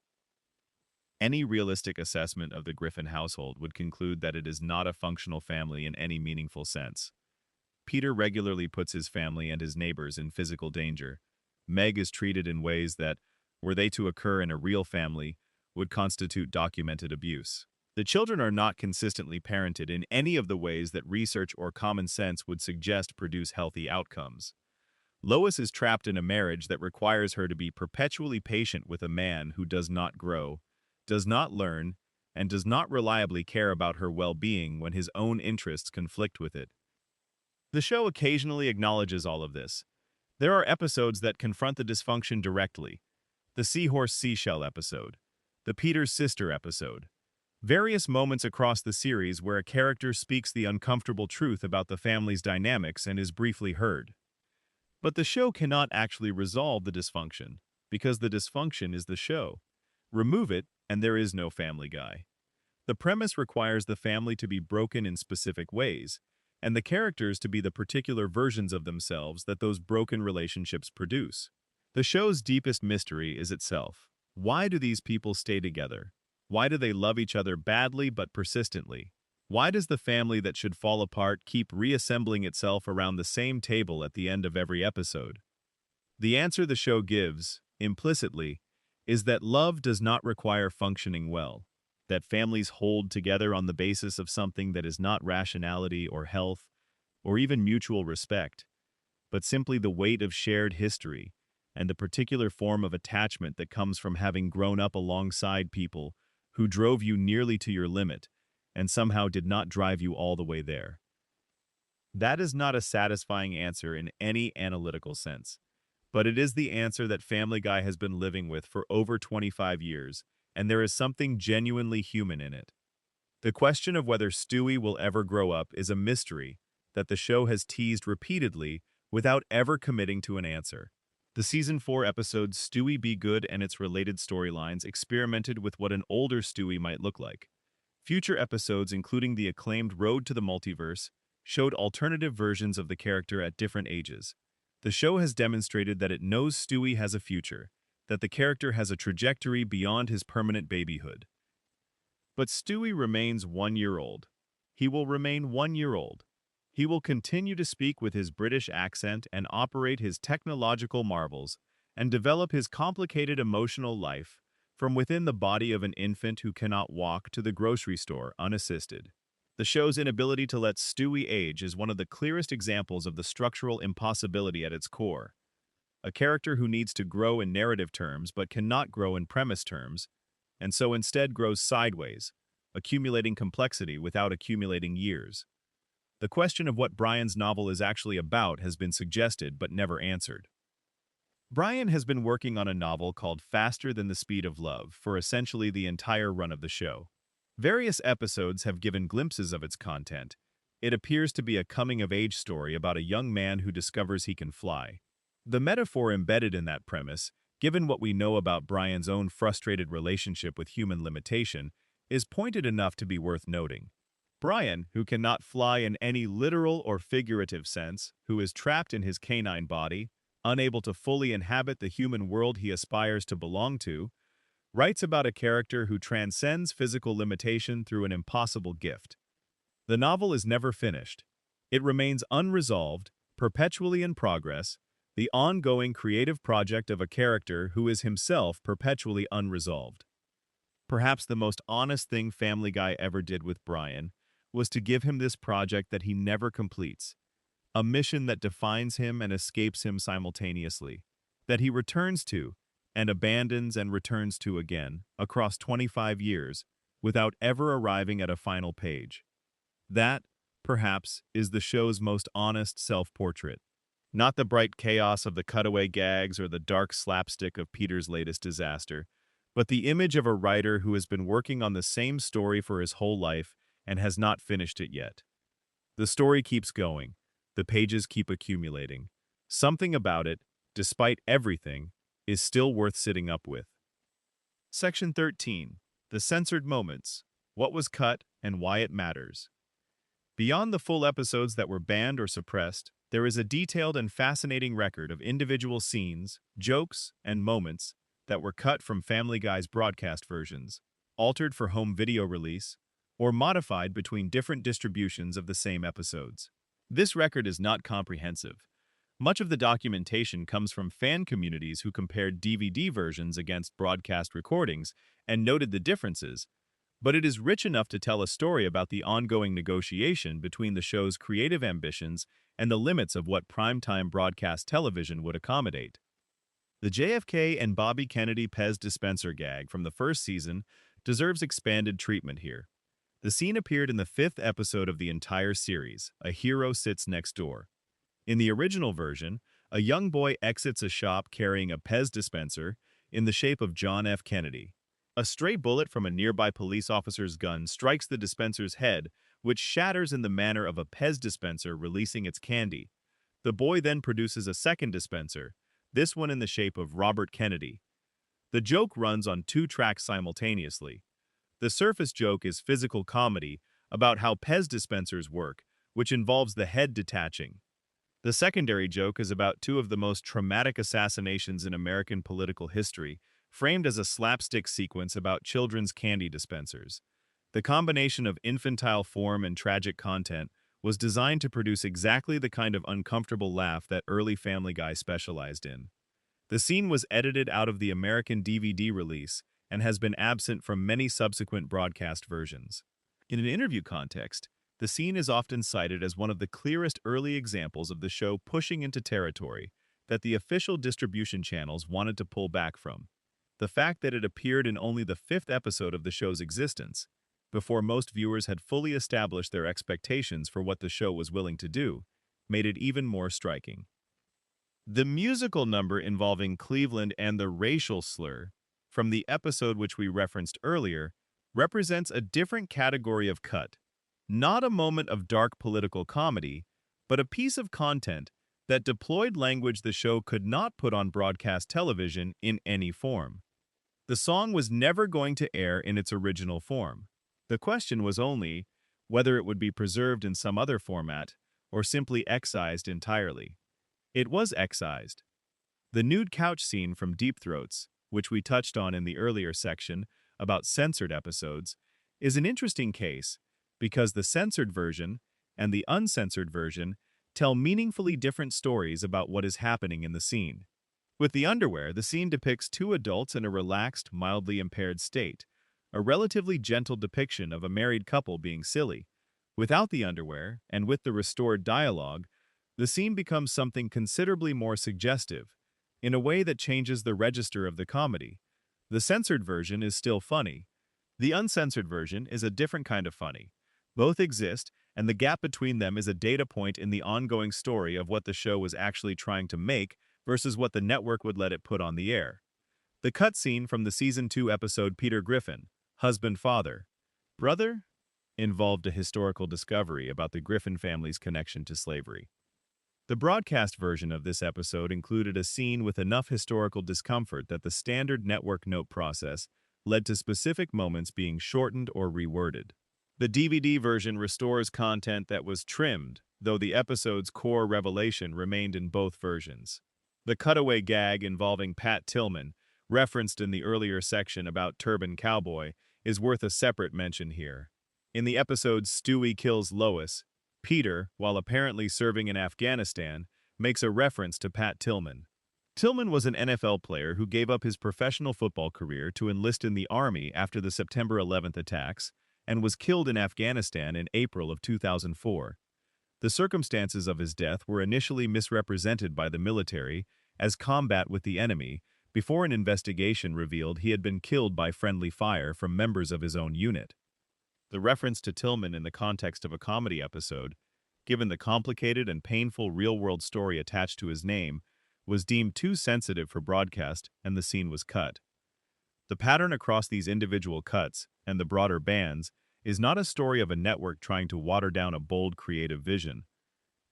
Any realistic assessment of the Griffin household would conclude that it is not a functional family in any meaningful sense. Peter regularly puts his family and his neighbors in physical danger. Meg is treated in ways that, were they to occur in a real family, would constitute documented abuse. The children are not consistently parented in any of the ways that research or common sense would suggest produce healthy outcomes. Lois is trapped in a marriage that requires her to be perpetually patient with a man who does not grow, does not learn, and does not reliably care about her well-being when his own interests conflict with it. The show occasionally acknowledges all of this. There are episodes that confront the dysfunction directly. The Seahorse Seashell episode, the Peter's Sister episode, various moments across the series where a character speaks the uncomfortable truth about the family's dynamics and is briefly heard. But the show cannot actually resolve the dysfunction, because the dysfunction is the show. Remove it, and there is no Family Guy. The premise requires the family to be broken in specific ways, and the characters to be the particular versions of themselves that those broken relationships produce. The show's deepest mystery is itself. Why do these people stay together? Why do they love each other badly but persistently? Why does the family that should fall apart keep reassembling itself around the same table at the end of every episode? The answer the show gives, implicitly, is that love does not require functioning well, that families hold together on the basis of something that is not rationality or health or even mutual respect, but simply the weight of shared history and the particular form of attachment that comes from having grown up alongside people who drove you nearly to your limit and somehow did not drive you all the way there. That is not a satisfying answer in any analytical sense, but it is the answer that Family Guy has been living with for over 25 years, and there is something genuinely human in it. The question of whether Stewie will ever grow up is a mystery that the show has teased repeatedly without ever committing to an answer. The Season 4 episode Stewie Be Good and its related storylines experimented with what an older Stewie might look like. Future episodes, including the acclaimed Road to the Multiverse, showed alternative versions of the character at different ages. The show has demonstrated that it knows Stewie has a future, that the character has a trajectory beyond his permanent babyhood. But Stewie remains 1 year old. He will remain 1 year old. He will continue to speak with his British accent and operate his technological marvels and develop his complicated emotional life from within the body of an infant who cannot walk to the grocery store unassisted. The show's inability to let Stewie age is one of the clearest examples of the structural impossibility at its core. A character who needs to grow in narrative terms but cannot grow in premise terms, and so instead grows sideways, accumulating complexity without accumulating years. The question of what Brian's novel is actually about has been suggested but never answered. Brian has been working on a novel called Faster Than the Speed of Love for essentially the entire run of the show. Various episodes have given glimpses of its content. It appears to be a coming-of-age story about a young man who discovers he can fly. The metaphor embedded in that premise, given what we know about Brian's own frustrated relationship with human limitation, is pointed enough to be worth noting. Brian, who cannot fly in any literal or figurative sense, who is trapped in his canine body, unable to fully inhabit the human world he aspires to belong to, writes about a character who transcends physical limitation through an impossible gift. The novel is never finished. It remains unresolved, perpetually in progress, the ongoing creative project of a character who is himself perpetually unresolved. Perhaps the most honest thing Family Guy ever did with Brian was to give him this project that he never completes, a mission that defines him and escapes him simultaneously, that he returns to and abandons and returns to again across 25 years without ever arriving at a final page. That, perhaps, is the show's most honest self-portrait. Not the bright chaos of the cutaway gags or the dark slapstick of Peter's latest disaster, but the image of a writer who has been working on the same story for his whole life and has not finished it yet. The story keeps going. The pages keep accumulating. Something about it, despite everything, is still worth sitting up with. Section 13. The Censored Moments. What was cut and why it matters. Beyond the full episodes that were banned or suppressed, there is a detailed and fascinating record of individual scenes, jokes, and moments that were cut from Family Guy's broadcast versions, altered for home video release, or modified between different distributions of the same episodes. This record is not comprehensive. Much of the documentation comes from fan communities who compared DVD versions against broadcast recordings and noted the differences, but it is rich enough to tell a story about the ongoing negotiation between the show's creative ambitions and the limits of what primetime broadcast television would accommodate. The JFK and Bobby Kennedy Pez dispenser gag from the first season deserves expanded treatment here. The scene appeared in the 5th episode of the entire series, A Hero Sits Next Door. In the original version, a young boy exits a shop carrying a Pez dispenser in the shape of John F. Kennedy. A stray bullet from a nearby police officer's gun strikes the dispenser's head, which shatters in the manner of a Pez dispenser releasing its candy. The boy then produces a second dispenser, this one in the shape of Robert Kennedy. The joke runs on 2 tracks simultaneously. The surface joke is physical comedy about how Pez dispensers work, which involves the head detaching. The secondary joke is about 2 of the most traumatic assassinations in American political history, framed as a slapstick sequence about children's candy dispensers. The combination of infantile form and tragic content was designed to produce exactly the kind of uncomfortable laugh that early Family Guy specialized in. The scene was edited out of the American DVD release and has been absent from many subsequent broadcast versions. In an interview context, the scene is often cited as one of the clearest early examples of the show pushing into territory that the official distribution channels wanted to pull back from. The fact that it appeared in only the 5th episode of the show's existence, before most viewers had fully established their expectations for what the show was willing to do, made it even more striking. The musical number involving Cleveland and the racial slur, from the episode which we referenced earlier, represents a different category of cut, not a moment of dark political comedy, but a piece of content that deployed language the show could not put on broadcast television in any form. The song was never going to air in its original form. The question was only whether it would be preserved in some other format or simply excised entirely. It was excised. The nude couch scene from Deep Throats, which we touched on in the earlier section about censored episodes, is an interesting case because the censored version and the uncensored version tell meaningfully different stories about what is happening in the scene. With the underwear, the scene depicts two adults in a relaxed, mildly impaired state, a relatively gentle depiction of a married couple being silly. Without the underwear, and with the restored dialogue, the scene becomes something considerably more suggestive, in a way that changes the register of the comedy. The censored version is still funny. The uncensored version is a different kind of funny. Both exist, and the gap between them is a data point in the ongoing story of what the show was actually trying to make versus what the network would let it put on the air. The cutscene from the Season 2 episode Peter Griffin, Husband Father, Brother, involved a historical discovery about the Griffin family's connection to slavery. The broadcast version of this episode included a scene with enough historical discomfort that the standard network note process led to specific moments being shortened or reworded. The DVD version restores content that was trimmed, though the episode's core revelation remained in both versions. The cutaway gag involving Pat Tillman, referenced in the earlier section about Turban Cowboy, is worth a separate mention here. In the episode Stewie Kills Lois, Peter, while apparently serving in Afghanistan, makes a reference to Pat Tillman. Tillman was an NFL player who gave up his professional football career to enlist in the Army after the September 11th attacks and was killed in Afghanistan in April of 2004. The circumstances of his death were initially misrepresented by the military as combat with the enemy before an investigation revealed he had been killed by friendly fire from members of his own unit. The reference to Tillman in the context of a comedy episode, given the complicated and painful real-world story attached to his name, was deemed too sensitive for broadcast and the scene was cut. The pattern across these individual cuts and the broader bans is not a story of a network trying to water down a bold creative vision.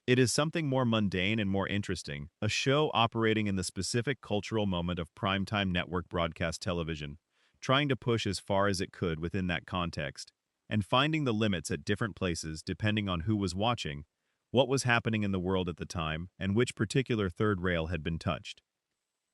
It is something more mundane and more interesting, a show operating in the specific cultural moment of primetime network broadcast television, trying to push as far as it could within that context, and finding the limits at different places depending on who was watching, what was happening in the world at the time, and which particular third rail had been touched.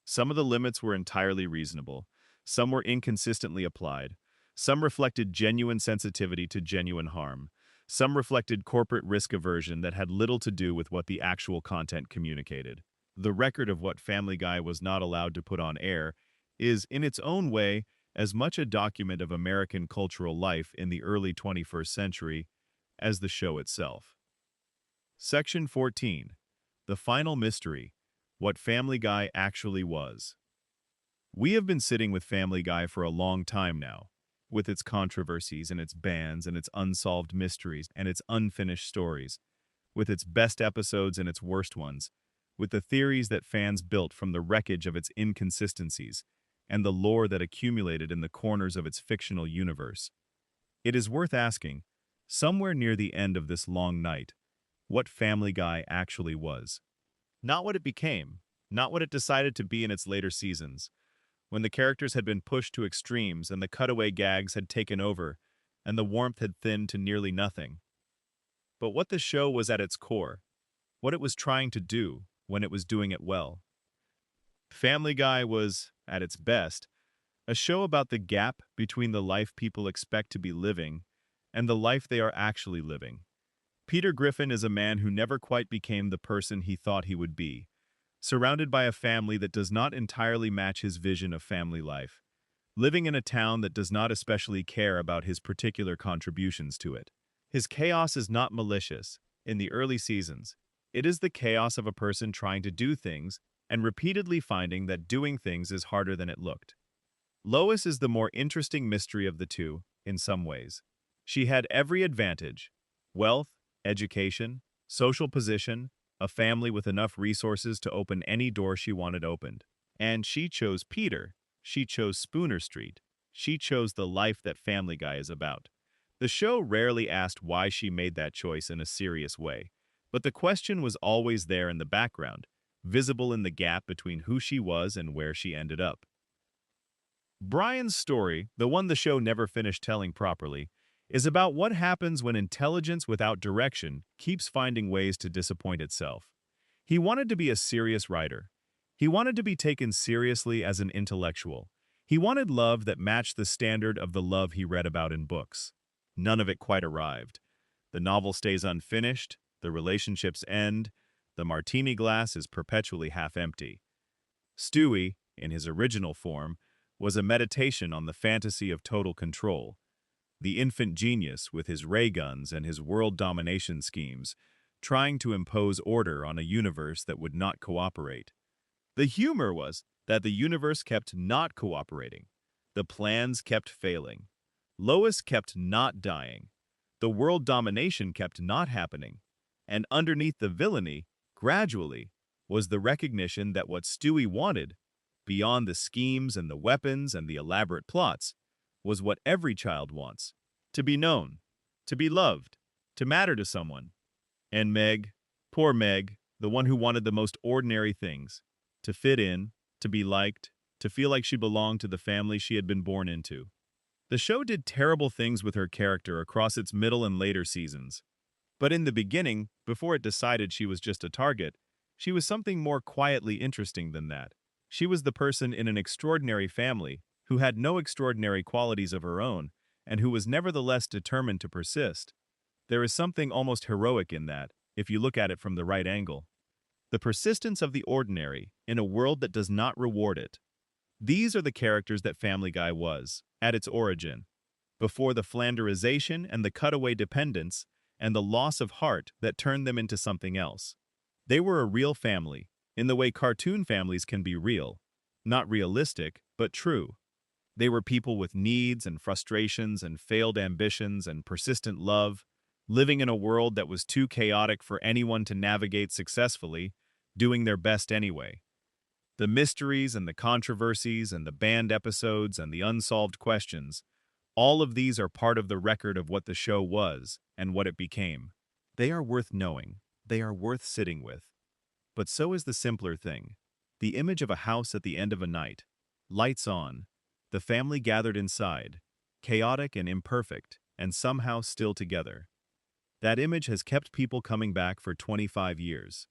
Some of the limits were entirely reasonable, some were inconsistently applied, some reflected genuine sensitivity to genuine harm, some reflected corporate risk aversion that had little to do with what the actual content communicated. The record of what Family Guy was not allowed to put on air is, in its own way, as much a document of American cultural life in the early 21st century as the show itself. Section 14. The Final Mystery: What Family Guy Actually Was. We have been sitting with Family Guy for a long time now, with its controversies and its bans and its unsolved mysteries and its unfinished stories, with its best episodes and its worst ones, with the theories that fans built from the wreckage of its inconsistencies, and the lore that accumulated in the corners of its fictional universe. It is worth asking, somewhere near the end of this long night, what Family Guy actually was. Not what it became, not what it decided to be in its later seasons, when the characters had been pushed to extremes and the cutaway gags had taken over and the warmth had thinned to nearly nothing. But what the show was at its core, what it was trying to do when it was doing it well. Family Guy was, at its best, a show about the gap between the life people expect to be living and the life they are actually living. Peter Griffin is a man who never quite became the person he thought he would be, surrounded by a family that does not entirely match his vision of family life, living in a town that does not especially care about his particular contributions to it. His chaos is not malicious. In the early seasons, it is the chaos of a person trying to do things and repeatedly finding that doing things is harder than it looked. Lois is the more interesting mystery of the two, in some ways. She had every advantage: wealth, education, social position, a family with enough resources to open any door she wanted opened. And she chose Peter. She chose Spooner Street. She chose the life that Family Guy is about. The show rarely asked why she made that choice in a serious way. But the question was always there in the background, visible in the gap between who she was and where she ended up. Brian's story, the one the show never finished telling properly, is about what happens when intelligence without direction keeps finding ways to disappoint itself. He wanted to be a serious writer. He wanted to be taken seriously as an intellectual. He wanted love that matched the standard of the love he read about in books. None of it quite arrived. The novel stays unfinished, the relationships end, the martini glass is perpetually half empty. Stewie, in his original form, was a meditation on the fantasy of total control. The infant genius, with his ray guns and his world domination schemes, trying to impose order on a universe that would not cooperate. The humor was that the universe kept not cooperating. The plans kept failing. Lois kept not dying. The world domination kept not happening. And underneath the villainy, gradually, was the recognition that what Stewie wanted, beyond the schemes and the weapons and the elaborate plots, was what every child wants: to be known, to be loved, to matter to someone. And Meg, poor Meg, the one who wanted the most ordinary things, to fit in, to be liked, to feel like she belonged to the family she had been born into. The show did terrible things with her character across its middle and later seasons. But in the beginning, before it decided she was just a target, she was something more quietly interesting than that. She was the person in an extraordinary family who had no extraordinary qualities of her own and who was nevertheless determined to persist. There is something almost heroic in that, if you look at it from the right angle. The persistence of the ordinary in a world that does not reward it. These are the characters that Family Guy was, at its origin, before the flanderization and the cutaway dependence and the loss of heart that turned them into something else. They were a real family, in the way cartoon families can be real. Not realistic, but true. They were people with needs and frustrations and failed ambitions and persistent love, living in a world that was too chaotic for anyone to navigate successfully, doing their best anyway. The mysteries and the controversies and the banned episodes and the unsolved questions, all of these are part of the record of what the show was and what it became. They are worth knowing. They are worth sitting with. But so is the simpler thing. The image of a house at the end of a night. Lights on. The family gathered inside. Chaotic and imperfect, and somehow still together. That image has kept people coming back for 25 years.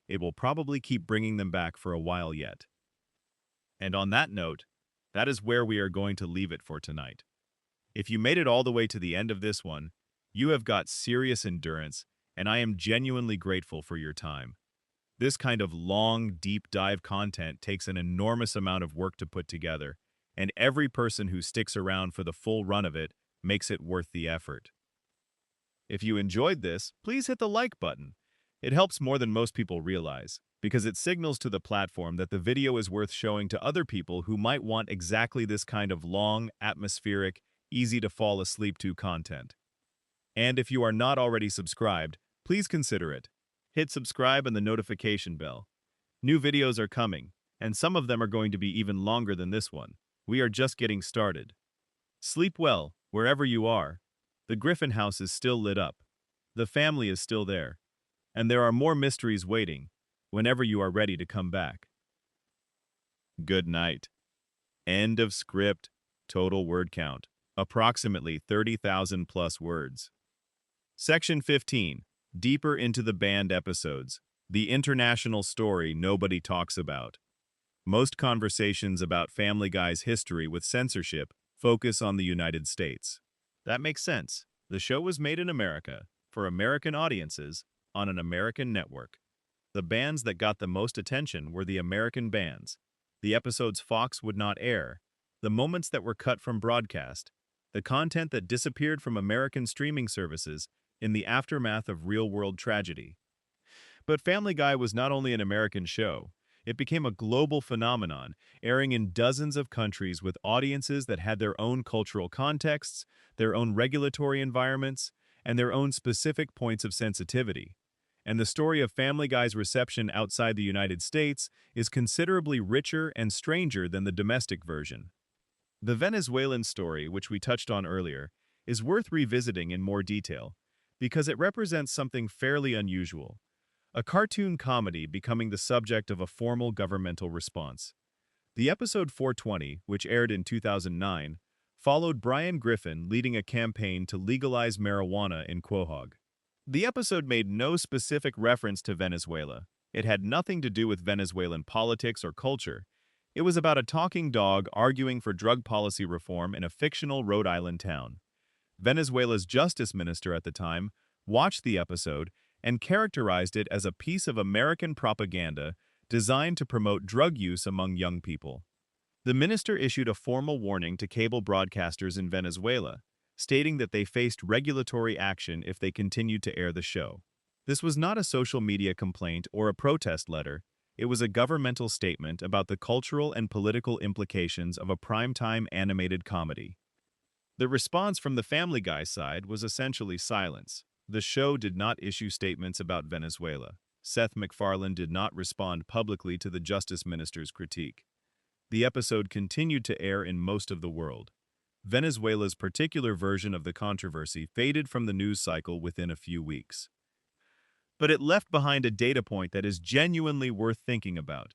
It will probably keep bringing them back for a while yet. And on that note, that is where we are going to leave it for tonight. If you made it all the way to the end of this one, you have got serious endurance, and I am genuinely grateful for your time. This kind of long, deep dive content takes an enormous amount of work to put together, and every person who sticks around for the full run of it makes it worth the effort. If you enjoyed this, please hit the like button. It helps more than most people realize, because it signals to the platform that the video is worth showing to other people who might want exactly this kind of long, atmospheric, easy to fall asleep to content. And if you are not already subscribed, please consider it. Hit subscribe and the notification bell. New videos are coming, and some of them are going to be even longer than this one. We are just getting started. Sleep well, wherever you are. The Griffin house is still lit up. The family is still there. And there are more mysteries waiting, whenever you are ready to come back. Good night. End of script. Total word count, approximately 30,000 plus words. Section 15. Deeper into the banned episodes. The international story nobody talks about. Most conversations about Family Guy's history with censorship focus on the United States. That makes sense. The show was made in America, for American audiences, on an American network. The bands that got the most attention were the American bands, the episodes Fox would not air, the moments that were cut from broadcast, the content that disappeared from American streaming services in the aftermath of real-world tragedy. But Family Guy was not only an American show, it became a global phenomenon, airing in dozens of countries with audiences that had their own cultural contexts, their own regulatory environments, and their own specific points of sensitivity. And the story of Family Guy's reception outside the United States is considerably richer and stranger than the domestic version. The Venezuelan story, which we touched on earlier, is worth revisiting in more detail, because it represents something fairly unusual, a cartoon comedy becoming the subject of a formal governmental response. The episode 420, which aired in 2009, followed Brian Griffin leading a campaign to legalize marijuana in Quahog. The episode made no specific reference to Venezuela. It had nothing to do with Venezuelan politics or culture. It was about a talking dog arguing for drug policy reform in a fictional Rhode Island town. Venezuela's justice minister at the time watched the episode and characterized it as a piece of American propaganda designed to promote drug use among young people. The minister issued a formal warning to cable broadcasters in Venezuela, stating that they faced regulatory action if they continued to air the show. This was not a social media complaint or a protest letter. It was a governmental statement about the cultural and political implications of a primetime animated comedy. The response from the Family Guy side was essentially silence. The show did not issue statements about Venezuela. Seth MacFarlane did not respond publicly to the justice minister's critique. The episode continued to air in most of the world. Venezuela's particular version of the controversy faded from the news cycle within a few weeks. But it left behind a data point that is genuinely worth thinking about.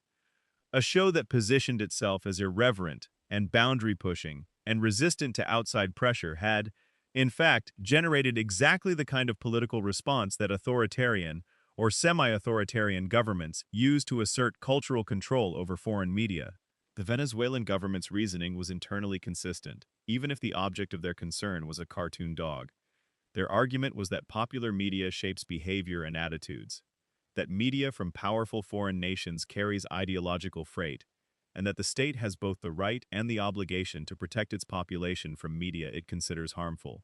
A show that positioned itself as irreverent and boundary-pushing and resistant to outside pressure had, in fact, generated exactly the kind of political response that authoritarian or semi-authoritarian governments use to assert cultural control over foreign media. The Venezuelan government's reasoning was internally consistent, even if the object of their concern was a cartoon dog. Their argument was that popular media shapes behavior and attitudes, that media from powerful foreign nations carries ideological freight, and that the state has both the right and the obligation to protect its population from media it considers harmful.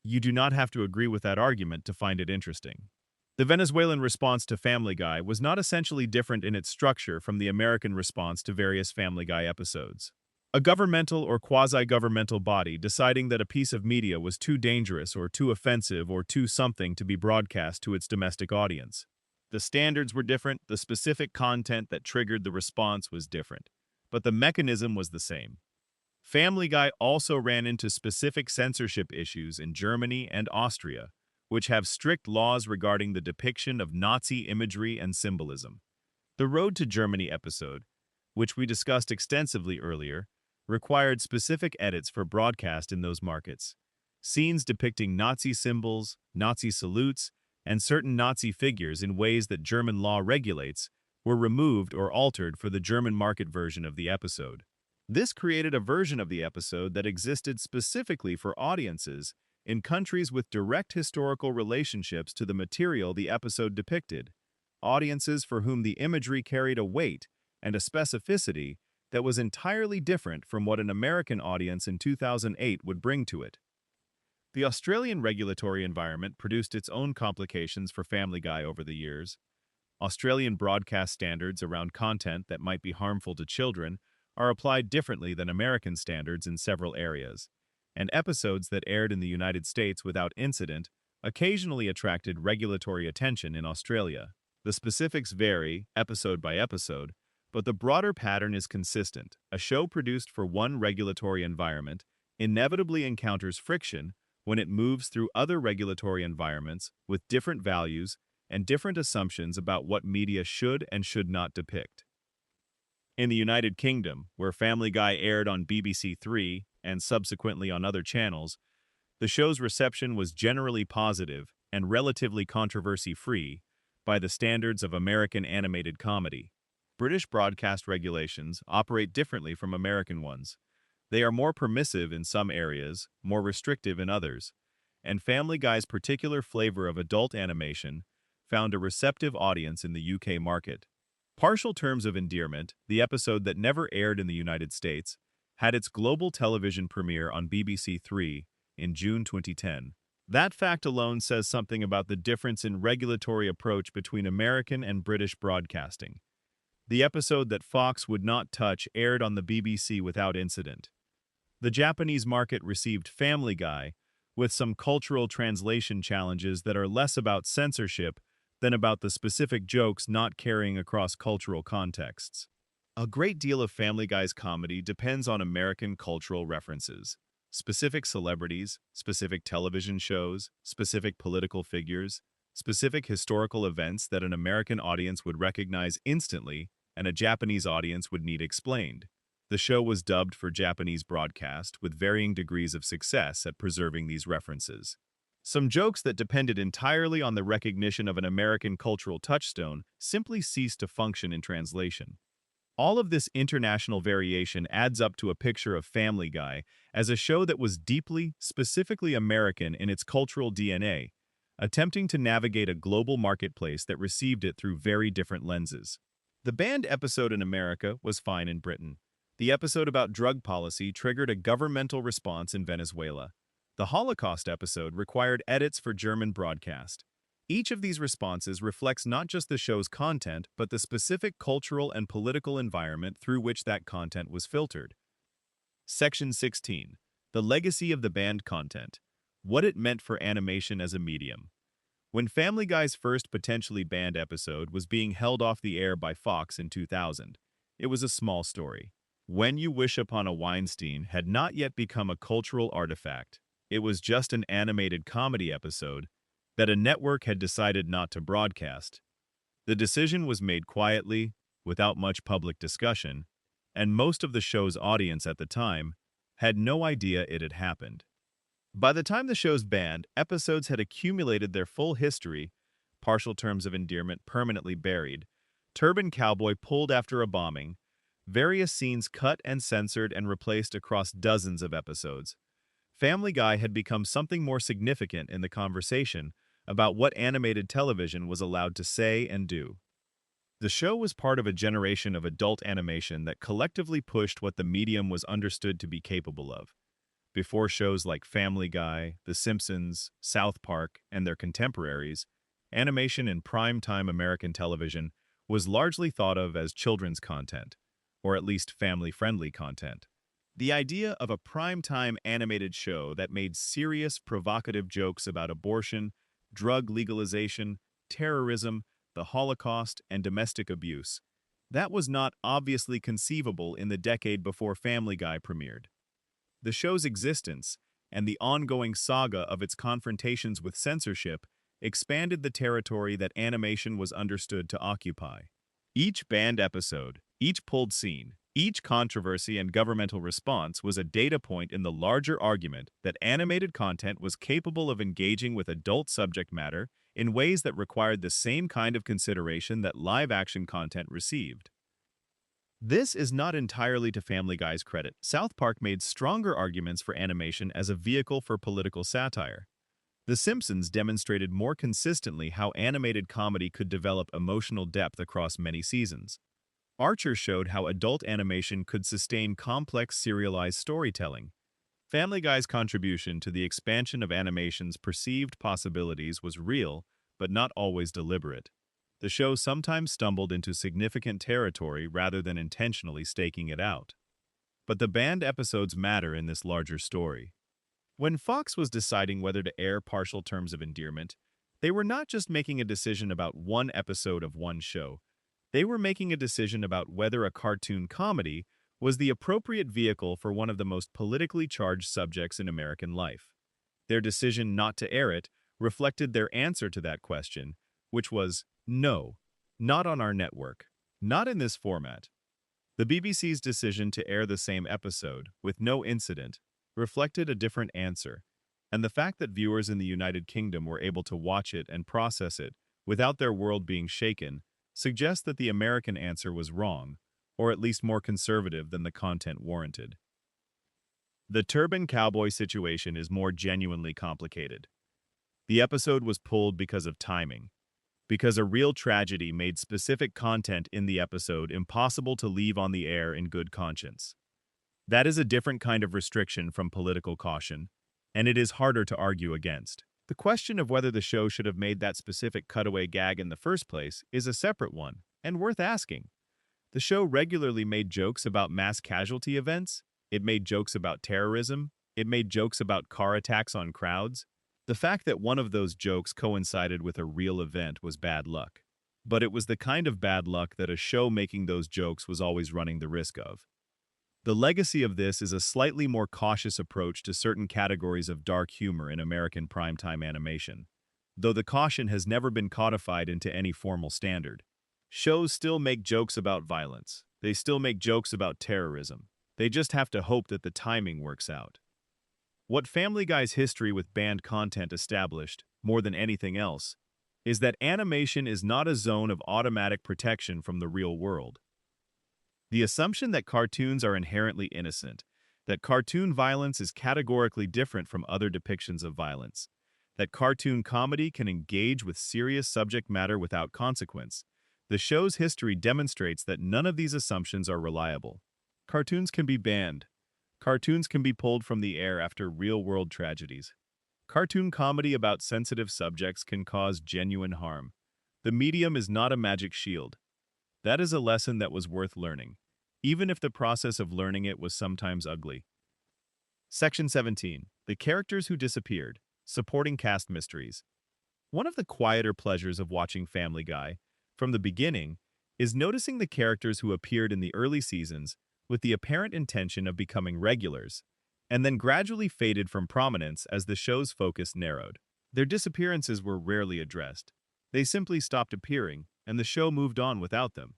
You do not have to agree with that argument to find it interesting. The Venezuelan response to Family Guy was not essentially different in its structure from the American response to various Family Guy episodes. A governmental or quasi-governmental body deciding that a piece of media was too dangerous or too offensive or too something to be broadcast to its domestic audience. The standards were different, the specific content that triggered the response was different, but the mechanism was the same. Family Guy also ran into specific censorship issues in Germany and Austria, which have strict laws regarding the depiction of Nazi imagery and symbolism. The Road to Germany episode, which we discussed extensively earlier, required specific edits for broadcast in those markets. Scenes depicting Nazi symbols, Nazi salutes, and certain Nazi figures in ways that German law regulates were removed or altered for the German market version of the episode. This created a version of the episode that existed specifically for audiences in countries with direct historical relationships to the material the episode depicted, audiences for whom the imagery carried a weight and a specificity that was entirely different from what an American audience in 2008 would bring to it. The Australian regulatory environment produced its own complications for Family Guy over the years. Australian broadcast standards around content that might be harmful to children are applied differently than American standards in several areas, and episodes that aired in the United States without incident occasionally attracted regulatory attention in Australia. The specifics vary, episode by episode, but the broader pattern is consistent. A show produced for one regulatory environment inevitably encounters friction when it moves through other regulatory environments with different values and different assumptions about what media should and should not depict. In the United Kingdom, where Family Guy aired on BBC Three and subsequently on other channels, the show's reception was generally positive and relatively controversy-free by the standards of American animated comedy. British broadcast regulations operate differently from American ones. They are more permissive in some areas, more restrictive in others, and Family Guy's particular flavor of adult animation found a receptive audience in the UK market. Partial Terms of Endearment, the episode that never aired in the United States, had its global television premiere on BBC Three in June 2010. That fact alone says something about the difference in regulatory approach between American and British broadcasting. The episode that Fox would not touch aired on the BBC without incident. The Japanese market received Family Guy with some cultural translation challenges that are less about censorship than about the specific jokes not carrying across cultural contexts. A great deal of Family Guy's comedy depends on American cultural references. Specific celebrities, specific television shows, specific political figures, specific historical events that an American audience would recognize instantly and a Japanese audience would need explained. The show was dubbed for Japanese broadcast with varying degrees of success at preserving these references. Some jokes that depended entirely on the recognition of an American cultural touchstone simply ceased to function in translation. All of this international variation adds up to a picture of Family Guy as a show that was deeply, specifically American in its cultural DNA, attempting to navigate a global marketplace that received it through very different lenses. The banned episode in America was fine in Britain. The episode about drug policy triggered a governmental response in Venezuela. The Holocaust episode required edits for German broadcast. Each of these responses reflects not just the show's content, but the specific cultural and political environment through which that content was filtered. Section 16. The legacy of the banned content. What it meant for animation as a medium. When Family Guy's first potentially banned episode was being held off the air by Fox in 2000, it was a small story. When You Wish Upon a Weinstein had not yet become a cultural artifact. It was just an animated comedy episode that a network had decided not to broadcast. The decision was made quietly, without much public discussion, and most of the show's audience at the time had no idea it had happened. By the time the show's banned, episodes had accumulated their full history, partial terms of endearment permanently buried, Turban Cowboy pulled after a bombing, various scenes cut and censored and replaced across dozens of episodes. Family Guy had become something more significant in the conversation about what animated television was allowed to say and do. The show was part of a generation of adult animation that collectively pushed what the medium was understood to be capable of. Before shows like Family Guy, The Simpsons, South Park, and their contemporaries, animation in prime-time American television was largely thought of as children's content, or at least family-friendly content. The idea of a prime-time animated show that made serious, provocative jokes about abortion, drug legalization, terrorism, the Holocaust, and domestic abuse, that was not obviously conceivable in the decade before Family Guy premiered. The show's existence and the ongoing saga of its confrontations with censorship expanded the territory that animation was understood to occupy. Each banned episode, each pulled scene, each controversy and governmental response was a data point in the larger argument that animated content was capable of engaging with adult subject matter in ways that required the same kind of consideration that live-action content received. This is not entirely to Family Guy's credit. South Park made stronger arguments for animation as a vehicle for political satire. The Simpsons demonstrated more consistently how animated comedy could develop emotional depth across many seasons. Archer showed how adult animation could sustain complex serialized storytelling. Family Guy's contribution to the expansion of animation's perceived possibilities was real, but not always deliberate. The show sometimes stumbled into significant territory rather than intentionally staking it out. But the banned episodes matter in this larger story. When Fox was deciding whether to air partial terms of endearment, they were not just making a decision about one episode of one show. They were making a decision about whether a cartoon comedy was the appropriate vehicle for one of the most politically charged subjects in American life. Their decision not to air it reflected their answer to that question, which was, no, not on our network, not in this format. The BBC's decision to air the same episode, with no incident, reflected a different answer, and the fact that viewers in the United Kingdom were able to watch it and process it without their world being shaken suggests that the American answer was wrong, or at least more conservative than the content warranted. The Turban Cowboy situation is more genuinely complicated. The episode was pulled because of timing, because a real tragedy made specific content in the episode impossible to leave on the air in good conscience. That is a different kind of restriction from political caution, and it is harder to argue against. The question of whether the show should have made that specific cutaway gag in the first place is a separate one, and worth asking. The show regularly made jokes about mass casualty events, it made jokes about terrorism, it made jokes about car attacks on crowds. The fact that one of those jokes coincided with a real event was bad luck. But it was the kind of bad luck that a show making those jokes was always running the risk of. The legacy of this is a slightly more cautious approach to certain categories of dark humor in American primetime animation, though the caution has never been codified into any formal standard. Shows still make jokes about violence. They still make jokes about terrorism. They just have to hope that the timing works out. What Family Guy's history with banned content established, more than anything else, is that animation is not a zone of automatic protection from the real world. The assumption that cartoons are inherently innocent, that cartoon violence is categorically different from other depictions of violence, that cartoon comedy can engage with serious subject matter without consequence, the show's history demonstrates that none of these assumptions are reliable. Cartoons can be banned. Cartoons can be pulled from the air after real-world tragedies. Cartoon comedy about sensitive subjects can cause genuine harm. The medium is not a magic shield. That is a lesson that was worth learning, even if the process of learning it was sometimes ugly. Section 17. The Characters Who Disappeared. Supporting Cast Mysteries. One of the quieter pleasures of watching Family Guy, from the beginning, is noticing the characters who appeared in the early seasons with the apparent intention of becoming regulars, and then gradually faded from prominence as the show's focus narrowed. Their disappearances were rarely addressed. They simply stopped appearing, and the show moved on without them.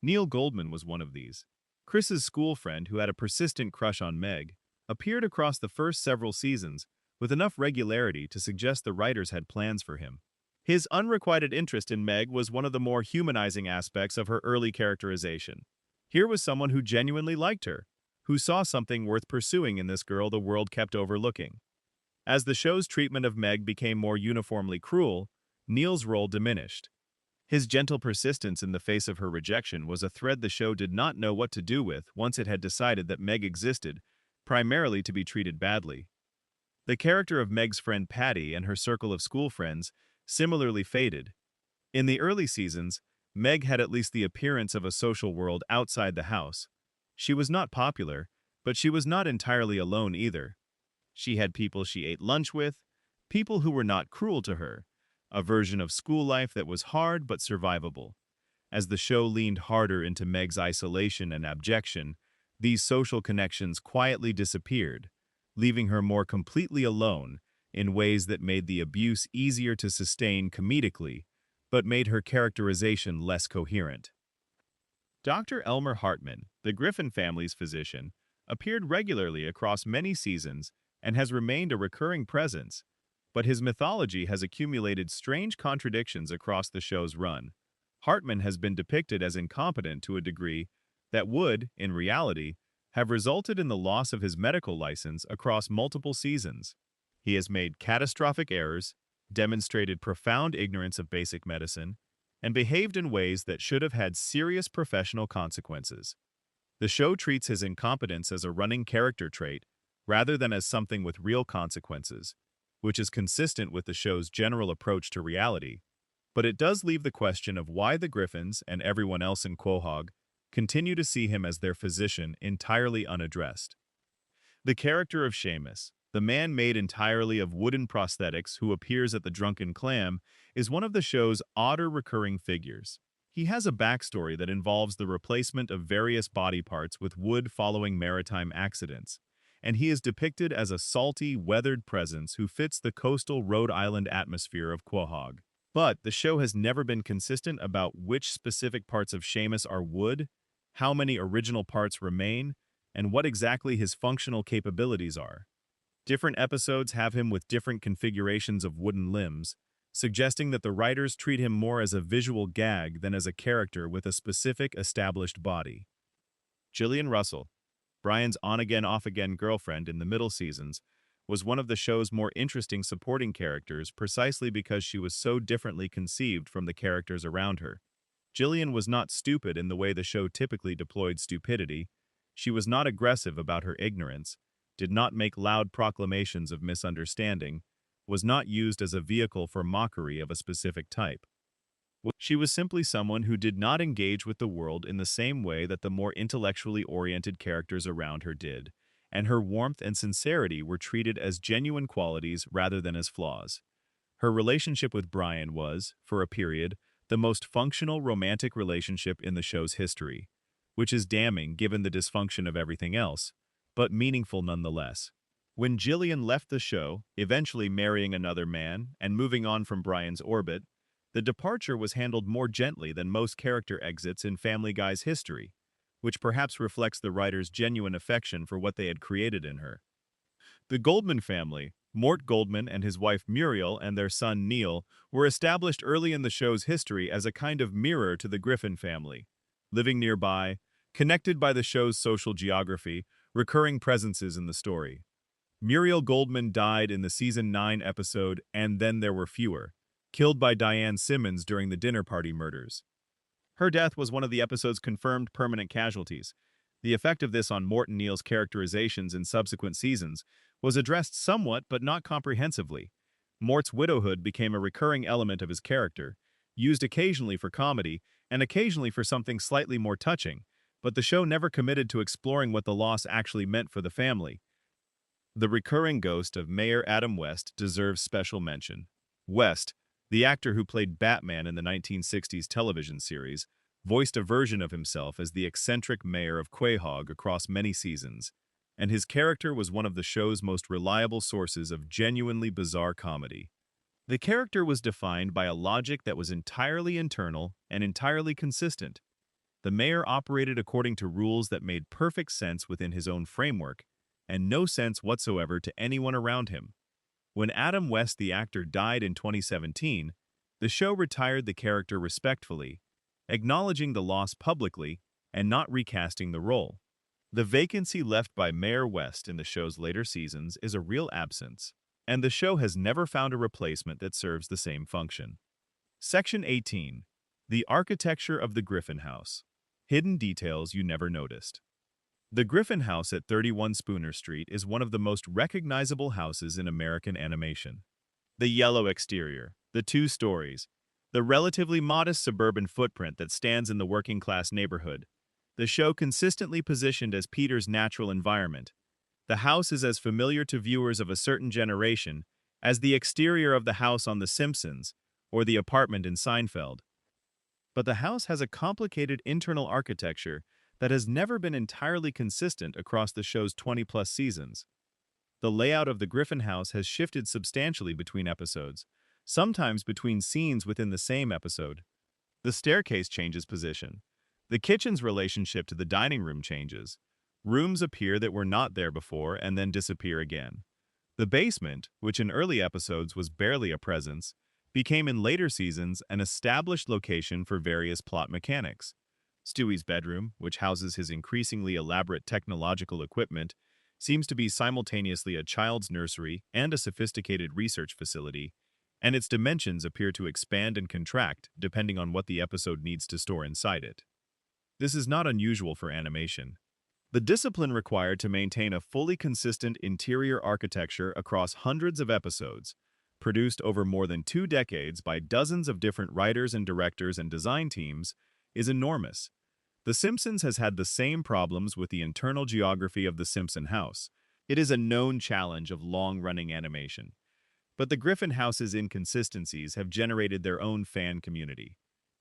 Neil Goldman was one of these. Chris's school friend who had a persistent crush on Meg appeared across the first several seasons with enough regularity to suggest the writers had plans for him. His unrequited interest in Meg was one of the more humanizing aspects of her early characterization. Here was someone who genuinely liked her, who saw something worth pursuing in this girl the world kept overlooking. As the show's treatment of Meg became more uniformly cruel, Neil's role diminished. His gentle persistence in the face of her rejection was a thread the show did not know what to do with once it had decided that Meg existed, primarily to be treated badly. The character of Meg's friend Patty and her circle of school friends similarly faded. In the early seasons, Meg had at least the appearance of a social world outside the house. She was not popular, but she was not entirely alone either. She had people she ate lunch with, people who were not cruel to her, a version of school life that was hard but survivable. As the show leaned harder into Meg's isolation and abjection, these social connections quietly disappeared, leaving her more completely alone in ways that made the abuse easier to sustain comedically, but made her characterization less coherent. Dr. Elmer Hartman, the Griffin family's physician, appeared regularly across many seasons and has remained a recurring presence, but his mythology has accumulated strange contradictions across the show's run. Hartman has been depicted as incompetent to a degree that would, in reality, have resulted in the loss of his medical license across multiple seasons. He has made catastrophic errors, demonstrated profound ignorance of basic medicine, and behaved in ways that should have had serious professional consequences. The show treats his incompetence as a running character trait rather than as something with real consequences, which is consistent with the show's general approach to reality, but it does leave the question of why the Griffins and everyone else in Quahog continue to see him as their physician entirely unaddressed. The character of Seamus, the man made entirely of wooden prosthetics who appears at the Drunken Clam, is one of the show's odder recurring figures. He has a backstory that involves the replacement of various body parts with wood following maritime accidents, and he is depicted as a salty, weathered presence who fits the coastal Rhode Island atmosphere of Quahog. But the show has never been consistent about which specific parts of Seamus are wood, how many original parts remain, and what exactly his functional capabilities are. Different episodes have him with different configurations of wooden limbs, suggesting that the writers treat him more as a visual gag than as a character with a specific established body. Gillian Russell, Brian's on-again, off-again girlfriend in the middle seasons, was one of the show's more interesting supporting characters precisely because she was so differently conceived from the characters around her. Gillian was not stupid in the way the show typically deployed stupidity. She was not aggressive about her ignorance, did not make loud proclamations of misunderstanding, was not used as a vehicle for mockery of a specific type. She was simply someone who did not engage with the world in the same way that the more intellectually oriented characters around her did, and her warmth and sincerity were treated as genuine qualities rather than as flaws. Her relationship with Brian was, for a period, the most functional romantic relationship in the show's history. which is damning given the dysfunction of everything else, but meaningful nonetheless. When Gillian left the show, eventually marrying another man and moving on from Brian's orbit, the departure was handled more gently than most character exits in Family Guy's history, which perhaps reflects the writer's genuine affection for what they had created in her. The Goldman family, Mort Goldman and his wife Muriel and their son Neil, were established early in the show's history as a kind of mirror to the Griffin family. Living nearby, connected by the show's social geography, recurring presences in the story. Muriel Goldman died in the season 9 episode And Then There Were Fewer, killed by Diane Simmons during the dinner party murders. Her death was one of the episode's confirmed permanent casualties. The effect of this on Mort and Neil's characterizations in subsequent seasons was addressed somewhat but not comprehensively. Mort's widowhood became a recurring element of his character, used occasionally for comedy and occasionally for something slightly more touching, but the show never committed to exploring what the loss actually meant for the family. The recurring ghost of Mayor Adam West deserves special mention. West, the actor who played Batman in the 1960s television series, voiced a version of himself as the eccentric mayor of Quahog across many seasons, and his character was one of the show's most reliable sources of genuinely bizarre comedy. The character was defined by a logic that was entirely internal and entirely consistent. The mayor operated according to rules that made perfect sense within his own framework, and no sense whatsoever to anyone around him. When Adam West, the actor, died in 2017, the show retired the character respectfully, acknowledging the loss publicly and not recasting the role. The vacancy left by Mayor West in the show's later seasons is a real absence, and the show has never found a replacement that serves the same function. Section 18. The Architecture of the Griffin House. Hidden Details You Never Noticed. The Griffin House at 31 Spooner Street is one of the most recognizable houses in American animation. The yellow exterior, the 2 stories, the relatively modest suburban footprint that stands in the working-class neighborhood, the show consistently positioned as Peter's natural environment. The house is as familiar to viewers of a certain generation as the exterior of the house on The Simpsons or the apartment in Seinfeld. But the house has a complicated internal architecture that has never been entirely consistent across the show's 20-plus seasons. The layout of the Griffin house has shifted substantially between episodes, sometimes between scenes within the same episode. The staircase changes position. The kitchen's relationship to the dining room changes. Rooms appear that were not there before and then disappear again. The basement, which in early episodes was barely a presence, became in later seasons an established location for various plot mechanics. Stewie's bedroom, which houses his increasingly elaborate technological equipment, seems to be simultaneously a child's nursery and a sophisticated research facility, and its dimensions appear to expand and contract depending on what the episode needs to store inside it. This is not unusual for animation. The discipline required to maintain a fully consistent interior architecture across hundreds of episodes, produced over more than 2 decades by dozens of different writers and directors and design teams, is enormous. The Simpsons has had the same problems with the internal geography of the Simpson house. It is a known challenge of long-running animation. But the Griffin house's inconsistencies have generated their own fan community.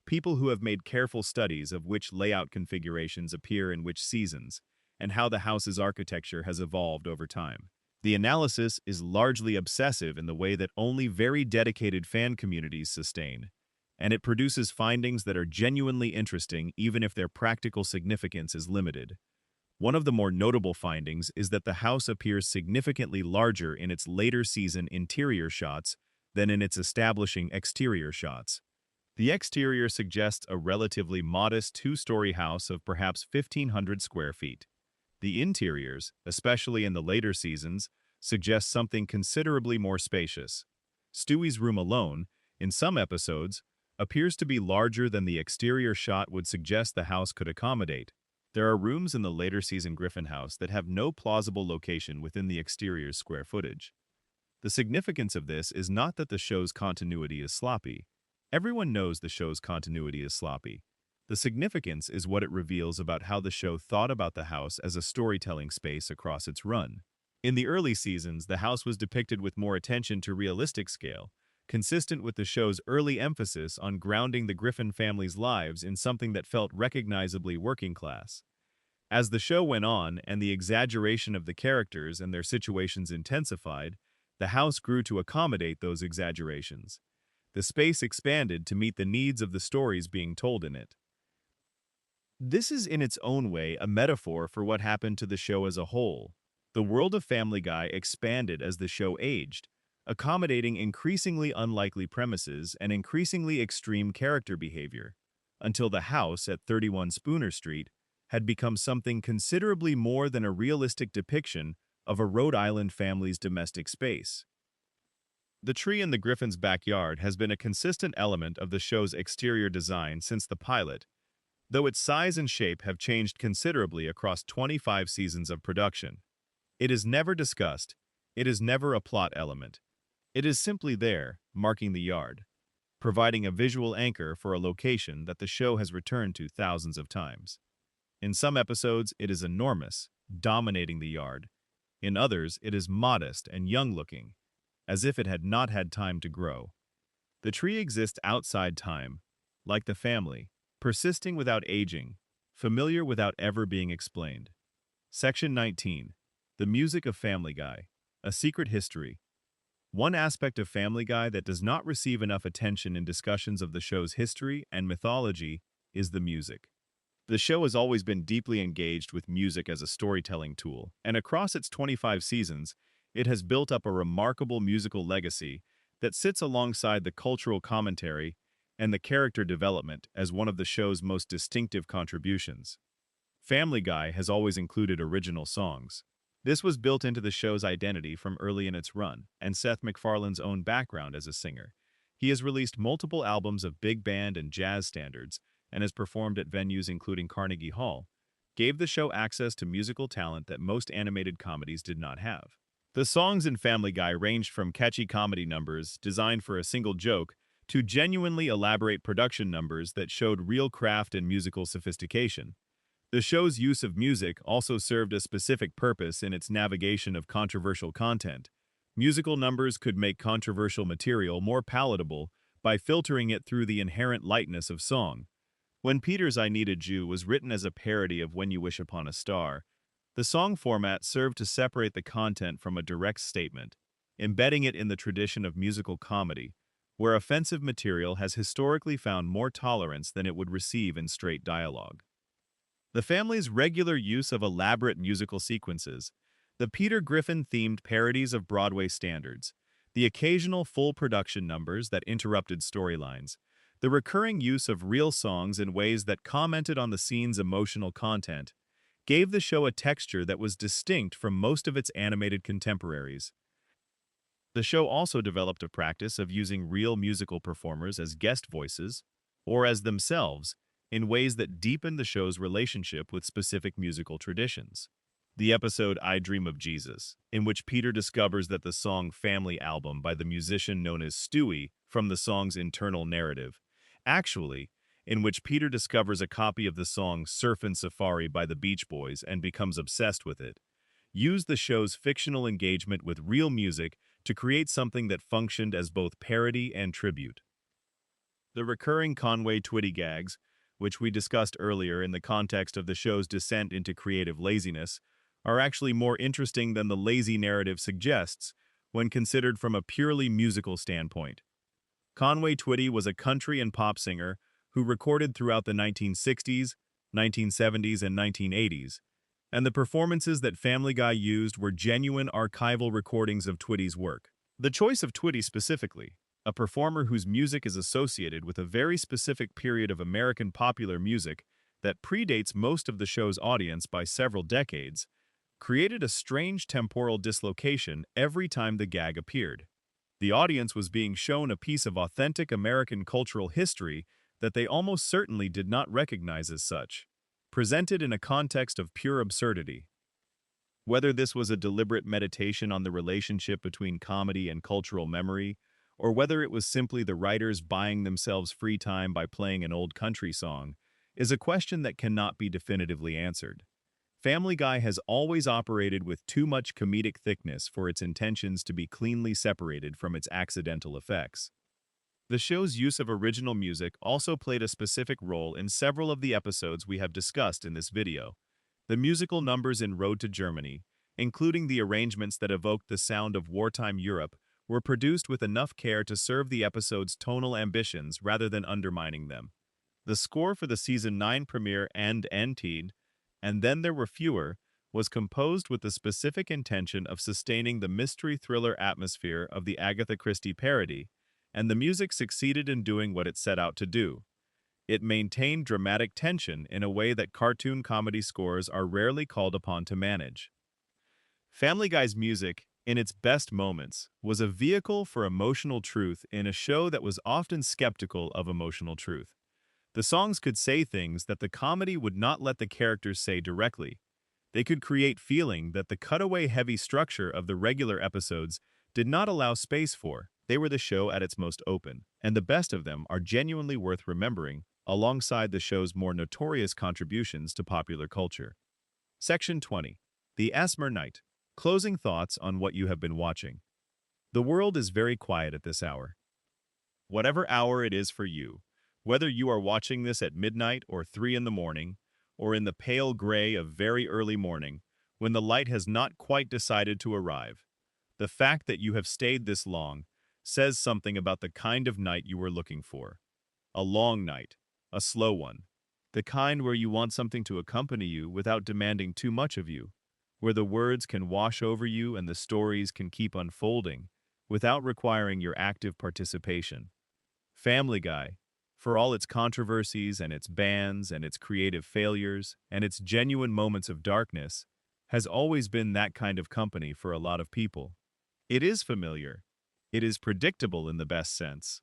People who have made careful studies of which layout configurations appear in which seasons, and how the house's architecture has evolved over time. The analysis is largely obsessive in the way that only very dedicated fan communities sustain, and it produces findings that are genuinely interesting even if their practical significance is limited. One of the more notable findings is that the house appears significantly larger in its later season interior shots than in its establishing exterior shots. The exterior suggests a relatively modest 2-story house of perhaps 1,500 square feet. The interiors, especially in the later seasons, suggest something considerably more spacious. Stewie's room alone, in some episodes, appears to be larger than the exterior shot would suggest the house could accommodate. There are rooms in the later season Griffin house that have no plausible location within the exterior's square footage. The significance of this is not that the show's continuity is sloppy. Everyone knows the show's continuity is sloppy. The significance is what it reveals about how the show thought about the house as a storytelling space across its run. In the early seasons, the house was depicted with more attention to realistic scale, consistent with the show's early emphasis on grounding the Griffin family's lives in something that felt recognizably working class. As the show went on and the exaggeration of the characters and their situations intensified, the house grew to accommodate those exaggerations. The space expanded to meet the needs of the stories being told in it. This is in its own way a metaphor for what happened to the show as a whole. The world of Family Guy expanded as the show aged, accommodating increasingly unlikely premises and increasingly extreme character behavior, until the house at 31 Spooner Street had become something considerably more than a realistic depiction of a Rhode Island family's domestic space. The tree in the Griffin's backyard has been a consistent element of the show's exterior design since the pilot, though its size and shape have changed considerably across 25 seasons of production. It is never discussed. It is never a plot element. It is simply there, marking the yard, providing a visual anchor for a location that the show has returned to thousands of times. In some episodes, it is enormous, dominating the yard. In others, it is modest and young-looking, as if it had not had time to grow. The tree exists outside time, like the family, persisting without aging, familiar without ever being explained. Section 19. The music of Family Guy. A secret history. One aspect of Family Guy that does not receive enough attention in discussions of the show's history and mythology is the music. The show has always been deeply engaged with music as a storytelling tool, and across its 25 seasons, it has built up a remarkable musical legacy that sits alongside the cultural commentary and the character development as one of the show's most distinctive contributions. Family Guy has always included original songs. This was built into the show's identity from early in its run, and Seth MacFarlane's own background as a singer. He has released multiple albums of big band and jazz standards, and has performed at venues including Carnegie Hall, gave the show access to musical talent that most animated comedies did not have. The songs in Family Guy ranged from catchy comedy numbers designed for a single joke to genuinely elaborate production numbers that showed real craft and musical sophistication. The show's use of music also served a specific purpose in its navigation of controversial content. Musical numbers could make controversial material more palatable by filtering it through the inherent lightness of song. When Peter's I Need a Jew was written as a parody of When You Wish Upon a Star, the song format served to separate the content from a direct statement, embedding it in the tradition of musical comedy, where offensive material has historically found more tolerance than it would receive in straight dialogue. The family's regular use of elaborate musical sequences, the Peter Griffin-themed parodies of Broadway standards, the occasional full production numbers that interrupted storylines, the recurring use of real songs in ways that commented on the scene's emotional content, gave the show a texture that was distinct from most of its animated contemporaries. The show also developed a practice of using real musical performers as guest voices, or as themselves, in ways that deepened the show's relationship with specific musical traditions. The episode I Dream of Jesus, in which Peter discovers that the song Family Album by the musician known as Stewie from the song's internal narrative, actually, in which Peter discovers a copy of the song Surfin' Safari by the Beach Boys and becomes obsessed with it, used the show's fictional engagement with real music to create something that functioned as both parody and tribute. The recurring Conway Twitty gags, which we discussed earlier in the context of the show's descent into creative laziness, are actually more interesting than the lazy narrative suggests when considered from a purely musical standpoint. Conway Twitty was a country and pop singer who recorded throughout the 1960s, 1970s, and 1980s, and the performances that Family Guy used were genuine archival recordings of Twitty's work. The choice of Twitty specifically, a performer whose music is associated with a very specific period of American popular music that predates most of the show's audience by several decades, created a strange temporal dislocation every time the gag appeared. The audience was being shown a piece of authentic American cultural history that they almost certainly did not recognize as such, presented in a context of pure absurdity. Whether this was a deliberate meditation on the relationship between comedy and cultural memory, or whether it was simply the writers buying themselves free time by playing an old country song, is a question that cannot be definitively answered. Family Guy has always operated with too much comedic thickness for its intentions to be cleanly separated from its accidental effects. The show's use of original music also played a specific role in several of the episodes we have discussed in this video. The musical numbers in Road to Germany, including the arrangements that evoked the sound of wartime Europe, were produced with enough care to serve the episode's tonal ambitions rather than undermining them. The score for the season 9 premiere and Then There Were Fewer was composed with the specific intention of sustaining the mystery thriller atmosphere of the Agatha Christie parody, and the music succeeded in doing what it set out to do. It maintained dramatic tension in a way that cartoon comedy scores are rarely called upon to manage. Family Guy's music, in its best moments, was a vehicle for emotional truth in a show that was often skeptical of emotional truth. The songs could say things that the comedy would not let the characters say directly. They could create feeling that the cutaway heavy structure of the regular episodes did not allow space for. They were the show at its most open, and the best of them are genuinely worth remembering, alongside the show's more notorious contributions to popular culture. Section 20. The Asmer Night. Closing thoughts on what you have been watching. The world is very quiet at this hour. Whatever hour it is for you, whether you are watching this at midnight or 3 in the morning, or in the pale gray of very early morning, when the light has not quite decided to arrive, the fact that you have stayed this long says something about the kind of night you were looking for. A long night, a slow one, the kind where you want something to accompany you without demanding too much of you, where the words can wash over you and the stories can keep unfolding without requiring your active participation. Family Guy, for all its controversies and its bans and its creative failures and its genuine moments of darkness, has always been that kind of company for a lot of people. It is familiar. It is predictable in the best sense.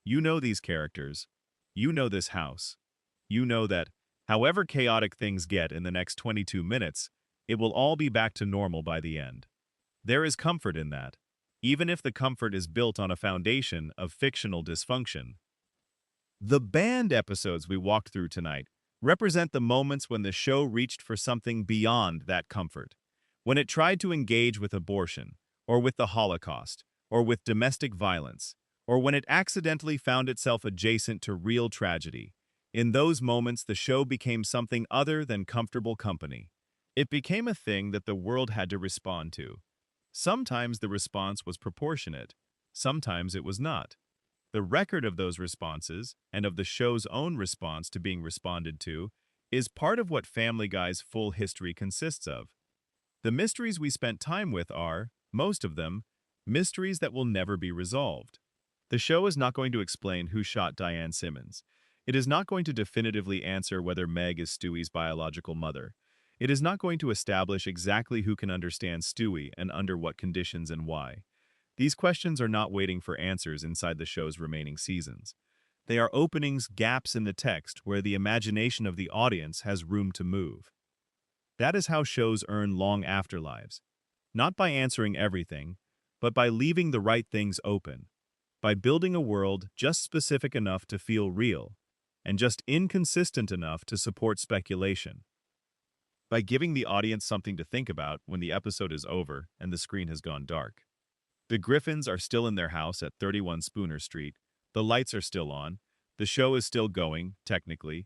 You know these characters. You know this house. You know that, however chaotic things get in the next 22 minutes, it will all be back to normal by the end. There is comfort in that, even if the comfort is built on a foundation of fictional dysfunction. The banned episodes we walked through tonight represent the moments when the show reached for something beyond that comfort, when it tried to engage with abortion, or with the Holocaust, or with domestic violence, or when it accidentally found itself adjacent to real tragedy. In those moments, the show became something other than comfortable company. It became a thing that the world had to respond to. Sometimes the response was proportionate, sometimes it was not. The record of those responses, and of the show's own response to being responded to, is part of what Family Guy's full history consists of. The mysteries we spent time with are, most of them, mysteries that will never be resolved. The show is not going to explain who shot Diane Simmons. It is not going to definitively answer whether Meg is Stewie's biological mother. It is not going to establish exactly who can understand Stewie and under what conditions and why. These questions are not waiting for answers inside the show's remaining seasons. They are openings, gaps in the text where the imagination of the audience has room to move. That is how shows earn long afterlives. Not by answering everything, but by leaving the right things open. By building a world just specific enough to feel real, and just inconsistent enough to support speculation. By giving the audience something to think about when the episode is over and the screen has gone dark. The Griffins are still in their house at 31 Spooner Street. The lights are still on. The show is still going, technically.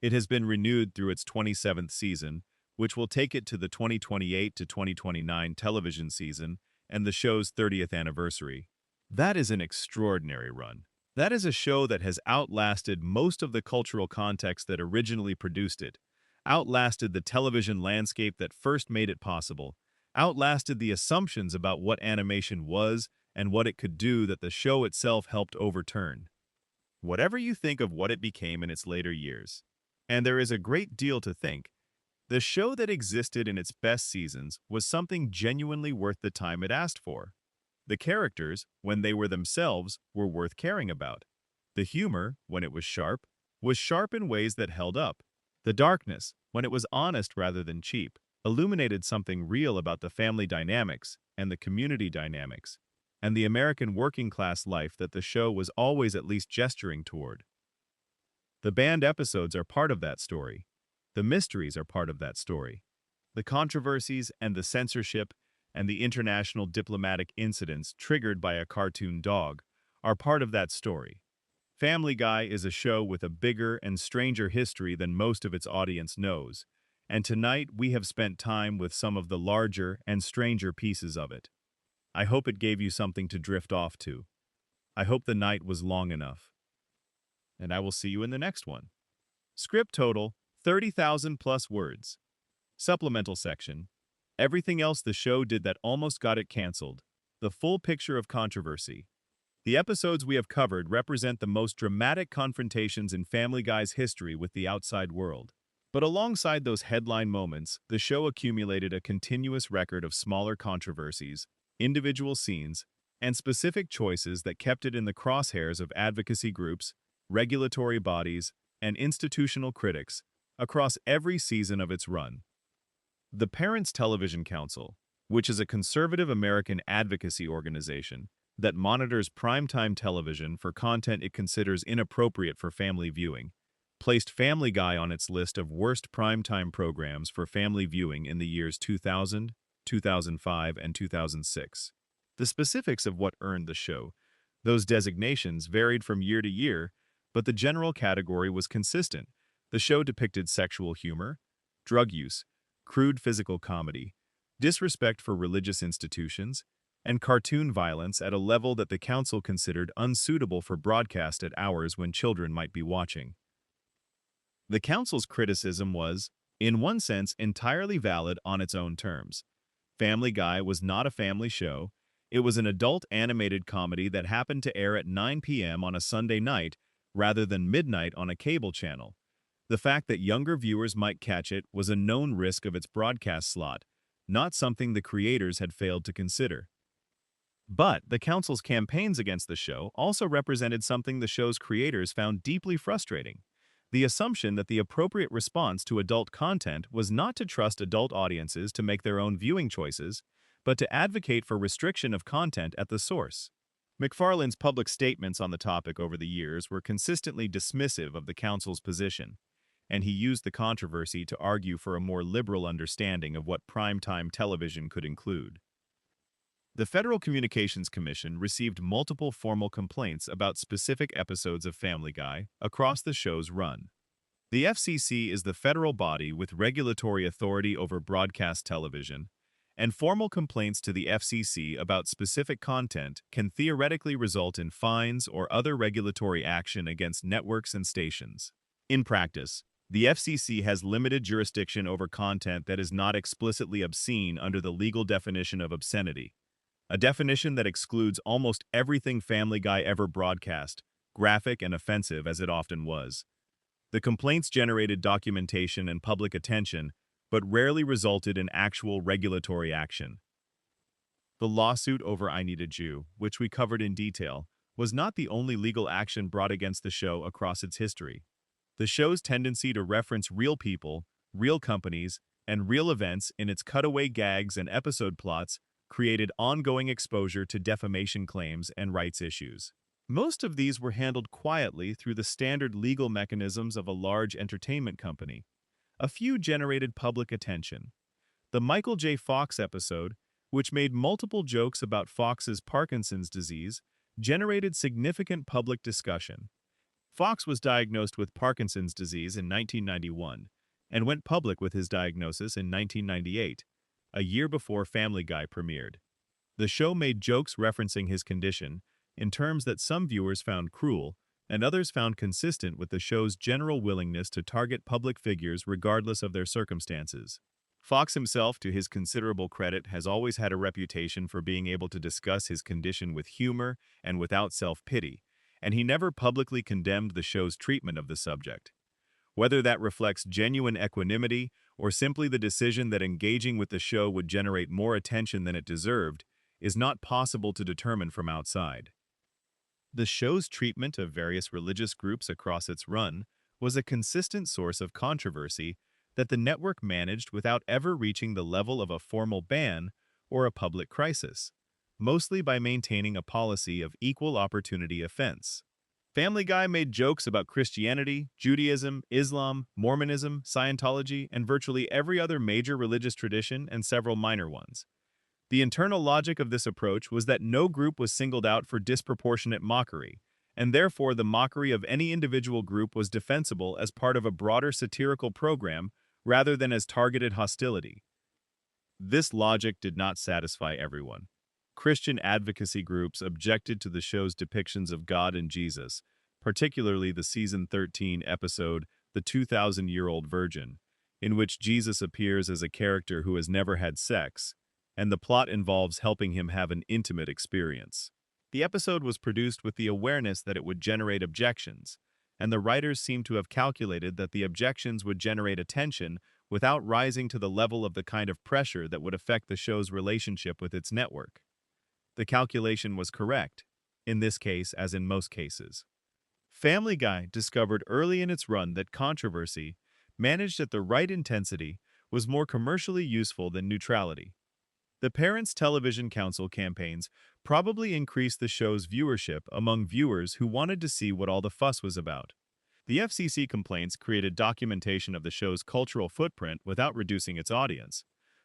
It has been renewed through its 27th season, which will take it to the 2028 to 2029 television season and the show's 30th anniversary. That is an extraordinary run. That is a show that has outlasted most of the cultural context that originally produced it, outlasted the television landscape that first made it possible, outlasted the assumptions about what animation was and what it could do that the show itself helped overturn. Whatever you think of what it became in its later years, and there is a great deal to think, the show that existed in its best seasons was something genuinely worth the time it asked for. The characters, when they were themselves, were worth caring about. The humor, when it was sharp in ways that held up. The darkness, when it was honest rather than cheap, illuminated something real about the family dynamics and the community dynamics, and the American working-class life that the show was always at least gesturing toward. The banned episodes are part of that story. The mysteries are part of that story. The controversies and the censorship and the international diplomatic incidents triggered by a cartoon dog are part of that story. Family Guy is a show with a bigger and stranger history than most of its audience knows, and tonight we have spent time with some of the larger and stranger pieces of it. I hope it gave you something to drift off to. I hope the night was long enough. And I will see you in the next one. Script total, 30,000 plus words. Supplemental section. Everything else the show did that almost got it canceled. The full picture of controversy. The episodes we have covered represent the most dramatic confrontations in Family Guy's history with the outside world. But alongside those headline moments, the show accumulated a continuous record of smaller controversies, individual scenes, and specific choices that kept it in the crosshairs of advocacy groups, regulatory bodies, and institutional critics across every season of its run. The Parents Television Council, which is a conservative American advocacy organization that monitors primetime television for content it considers inappropriate for family viewing, placed Family Guy on its list of worst primetime programs for family viewing in the years 2000, 2005, and 2006. The specifics of what earned the show, those designations varied from year to year, but the general category was consistent. The show depicted sexual humor, drug use, crude physical comedy, disrespect for religious institutions, and cartoon violence at a level that the council considered unsuitable for broadcast at hours when children might be watching. The council's criticism was, in one sense, entirely valid on its own terms. Family Guy was not a family show. It was an adult animated comedy that happened to air at 9 p.m. on a Sunday night rather than midnight on a cable channel. The fact that younger viewers might catch it was a known risk of its broadcast slot, not something the creators had failed to consider. But the council's campaigns against the show also represented something the show's creators found deeply frustrating: the assumption that the appropriate response to adult content was not to trust adult audiences to make their own viewing choices, but to advocate for restriction of content at the source. McFarlane's public statements on the topic over the years were consistently dismissive of the council's position, and he used the controversy to argue for a more liberal understanding of what primetime television could include. The Federal Communications Commission received multiple formal complaints about specific episodes of Family Guy across the show's run. The FCC is the federal body with regulatory authority over broadcast television, and formal complaints to the FCC about specific content can theoretically result in fines or other regulatory action against networks and stations. In practice, the FCC has limited jurisdiction over content that is not explicitly obscene under the legal definition of obscenity, a definition that excludes almost everything Family Guy ever broadcast, graphic and offensive as it often was. The complaints generated documentation and public attention, but rarely resulted in actual regulatory action. The lawsuit over I Need a Jew, which we covered in detail, was not the only legal action brought against the show across its history. The show's tendency to reference real people, real companies, and real events in its cutaway gags and episode plots created ongoing exposure to defamation claims and rights issues. Most of these were handled quietly through the standard legal mechanisms of a large entertainment company. A few generated public attention. The Michael J. Fox episode, which made multiple jokes about Fox's Parkinson's disease, generated significant public discussion. Fox was diagnosed with Parkinson's disease in 1991 and went public with his diagnosis in 1998, a year before Family Guy premiered. The show made jokes referencing his condition in terms that some viewers found cruel and others found consistent with the show's general willingness to target public figures regardless of their circumstances. Fox himself, to his considerable credit, has always had a reputation for being able to discuss his condition with humor and without self-pity, and he never publicly condemned the show's treatment of the subject. Whether that reflects genuine equanimity or simply the decision that engaging with the show would generate more attention than it deserved is not possible to determine from outside. The show's treatment of various religious groups across its run was a consistent source of controversy that the network managed without ever reaching the level of a formal ban or a public crisis, mostly by maintaining a policy of equal opportunity offense. Family Guy made jokes about Christianity, Judaism, Islam, Mormonism, Scientology, and virtually every other major religious tradition and several minor ones. The internal logic of this approach was that no group was singled out for disproportionate mockery, and therefore the mockery of any individual group was defensible as part of a broader satirical program rather than as targeted hostility. This logic did not satisfy everyone. Christian advocacy groups objected to the show's depictions of God and Jesus, particularly the season 13 episode, The 2,000-Year-Old Virgin, in which Jesus appears as a character who has never had sex, and the plot involves helping him have an intimate experience. The episode was produced with the awareness that it would generate objections, and the writers seemed to have calculated that the objections would generate attention without rising to the level of the kind of pressure that would affect the show's relationship with its network. The calculation was correct, in this case as in most cases. Family Guy discovered early in its run that controversy, managed at the right intensity, was more commercially useful than neutrality. The Parents Television Council campaigns probably increased the show's viewership among viewers who wanted to see what all the fuss was about. The FCC complaints created documentation of the show's cultural footprint without reducing its audience.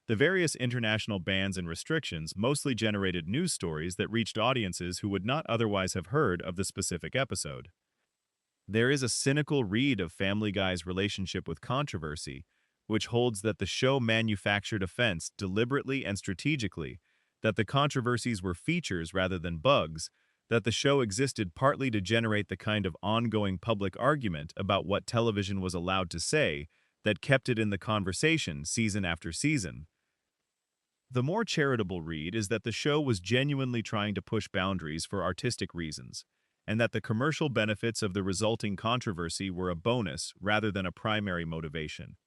The various international bans and restrictions mostly generated news stories that reached audiences who would not otherwise have heard of the specific episode. There is a cynical read of Family Guy's relationship with controversy, which holds that the show manufactured offense deliberately and strategically, that the controversies were features rather than bugs, that the show existed partly to generate the kind of ongoing public argument about what television was allowed to say that kept it in the conversation season after season. The more charitable read is that the show was genuinely trying to push boundaries for artistic reasons, and that the commercial benefits of the resulting controversy were a bonus rather than a primary motivation.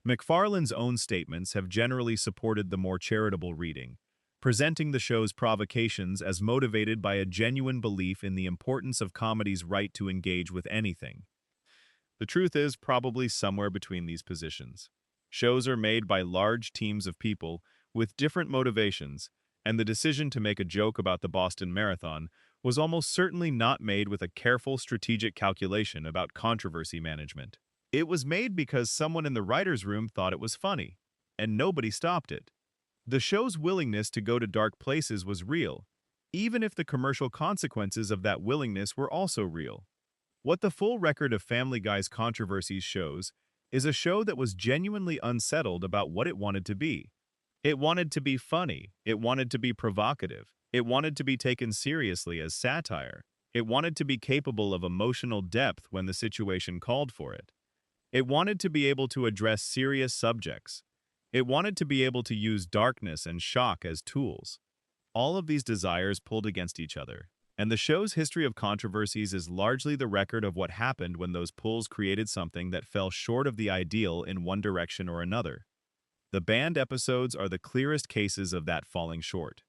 McFarlane's own statements have generally supported the more charitable reading, presenting the show's provocations as motivated by a genuine belief in the importance of comedy's right to engage with anything. The truth is probably somewhere between these positions. Shows are made by large teams of people with different motivations, and the decision to make a joke about the Boston Marathon was almost certainly not made with a careful strategic calculation about controversy management. It was made because someone in the writer's room thought it was funny, and nobody stopped it. The show's willingness to go to dark places was real, even if the commercial consequences of that willingness were also real. What the full record of Family Guy's controversies shows is a show that was genuinely unsettled about what it wanted to be. It wanted to be funny, it wanted to be provocative, it wanted to be taken seriously as satire, it wanted to be capable of emotional depth when the situation called for it. It wanted to be able to address serious subjects. It wanted to be able to use darkness and shock as tools. All of these desires pulled against each other, and the show's history of controversies is largely the record of what happened when those pulls created something that fell short of the ideal in one direction or another. The banned episodes are the clearest cases of that falling short.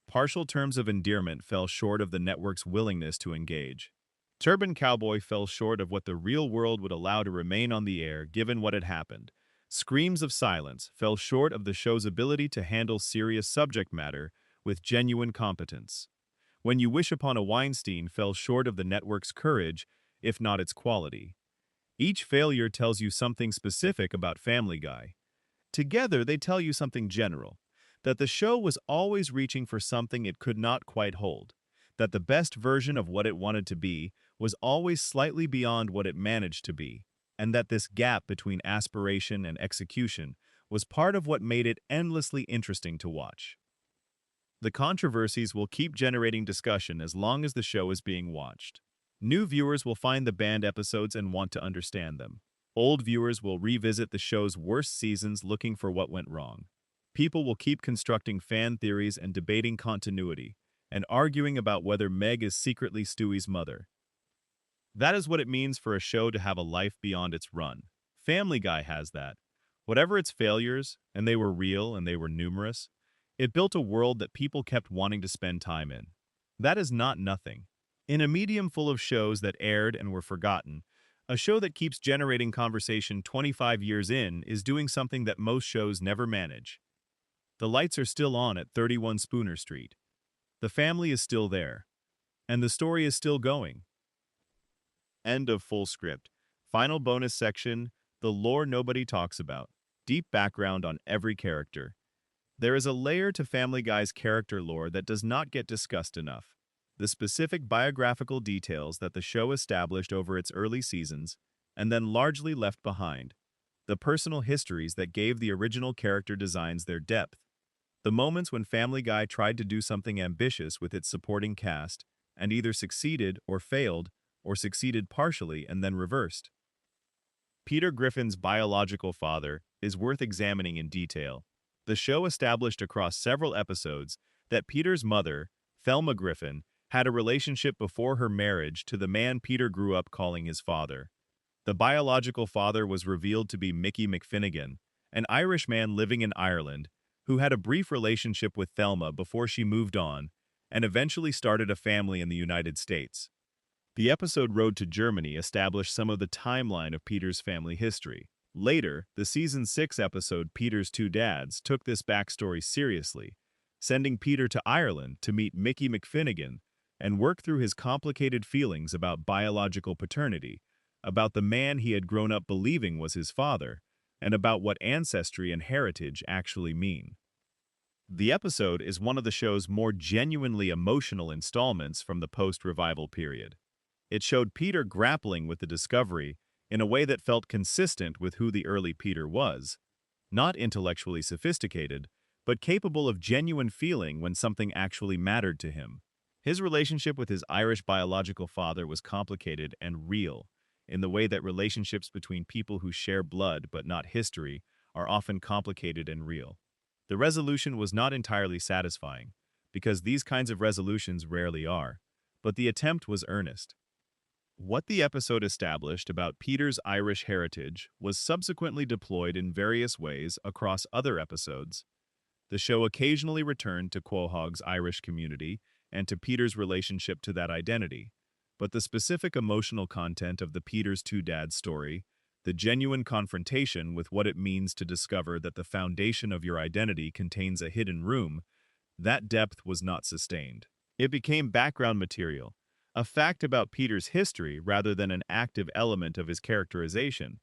Partial terms of endearment fell short of the network's willingness to engage. Turban Cowboy fell short of what the real world would allow to remain on the air given what had happened. Screams of Silence fell short of the show's ability to handle serious subject matter with genuine competence. When You Wish Upon a Weinstein fell short of the network's courage, if not its quality. Each failure tells you something specific about Family Guy. Together, they tell you something general, that the show was always reaching for something it could not quite hold, that the best version of what it wanted to be was always slightly beyond what it managed to be, and that this gap between aspiration and execution was part of what made it endlessly interesting to watch. The controversies will keep generating discussion as long as the show is being watched. New viewers will find the banned episodes and want to understand them. Old viewers will revisit the show's worst seasons looking for what went wrong. People will keep constructing fan theories and debating continuity, and arguing about whether Meg is secretly Stewie's mother. That is what it means for a show to have a life beyond its run. Family Guy has that. Whatever its failures, and they were real and they were numerous, it built a world that people kept wanting to spend time in. That is not nothing. In a medium full of shows that aired and were forgotten, a show that keeps generating conversation 25 years in is doing something that most shows never manage. The lights are still on at 31 Spooner Street. The family is still there. And the story is still going. End of full script. Final bonus section, the lore nobody talks about. Deep background on every character. There is a layer to Family Guy's character lore that does not get discussed enough. The specific biographical details that the show established over its early seasons, and then largely left behind. The personal histories that gave the original character designs their depth. The moments when Family Guy tried to do something ambitious with its supporting cast, and either succeeded or succeeded partially and then reversed. Peter Griffin's biological father is worth examining in detail. The show established across several episodes that Peter's mother, Thelma Griffin, had a relationship before her marriage to the man Peter grew up calling his father. The biological father was revealed to be Mickey McFinnigan, an Irish man living in Ireland who had a brief relationship with Thelma before she moved on and eventually started a family in the United States. The episode Road to Germany established some of the timeline of Peter's family history. Later, the season 6 episode Peter's Two Dads took this backstory seriously, sending Peter to Ireland to meet Mickey McFinnigan and work through his complicated feelings about biological paternity, about the man he had grown up believing was his father, and about what ancestry and heritage actually mean. The episode is one of the show's more genuinely emotional installments from the post-revival period. It showed Peter grappling with the discovery in a way that felt consistent with who the early Peter was, not intellectually sophisticated, but capable of genuine feeling when something actually mattered to him. His relationship with his Irish biological father was complicated and real, in the way that relationships between people who share blood but not history are often complicated and real. The resolution was not entirely satisfying, because these kinds of resolutions rarely are, but the attempt was earnest. What the episode established about Peter's Irish heritage was subsequently deployed in various ways across other episodes. The show occasionally returned to Quahog's Irish community and to Peter's relationship to that identity, but the specific emotional content of the Peter's Two Dads story, the genuine confrontation with what it means to discover that the foundation of your identity contains a hidden room, that depth was not sustained. It became background material, a fact about Peter's history rather than an active element of his characterization.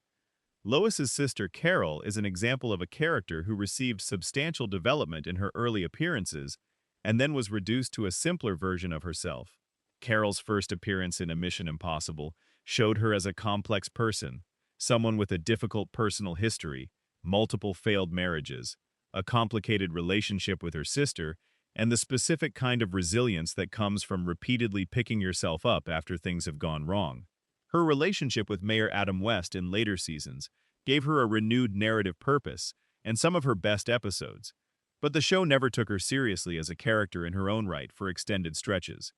Lois's sister Carol is an example of a character who received substantial development in her early appearances and then was reduced to a simpler version of herself. Carol's first appearance in A Mission Impossible showed her as a complex person, someone with a difficult personal history, multiple failed marriages, a complicated relationship with her sister, and the specific kind of resilience that comes from repeatedly picking yourself up after things have gone wrong. Her relationship with Mayor Adam West in later seasons gave her a renewed narrative purpose and some of her best episodes, but the show never took her seriously as a character in her own right for extended stretches,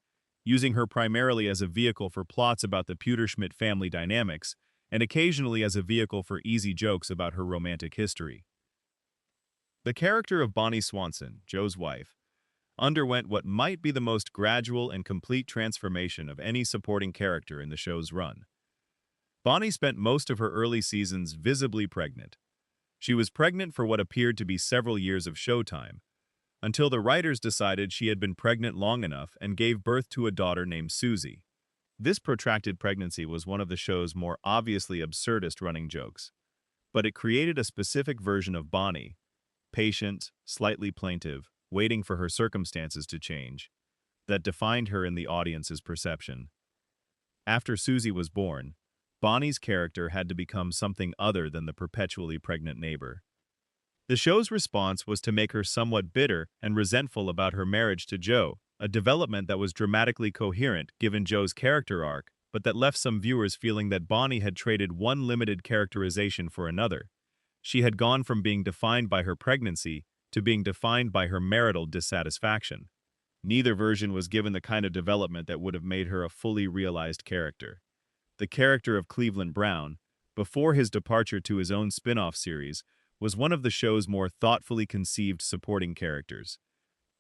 using her primarily as a vehicle for plots about the Pewterschmidt family dynamics and occasionally as a vehicle for easy jokes about her romantic history. The character of Bonnie Swanson, Joe's wife, underwent what might be the most gradual and complete transformation of any supporting character in the show's run. Bonnie spent most of her early seasons visibly pregnant. She was pregnant for what appeared to be several years of showtime, until the writers decided she had been pregnant long enough and gave birth to a daughter named Susie. This protracted pregnancy was one of the show's more obviously absurdist running jokes, but it created a specific version of Bonnie, patient, slightly plaintive, waiting for her circumstances to change, that defined her in the audience's perception. After Susie was born, Bonnie's character had to become something other than the perpetually pregnant neighbor. The show's response was to make her somewhat bitter and resentful about her marriage to Joe, a development that was dramatically coherent given Joe's character arc, but that left some viewers feeling that Bonnie had traded one limited characterization for another. She had gone from being defined by her pregnancy to being defined by her marital dissatisfaction. Neither version was given the kind of development that would have made her a fully realized character. The character of Cleveland Brown, before his departure to his own spin-off series, was one of the show's more thoughtfully conceived supporting characters.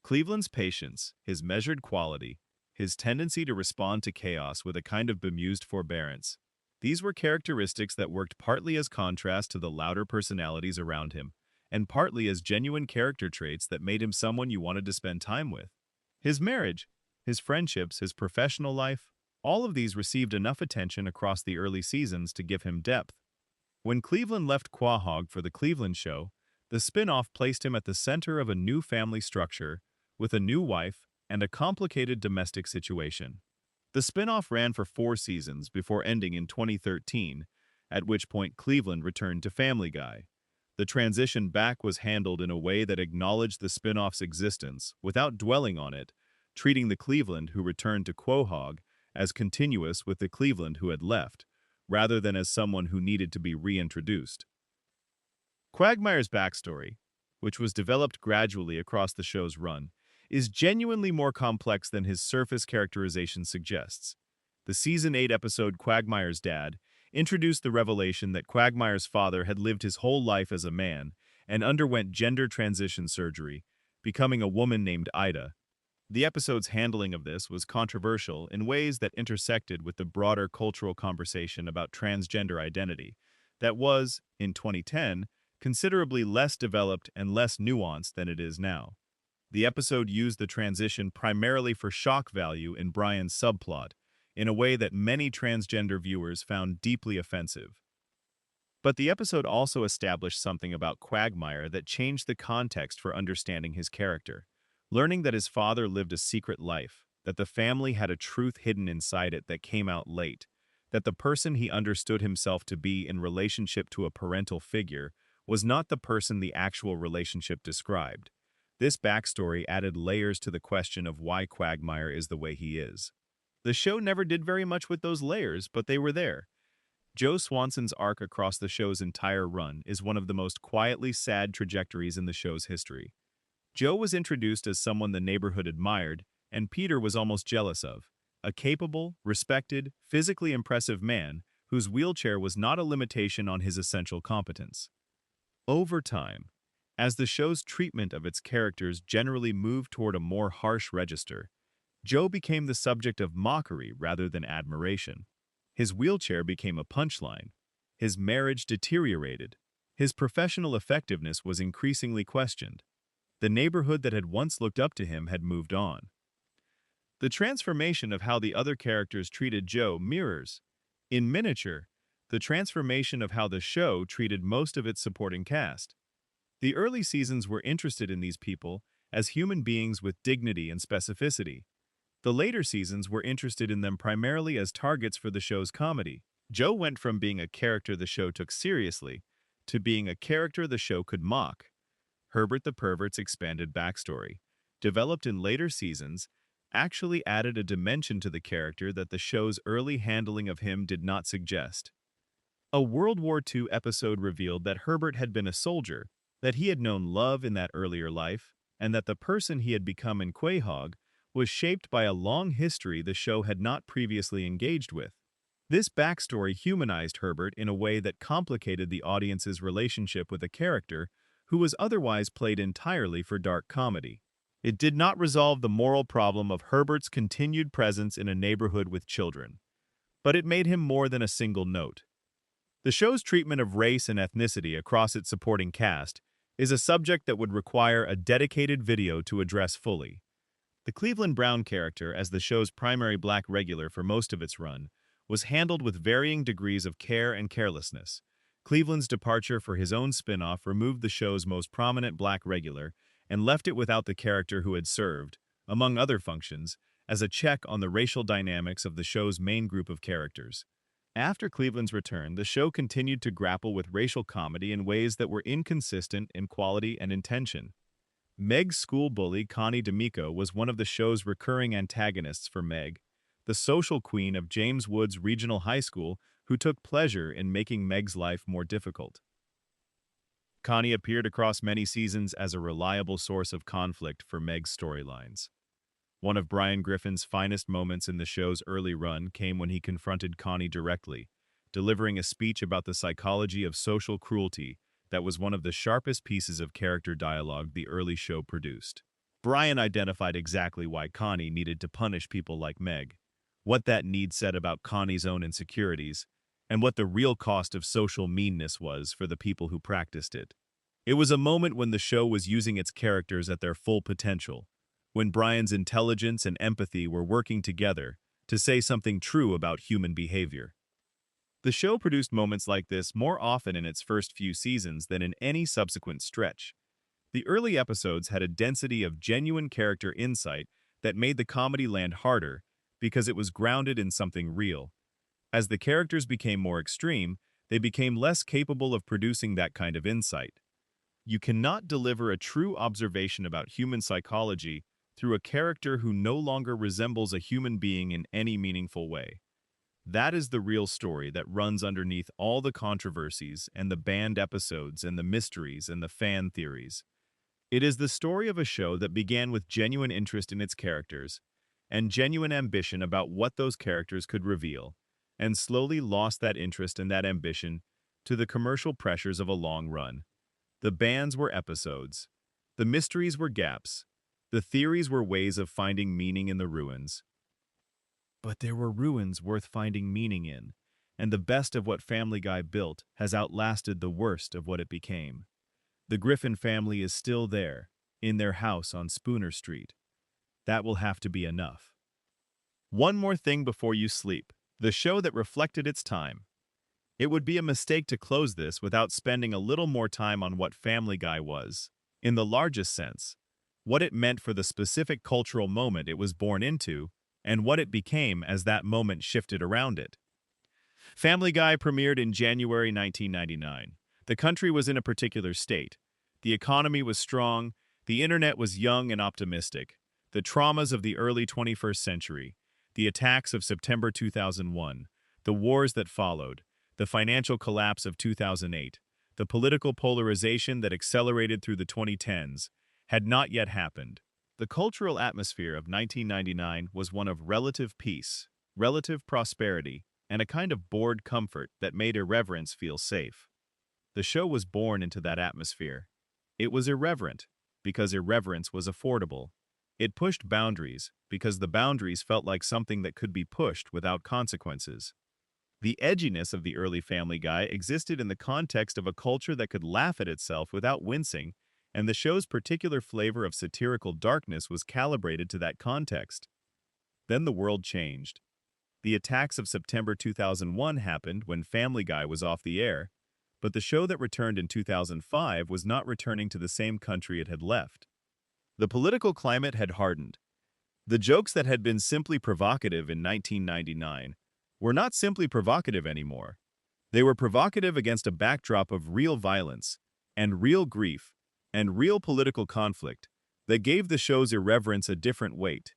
Cleveland's patience, his measured quality, his tendency to respond to chaos with a kind of bemused forbearance, these were characteristics that worked partly as contrast to the louder personalities around him, and partly as genuine character traits that made him someone you wanted to spend time with. His marriage, his friendships, his professional life, All of these received enough attention across the early seasons to give him depth. When Cleveland left Quahog for the Cleveland show, the spin-off placed him at the center of a new family structure, with a new wife and a complicated domestic situation. The spin-off ran for 4 seasons before ending in 2013, at which point Cleveland returned to Family Guy. The transition back was handled in a way that acknowledged the spin-off's existence without dwelling on it, treating the Cleveland who returned to Quahog as continuous with the Cleveland who had left, rather than as someone who needed to be reintroduced. Quagmire's backstory, which was developed gradually across the show's run, is genuinely more complex than his surface characterization suggests. The Season 8 episode Quagmire's Dad introduced the revelation that Quagmire's father had lived his whole life as a man and underwent gender transition surgery, becoming a woman named Ida. The episode's handling of this was controversial in ways that intersected with the broader cultural conversation about transgender identity that was, in 2010, considerably less developed and less nuanced than it is now. The episode used the transition primarily for shock value in Brian's subplot, in a way that many transgender viewers found deeply offensive. But the episode also established something about Quagmire that changed the context for understanding his character. Learning that his father lived a secret life, that the family had a truth hidden inside it that came out late, that the person he understood himself to be in relationship to a parental figure was not the person the actual relationship described. This backstory added layers to the question of why Quagmire is the way he is. The show never did very much with those layers, but they were there. Joe Swanson's arc across the show's entire run is one of the most quietly sad trajectories in the show's history. Joe was introduced as someone the neighborhood admired, and Peter was almost jealous of. A capable, respected, physically impressive man whose wheelchair was not a limitation on his essential competence. Over time, as the show's treatment of its characters generally moved toward a more harsh register, Joe became the subject of mockery rather than admiration. His wheelchair became a punchline. His marriage deteriorated. His professional effectiveness was increasingly questioned. The neighborhood that had once looked up to him had moved on. The transformation of how the other characters treated Joe mirrors, in miniature, the transformation of how the show treated most of its supporting cast. The early seasons were interested in these people as human beings with dignity and specificity. The later seasons were interested in them primarily as targets for the show's comedy. Joe went from being a character the show took seriously to being a character the show could mock. Herbert the Pervert's expanded backstory, developed in later seasons, actually added a dimension to the character that the show's early handling of him did not suggest. A World War II episode revealed that Herbert had been a soldier, that he had known love in that earlier life, and that the person he had become in Quahog was shaped by a long history the show had not previously engaged with. This backstory humanized Herbert in a way that complicated the audience's relationship with a character who was otherwise played entirely for dark comedy. It did not resolve the moral problem of Herbert's continued presence in a neighborhood with children, but it made him more than a single note. The show's treatment of race and ethnicity across its supporting cast is a subject that would require a dedicated video to address fully. The Cleveland Brown character, as the show's primary black regular for most of its run, was handled with varying degrees of care and carelessness. Cleveland's departure for his own spin-off removed the show's most prominent black regular and left it without the character who had served, among other functions, as a check on the racial dynamics of the show's main group of characters. After Cleveland's return, the show continued to grapple with racial comedy in ways that were inconsistent in quality and intention. Meg's school bully Connie D'Amico was one of the show's recurring antagonists for Meg, the social queen of James Woods Regional High School who took pleasure in making Meg's life more difficult. Connie appeared across many seasons as a reliable source of conflict for Meg's storylines. One of Brian Griffin's finest moments in the show's early run came when he confronted Connie directly, delivering a speech about the psychology of social cruelty that was one of the sharpest pieces of character dialogue the early show produced. Brian identified exactly why Connie needed to punish people like Meg, what that need said about Connie's own insecurities, and what the real cost of social meanness was for the people who practiced it. It was a moment when the show was using its characters at their full potential, when Brian's intelligence and empathy were working together, to say something true about human behavior. The show produced moments like this more often in its first few seasons than in any subsequent stretch. The early episodes had a density of genuine character insight that made the comedy land harder because it was grounded in something real. As the characters became more extreme, they became less capable of producing that kind of insight. You cannot deliver a true observation about human psychology through a character who no longer resembles a human being in any meaningful way. That is the real story that runs underneath all the controversies and the banned episodes and the mysteries and the fan theories. It is the story of a show that began with genuine interest in its characters and genuine ambition about what those characters could reveal, and slowly lost that interest and that ambition to the commercial pressures of a long run. The bands were episodes. The mysteries were gaps. The theories were ways of finding meaning in the ruins. But there were ruins worth finding meaning in, and the best of what Family Guy built has outlasted the worst of what it became. The Griffin family is still there, in their house on Spooner Street. That will have to be enough. One more thing before you sleep, the show that reflected its time. It would be a mistake to close this without spending a little more time on what Family Guy was, in the largest sense, what it meant for the specific cultural moment it was born into, and what it became as that moment shifted around it. Family Guy premiered in January 1999. The country was in a particular state. The economy was strong, the internet was young and optimistic. The traumas of the early 21st century, the attacks of September 2001, the wars that followed, the financial collapse of 2008, the political polarization that accelerated through the 2010s, had not yet happened. The cultural atmosphere of 1999 was one of relative peace, relative prosperity, and a kind of bored comfort that made irreverence feel safe. The show was born into that atmosphere. It was irreverent, because irreverence was affordable. It pushed boundaries, because the boundaries felt like something that could be pushed without consequences. The edginess of the early Family Guy existed in the context of a culture that could laugh at itself without wincing, and the show's particular flavor of satirical darkness was calibrated to that context. Then the world changed. The attacks of September 2001 happened when Family Guy was off the air, but the show that returned in 2005 was not returning to the same country it had left. The political climate had hardened. The jokes that had been simply provocative in 1999 were not simply provocative anymore. They were provocative against a backdrop of real violence, and real grief, and real political conflict that gave the show's irreverence a different weight.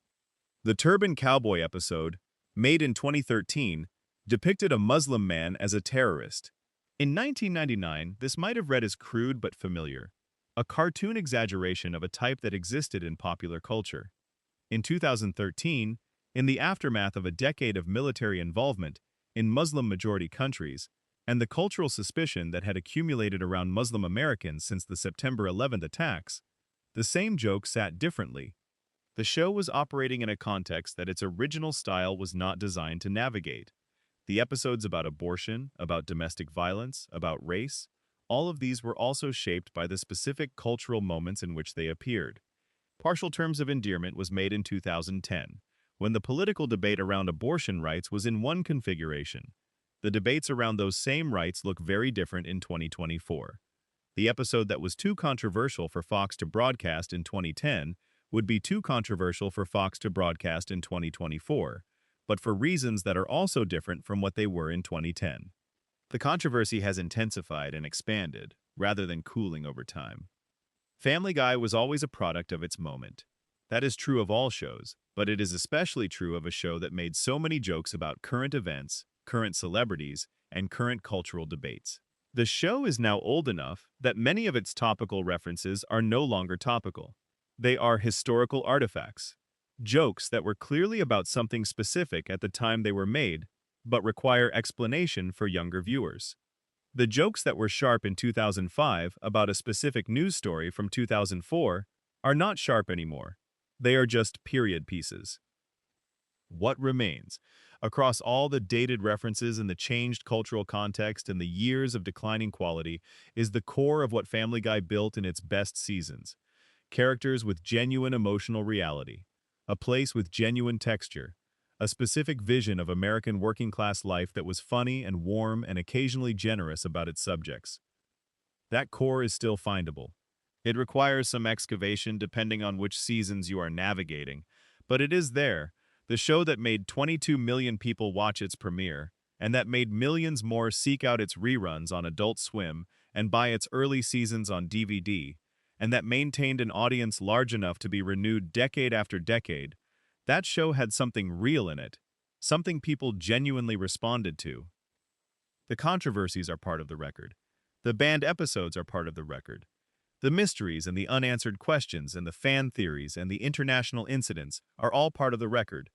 The Turban Cowboy episode, made in 2013, depicted a Muslim man as a terrorist. In 1999, this might have read as crude but familiar, a cartoon exaggeration of a type that existed in popular culture. In 2013, in the aftermath of a decade of military involvement in Muslim-majority countries, and the cultural suspicion that had accumulated around Muslim Americans since the September 11th attacks, the same joke sat differently. The show was operating in a context that its original style was not designed to navigate. The episodes about abortion, about domestic violence, about race, all of these were also shaped by the specific cultural moments in which they appeared. Partial Terms of Endearment was made in 2010, when the political debate around abortion rights was in one configuration. The debates around those same rights look very different in 2024. The episode that was too controversial for Fox to broadcast in 2010 would be too controversial for Fox to broadcast in 2024, but for reasons that are also different from what they were in 2010. The controversy has intensified and expanded, rather than cooling over time. Family Guy was always a product of its moment. That is true of all shows, but it is especially true of a show that made so many jokes about current events, current celebrities, and current cultural debates. The show is now old enough that many of its topical references are no longer topical. They are historical artifacts, jokes that were clearly about something specific at the time they were made, but require explanation for younger viewers. The jokes that were sharp in 2005 about a specific news story from 2004 are not sharp anymore. They are just period pieces. What remains, across all the dated references and the changed cultural context and the years of declining quality, is the core of what Family Guy built in its best seasons. Characters with genuine emotional reality, a place with genuine texture, a specific vision of American working-class life that was funny and warm and occasionally generous about its subjects. That core is still findable. It requires some excavation depending on which seasons you are navigating, but it is there, the show that made 22 million people watch its premiere, and that made millions more seek out its reruns on Adult Swim and buy its early seasons on DVD, and that maintained an audience large enough to be renewed decade after decade. That show had something real in it, something people genuinely responded to. The controversies are part of the record. The banned episodes are part of the record. The mysteries and the unanswered questions and the fan theories and the international incidents are all part of the record.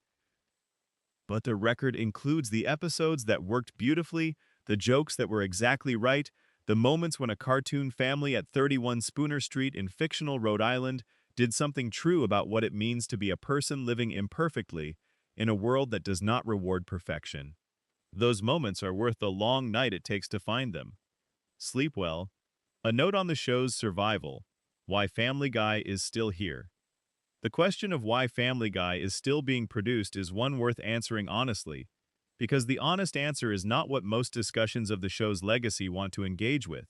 But the record includes the episodes that worked beautifully, the jokes that were exactly right, the moments when a cartoon family at 31 Spooner Street in fictional Rhode Island did something true about what it means to be a person living imperfectly in a world that does not reward perfection. Those moments are worth the long night it takes to find them. Sleep well. A note on the show's survival. Why Family Guy is still here. The question of why Family Guy is still being produced is one worth answering honestly, because the honest answer is not what most discussions of the show's legacy want to engage with.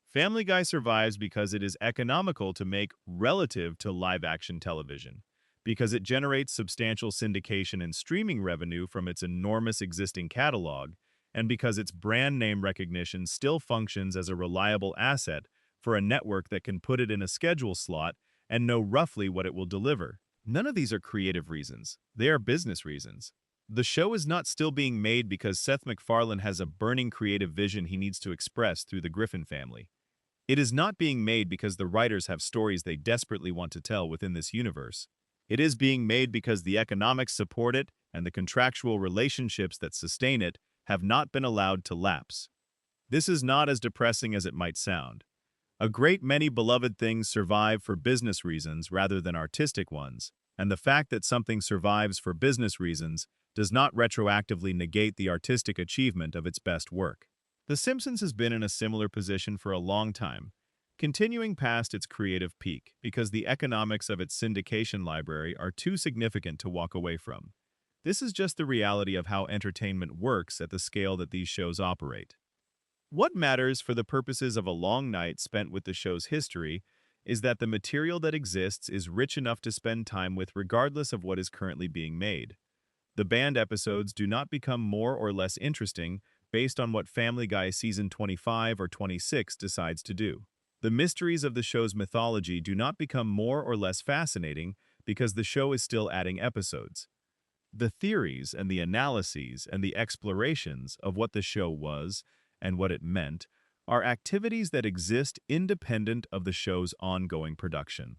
Family Guy survives because it is economical to make relative to live-action television, because it generates substantial syndication and streaming revenue from its enormous existing catalog, and because its brand name recognition still functions as a reliable asset for a network that can put it in a schedule slot and know roughly what it will deliver. None of these are creative reasons. They are business reasons. The show is not still being made because Seth MacFarlane has a burning creative vision he needs to express through the Griffin family. It is not being made because the writers have stories they desperately want to tell within this universe. It is being made because the economics support it and the contractual relationships that sustain it have not been allowed to lapse. This is not as depressing as it might sound. A great many beloved things survive for business reasons rather than artistic ones, and the fact that something survives for business reasons does not retroactively negate the artistic achievement of its best work. The Simpsons has been in a similar position for a long time, continuing past its creative peak because the economics of its syndication library are too significant to walk away from. This is just the reality of how entertainment works at the scale that these shows operate. What matters for the purposes of a long night spent with the show's history is that the material that exists is rich enough to spend time with regardless of what is currently being made. The banned episodes do not become more or less interesting based on what Family Guy Season 25 or 26 decides to do. The mysteries of the show's mythology do not become more or less fascinating because the show is still adding episodes. The theories and the analyses and the explorations of what the show was and what it meant are activities that exist independent of the show's ongoing production.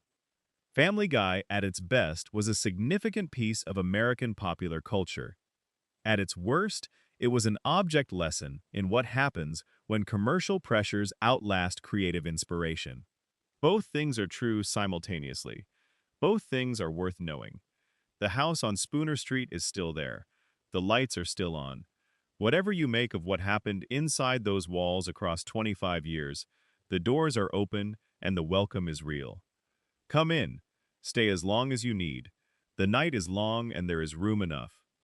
Family Guy, at its best, was a significant piece of American popular culture. At its worst, it was an object lesson in what happens when commercial pressures outlast creative inspiration. Both things are true simultaneously. Both things are worth knowing. The house on Spooner Street is still there. The lights are still on. Whatever you make of what happened inside those walls across 25 years, the doors are open and the welcome is real. Come in. Stay as long as you need. The night is long and there is room enough.